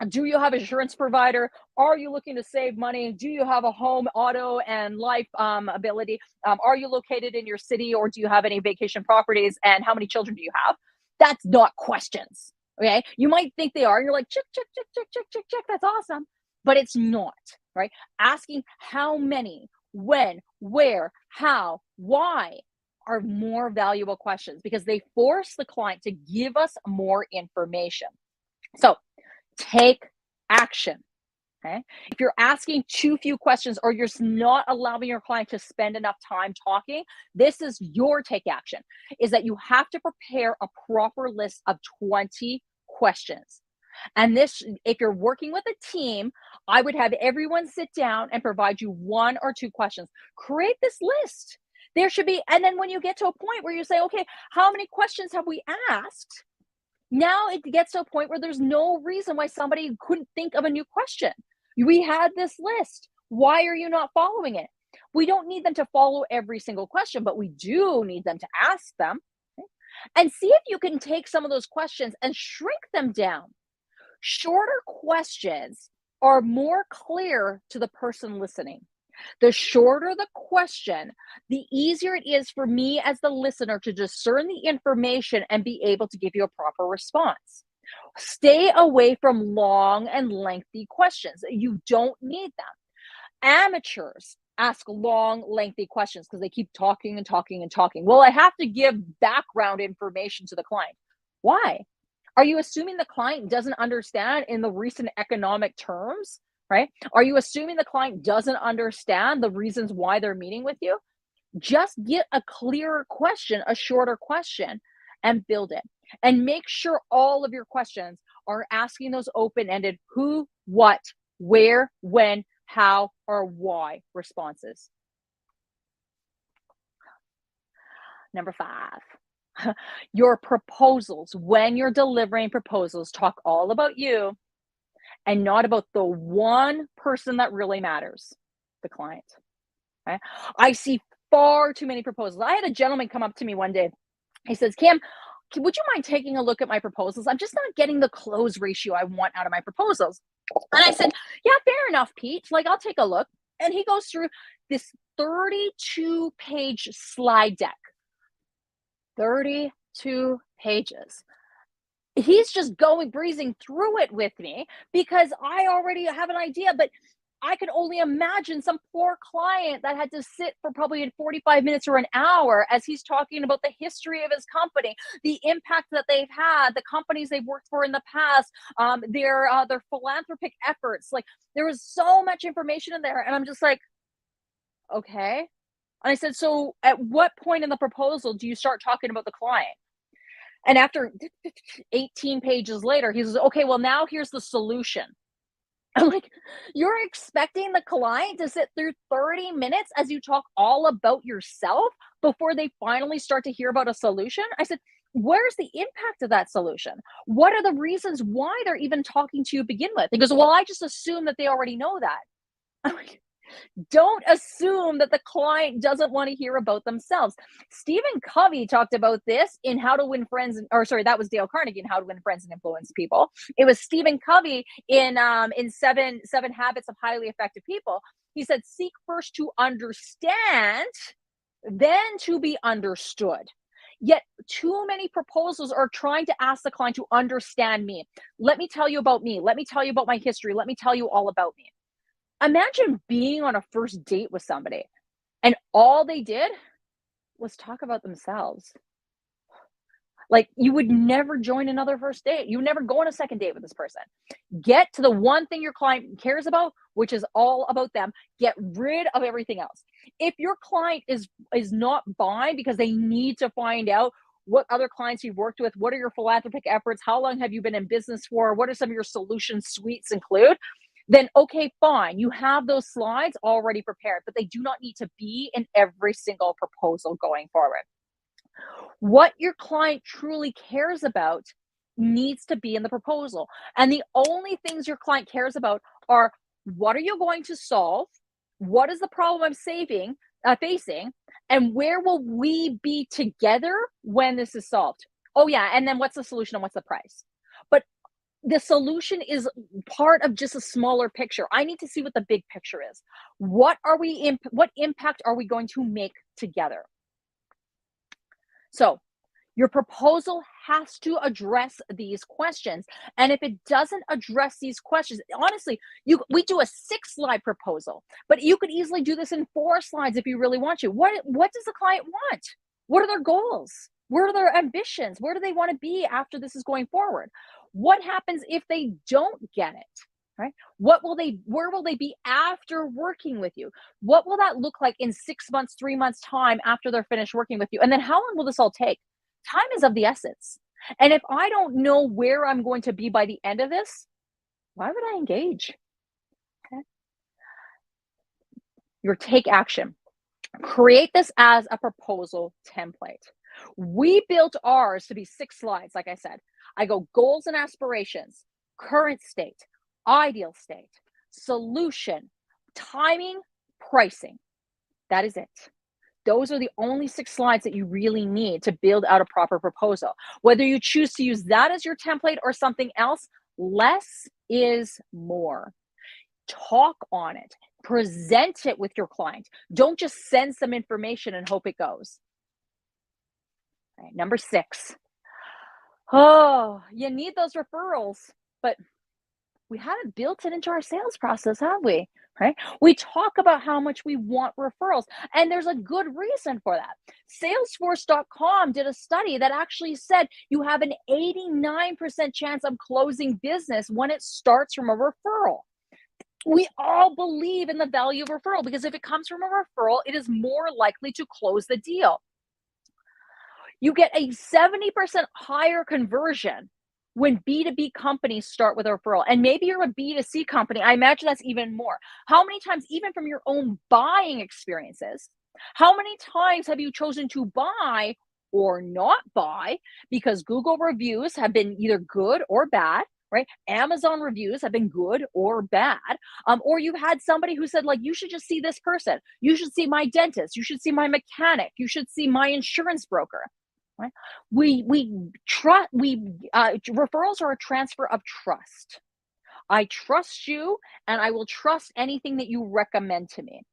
do you have an insurance provider? Are you looking to save money? Do you have a home, auto, and life ability? Are you located in your city, or do you have any vacation properties? And how many children do you have? That's not questions. Okay. You might think they are. And you're like, check, check, check, check, check, check, check. That's awesome. But it's not, right? Asking how many, when, where, how, why are more valuable questions because they force the client to give us more information. So take action. Okay. If you're asking too few questions or you're not allowing your client to spend enough time talking, this is your take action, is that you have to prepare a proper list of 20 questions. And this, if you're working with a team, I would have everyone sit down and provide you 1 or 2 questions. Create this list. There should be, and then when you get to a point where you say, okay, how many questions have we asked? Now it gets to a point where there's no reason why somebody couldn't think of a new question. We had this list. Why are you not following it? We don't need them to follow every single question, but we do need them to ask them. Okay? And see if you can take some of those questions and shrink them down. Shorter questions are more clear to the person listening. The shorter the question, the easier it is for me as the listener to discern the information and be able to give you a proper response. Stay away from long and lengthy questions. You don't need them. Amateurs ask long, lengthy questions because they keep talking and talking and talking. Well, I have to give background information to the client. Why? Are you assuming the client doesn't understand in the recent economic terms? Right? Are you assuming the client doesn't understand the reasons why they're meeting with you? Just get a clearer question, a shorter question, and build it. And make sure all of your questions are asking those open-ended who, what, where, when, how, or why responses. Number 5, your proposals. When you're delivering proposals, talk all about you and not about the one person that really matters, the client. Okay? I see far too many proposals. I had a gentleman come up to me one day. He says, Kim, would you mind taking a look at my proposals? I'm just not getting the close ratio I want out of my proposals. And I said, yeah, fair enough, Pete. Like, I'll take a look. And he goes through this 32-page slide deck. 32 pages. He's just breezing through it with me because I already have an idea, but I can only imagine some poor client that had to sit for probably 45 minutes or an hour as he's talking about the history of his company, the impact that they've had, the companies they've worked for in the past, their philanthropic efforts. Like, there was so much information in there. And I'm just like, Okay. And I said, so at what point in the proposal do you start talking about the client? And after 18 pages later, he says, okay, well, now here's the solution. I'm like, you're expecting the client to sit through 30 minutes as you talk all about yourself before they finally start to hear about a solution? I said, where's the impact of that solution? What are the reasons why they're even talking to you to begin with? He goes, well, I just assume that they already know that. I'm like, don't assume that the client doesn't want to hear about themselves. Stephen Covey talked about this in How to Win Friends, or sorry, that was Dale Carnegie in How to Win Friends and Influence People. It was Stephen Covey in Seven Habits of Highly Effective People. He said, seek first to understand, then to be understood. Yet too many proposals are trying to ask the client to understand me. Let me tell you about me. Let me tell you about my history. Let me tell you all about me. Imagine being on a first date with somebody and all they did was talk about themselves. Like, you would never join another first date. You would never go on a second date with this person. Get to the one thing your client cares about, which is all about them. Get rid of everything else. If your client is not buying because they need to find out what other clients you've worked with, what are your philanthropic efforts, how long have you been in business for, what are some of your solution suites include, then okay, fine. You have those slides already prepared, but they do not need to be in every single proposal going forward. What your client truly cares about needs to be in the proposal. And the only things your client cares about are, what are you going to solve? What is the problem I'm facing? And where will we be together when this is solved? Oh yeah, and then what's the solution and what's the price? But the solution is part of just a smaller picture. I need to see what the big picture is. What impact are we going to make together? So your proposal has to address these questions. And if it doesn't address these questions, honestly, we do a 6-slide proposal, but you could easily do this in 4 slides if you really want to. What does the client want? What are their goals? Where are their ambitions? Where do they want to be after this is going forward? What happens if they don't get it? Right? Where will they be after working with you? What will that look like in 6 months, 3 months time after they're finished working with you? And then how long will this all take? Time is of the essence. And if I don't know where I'm going to be by the end of this, why would I engage? Okay. Your take action. Create this as a proposal template. We built ours to be 6 slides, like I said. I go goals and aspirations, current state, ideal state, solution, timing, pricing. That is it. Those are the only 6 slides that you really need to build out a proper proposal. Whether you choose to use that as your template or something else, less is more. Talk on it. Present it with your client. Don't just send some information and hope it goes. All right, number 6. Oh, you need those referrals, but we haven't built it into our sales process, have we? Right? We talk about how much we want referrals, and there's a good reason for that. Salesforce.com did a study that actually said you have an 89% chance of closing business when it starts from a referral. We all believe in the value of referral because if it comes from a referral, it is more likely to close the deal. You get a 70% higher conversion when B2B companies start with a referral. And maybe you're a B2C company. I imagine that's even more. How many times, even from your own buying experiences, how many times have you chosen to buy or not buy because Google reviews have been either good or bad, right? Amazon reviews have been good or bad. Or you've had somebody who said, like, you should just see this person. You should see my dentist. You should see my mechanic. You should see my insurance broker. Right? Referrals are a transfer of trust. I trust you and I will trust anything that you recommend to me.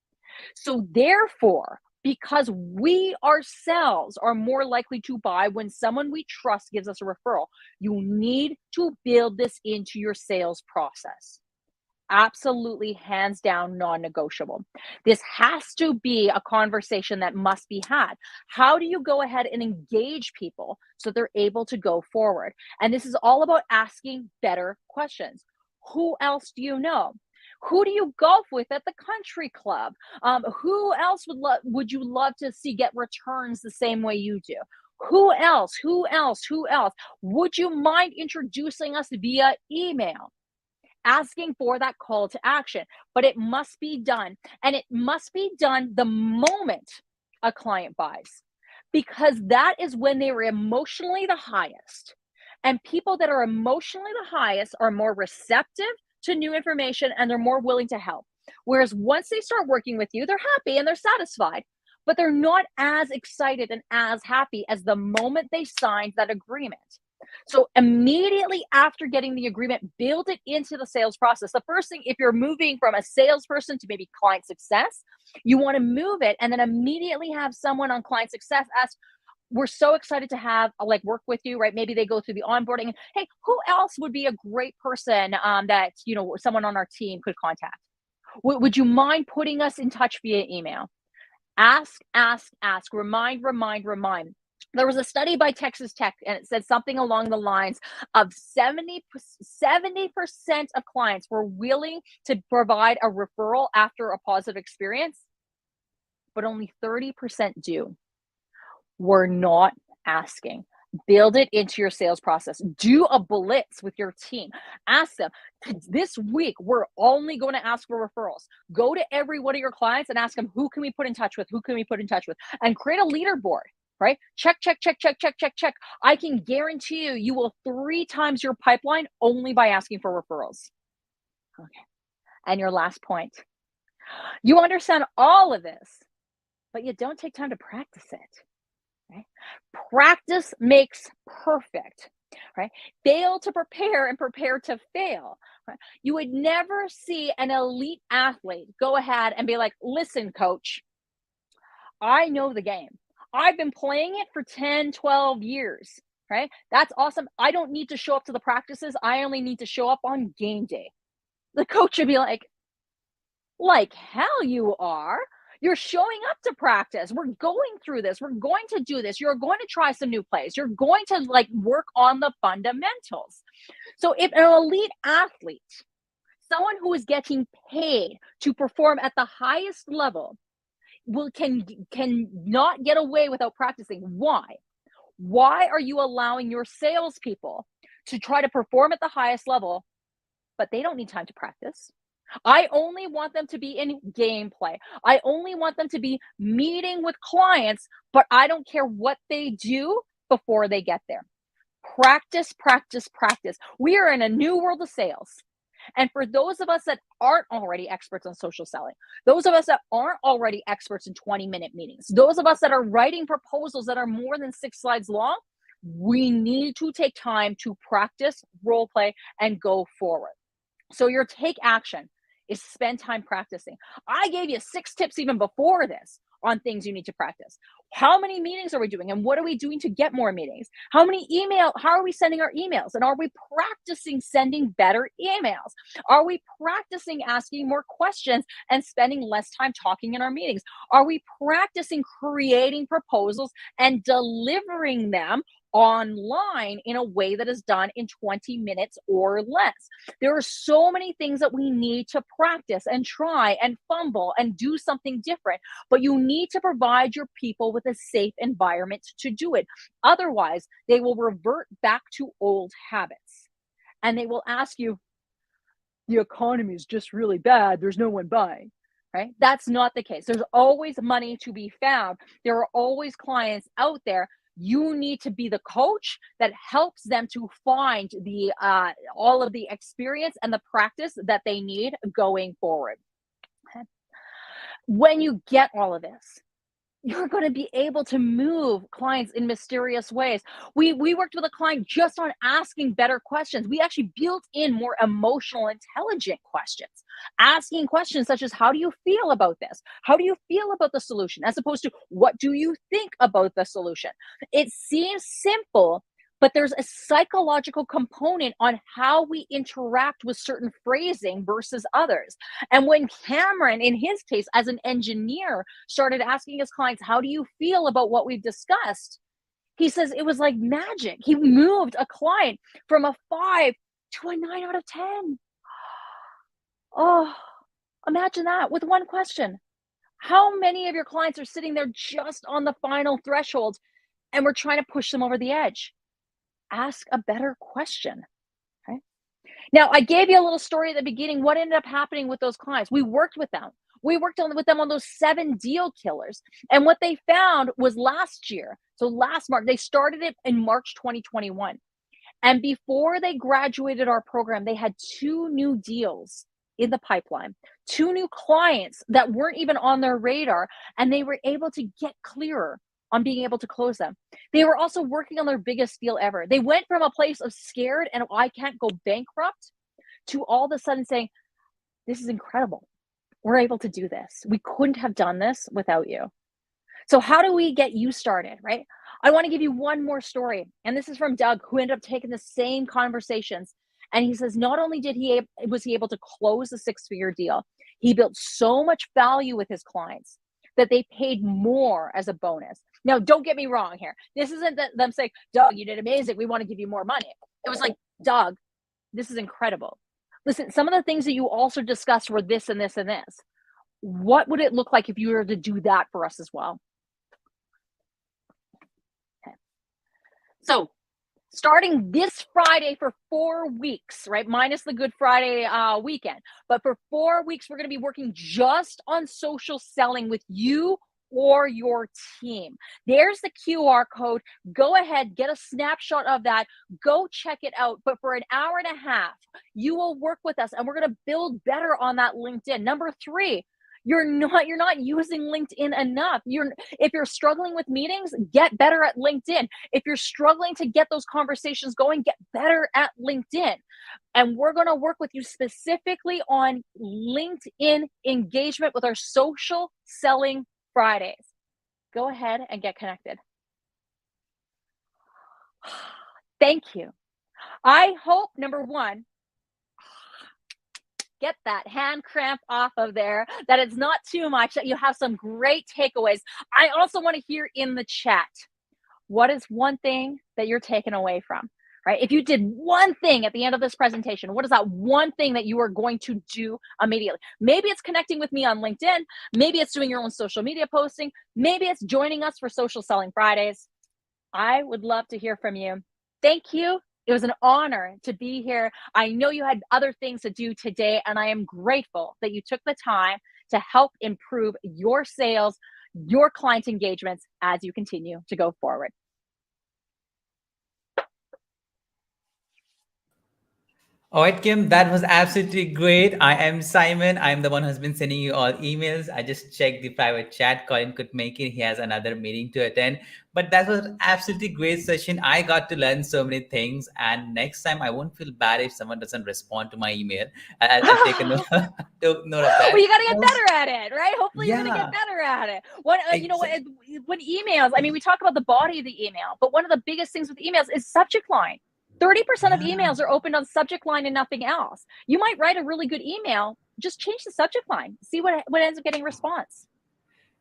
So therefore, because we ourselves are more likely to buy when someone we trust gives us a referral, you need to build this into your sales process. Absolutely, hands down, non-negotiable. This has to be a conversation that must be had. How do you go ahead and engage people so they're able to go forward? And this is all about asking better questions. Who else do you know? Who do you golf with at the country club? Who else would you love to see get returns the same way you do? Who else? Who else? Who else? Would you mind introducing us via email? Asking for that call to action, but it must be done. And it must be done the moment a client buys, because that is when they were emotionally the highest. And people that are emotionally the highest are more receptive to new information and they're more willing to help. Whereas once they start working with you, they're happy and they're satisfied, but they're not as excited and as happy as the moment they signed that agreement. So immediately after getting the agreement, build it into the sales process. The first thing, if you're moving from a salesperson to maybe client success, you want to move it and then immediately have someone on client success ask, we're so excited to have work with you, right? Maybe they go through the onboarding and, hey, who else would be a great person that, someone on our team could contact? Would you mind putting us in touch via email? Ask, remind. There was a study by Texas Tech, and it said something along the lines of 70% of clients were willing to provide a referral after a positive experience, but only 30% do. We're not asking. Build it into your sales process. Do a blitz with your team. Ask them, this week, we're only going to ask for referrals. Go to every one of your clients and ask them, who can we put in touch with? Who can we put in touch with? And create a leaderboard, right? Check. I can guarantee you will 3 times your pipeline only by asking for referrals. Okay. And your last point, you understand all of this, but you don't take time to practice it. Right? Practice makes perfect, right? Fail to prepare and prepare to fail. Right? You would never see an elite athlete go ahead and be like, listen, coach, I know the game. I've been playing it for 10, 12 years, right? That's awesome. I don't need to show up to the practices. I only need to show up on game day. The coach would be like hell you are. You're showing up to practice. We're going through this. We're going to do this. You're going to try some new plays. You're going to work on the fundamentals. So if an elite athlete, someone who is getting paid to perform at the highest level, can not get away without practicing. Why? Why are you allowing your salespeople to try to perform at the highest level, but they don't need time to practice? I only want them to be in gameplay. I only want them to be meeting with clients, but I don't care what they do before they get there. Practice. We are in a new world of sales. And for those of us that aren't already experts on social selling, those of us that aren't already experts in 20-minute meetings, those of us that are writing proposals that are more than 6 slides long, we need to take time to practice, role play, and go forward. So your take action is spend time practicing. I gave you 6 tips even before this on things you need to practice. How many meetings are we doing? And what are we doing to get more meetings? How are we sending our emails? And are we practicing sending better emails? Are we practicing asking more questions and spending less time talking in our meetings? Are we practicing creating proposals and delivering them online in a way that is done in 20 minutes or less? There are so many things that we need to practice and try and fumble and do something different, but you need to provide your people with a safe environment to do it. Otherwise, they will revert back to old habits and they will ask you, the economy is just really bad. There's no one buying. Right? That's not the case. There's always money to be found. There are always clients out there. You need to be the coach that helps them to find the all of the experience and the practice that they need going forward. Okay. When you get all of this, you're going to be able to move clients in mysterious ways. We worked with a client just on asking better questions. We actually built in more emotional, intelligent questions, asking questions such as, how do you feel about this? How do you feel about the solution? As opposed to, what do you think about the solution? It seems simple, but there's a psychological component on how we interact with certain phrasing versus others. And when Cameron, in his case, as an engineer, started asking his clients, how do you feel about what we've discussed? He says it was like magic. He moved a client from a 5 to a 9 out of 10. Oh, Imagine that with one question. How many of your clients are sitting there just on the final threshold and we're trying to push them over the edge? Ask a better question. Okay. Now, I gave you a little story at the beginning. What ended up happening with those clients? We worked with them. We worked with them on those 7 deal killers. And what they found was last year, so last March, they started it in March 2021. And before they graduated our program, they had 2 new deals in the pipeline, 2 new clients that weren't even on their radar, and they were able to get clearer on being able to close them. They were also working on their biggest deal ever. They went from a place of scared and I can't go bankrupt to all of a sudden saying, this is incredible. We're able to do this. We couldn't have done this without you. So how do we get you started, right? I want to give you one more story. And this is from Doug, who ended up taking the same conversations. And he says, not only was he able to close a 6-figure deal, he built so much value with his clients that they paid more as a bonus. Now, don't get me wrong here. This isn't them saying, Doug, you did amazing. We want to give you more money. It was like, Doug, this is incredible. Listen, some of the things that you also discussed were this and this and this. What would it look like if you were to do that for us as well? Okay. So starting this Friday for 4 weeks, right? Minus the Good Friday weekend. But for 4 weeks, we're going to be working just on social selling with you or your team. There's the QR code. Go ahead, get a snapshot of that. Go check it out. But for an hour and a half, you will work with us and we're going to build better on that LinkedIn. Number 3, you're not using LinkedIn enough. If you're struggling with meetings, get better at LinkedIn. If you're struggling to get those conversations going, get better at LinkedIn. And we're going to work with you specifically on LinkedIn engagement with our social selling Fridays. Go ahead and get connected. Thank you. I hope, number 1, get that hand cramp off of there, that it's not too much, that you have some great takeaways. I also want to hear in the chat, what is one thing that you're taking away from, right? If you did one thing at the end of this presentation, what is that one thing that you are going to do immediately? Maybe it's connecting with me on LinkedIn. Maybe it's doing your own social media posting. Maybe it's joining us for Social Selling Fridays. I would love to hear from you. Thank you. It was an honor to be here. I know you had other things to do today, and I am grateful that you took the time to help improve your sales, your client engagements as you continue to go forward. All right, Kim, that was absolutely great. I am Simon. I'm the one who's been sending you all emails. I just checked the private chat. Colin could make it. He has another meeting to attend. But that was an absolutely great session. I got to learn so many things. And next time, I won't feel bad if someone doesn't respond to my email. I'll take a note of that. Well, you got to get better at it, right? Hopefully you're going to Yeah, get better at it. You know, when emails, I mean, we talk about the body of the email, but one of the biggest things with emails is subject line. 30% of emails are opened on subject line and nothing else. You might write a really good email, just change the subject line, see what ends up getting response.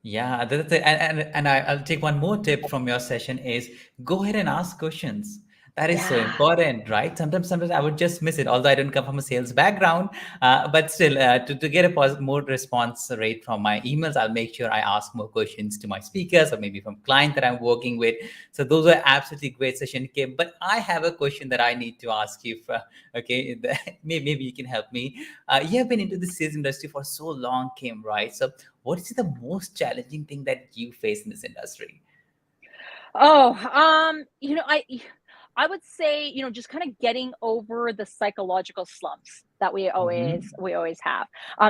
Yeah, that's it. And I'll take one more tip from your session is go ahead and ask questions. That is so important, right? Sometimes I would just miss it, although I don't come from a sales background. But still, to get a more response rate from my emails, I'll make sure I ask more questions to my speakers or maybe from client that I'm working with. So those were absolutely great session, Kim. But I have a question that I need to ask you. Okay, maybe you can help me. You have been into the sales industry for so long, Kim, right? So what is the most challenging thing that you face in this industry? You know, I would say, you know, just kind of getting over the psychological slumps that we always have.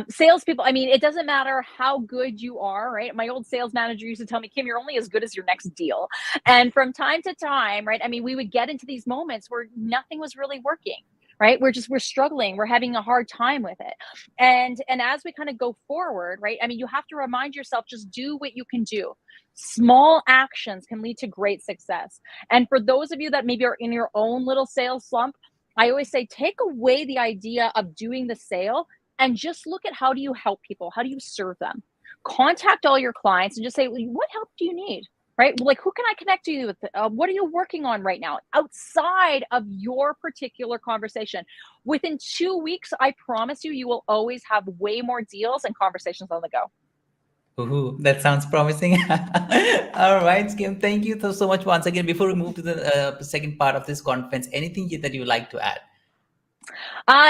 Salespeople, I mean, it doesn't matter how good you are, right? My old sales manager used to tell me, Kim, you're only as good as your next deal. And from time to time, right? I mean, we would get into these moments where nothing was really working. Right? We're struggling. We're having a hard time with it. And as we kind of go forward, right? I mean, you have to remind yourself, just do what you can do. Small actions can lead to great success. And for those of you that maybe are in your own little sales slump, I always say, take away the idea of doing the sale and just look at how do you help people? How do you serve them? Contact all your clients and just say, well, what help do you need? right? Like, who can I connect you with? What are you working on right now outside of your particular conversation? Within 2 weeks, I promise you, you will always have way more deals and conversations on the go. Ooh, that sounds promising. All right, Kim, thank you so much once again. Before we move to the second part of this conference, anything that you would like to add?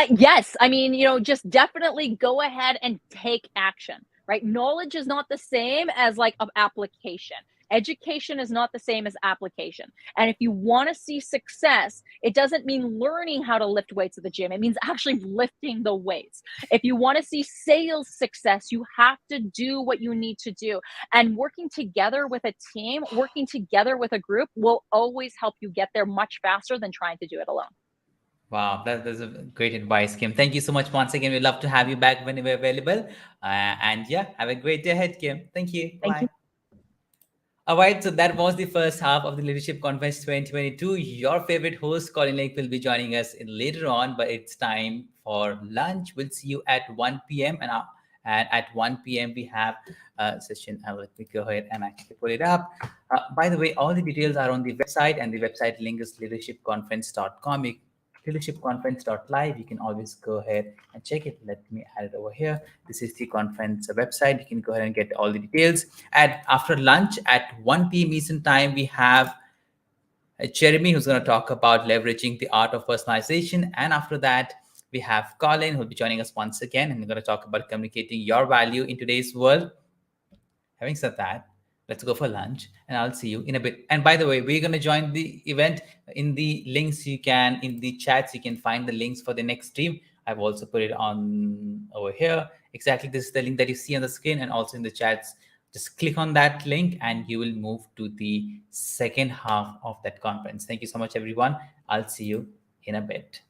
Yes. I mean, just definitely go ahead and take action, right? Knowledge is not the same as like of application. Education is not the same as application. And if you want to see success, it doesn't mean learning how to lift weights at the gym. It means actually lifting the weights. If you want to see sales success, you have to do what you need to do. And working together with a team, working together with a group will always help you get there much faster than trying to do it alone. Wow, that's a great advice, Kim. Thank you so much once again. We'd love to have you back whenever available. And yeah, have a great day ahead, Kim. Thank you. Thank you. Bye. All right, so that was the first half of the Leadership Conference 2022. Your favorite host, Colin Lake, will be joining us later on, but it's time for lunch. We'll see you at 1 p.m. And at 1 p.m. we have a session. Let me go ahead and actually pull it up. By the way, all the details are on the website, and the website link is leadershipconference.com. Leadershipconference.live. You can always go ahead and check it. Let me add it over here. This is the conference website. You can go ahead and get all the details. And after lunch at 1 p.m. Eastern time, we have Jeremy, who's going to talk about leveraging the art of personalization. And after that, we have Colin, who'll be joining us once again, and we're going to talk about communicating your value in today's world. Having said that, let's go for lunch, and I'll see you in a bit. And by the way, we're going to join the event. In the links in the chats, you can find the links for the next stream. I've also put it on over here. Exactly, this is the link that you see on the screen, and also in the chats. Just click on that link and you will move to the second half of that conference. Thank you so much, everyone. I'll see you in a bit.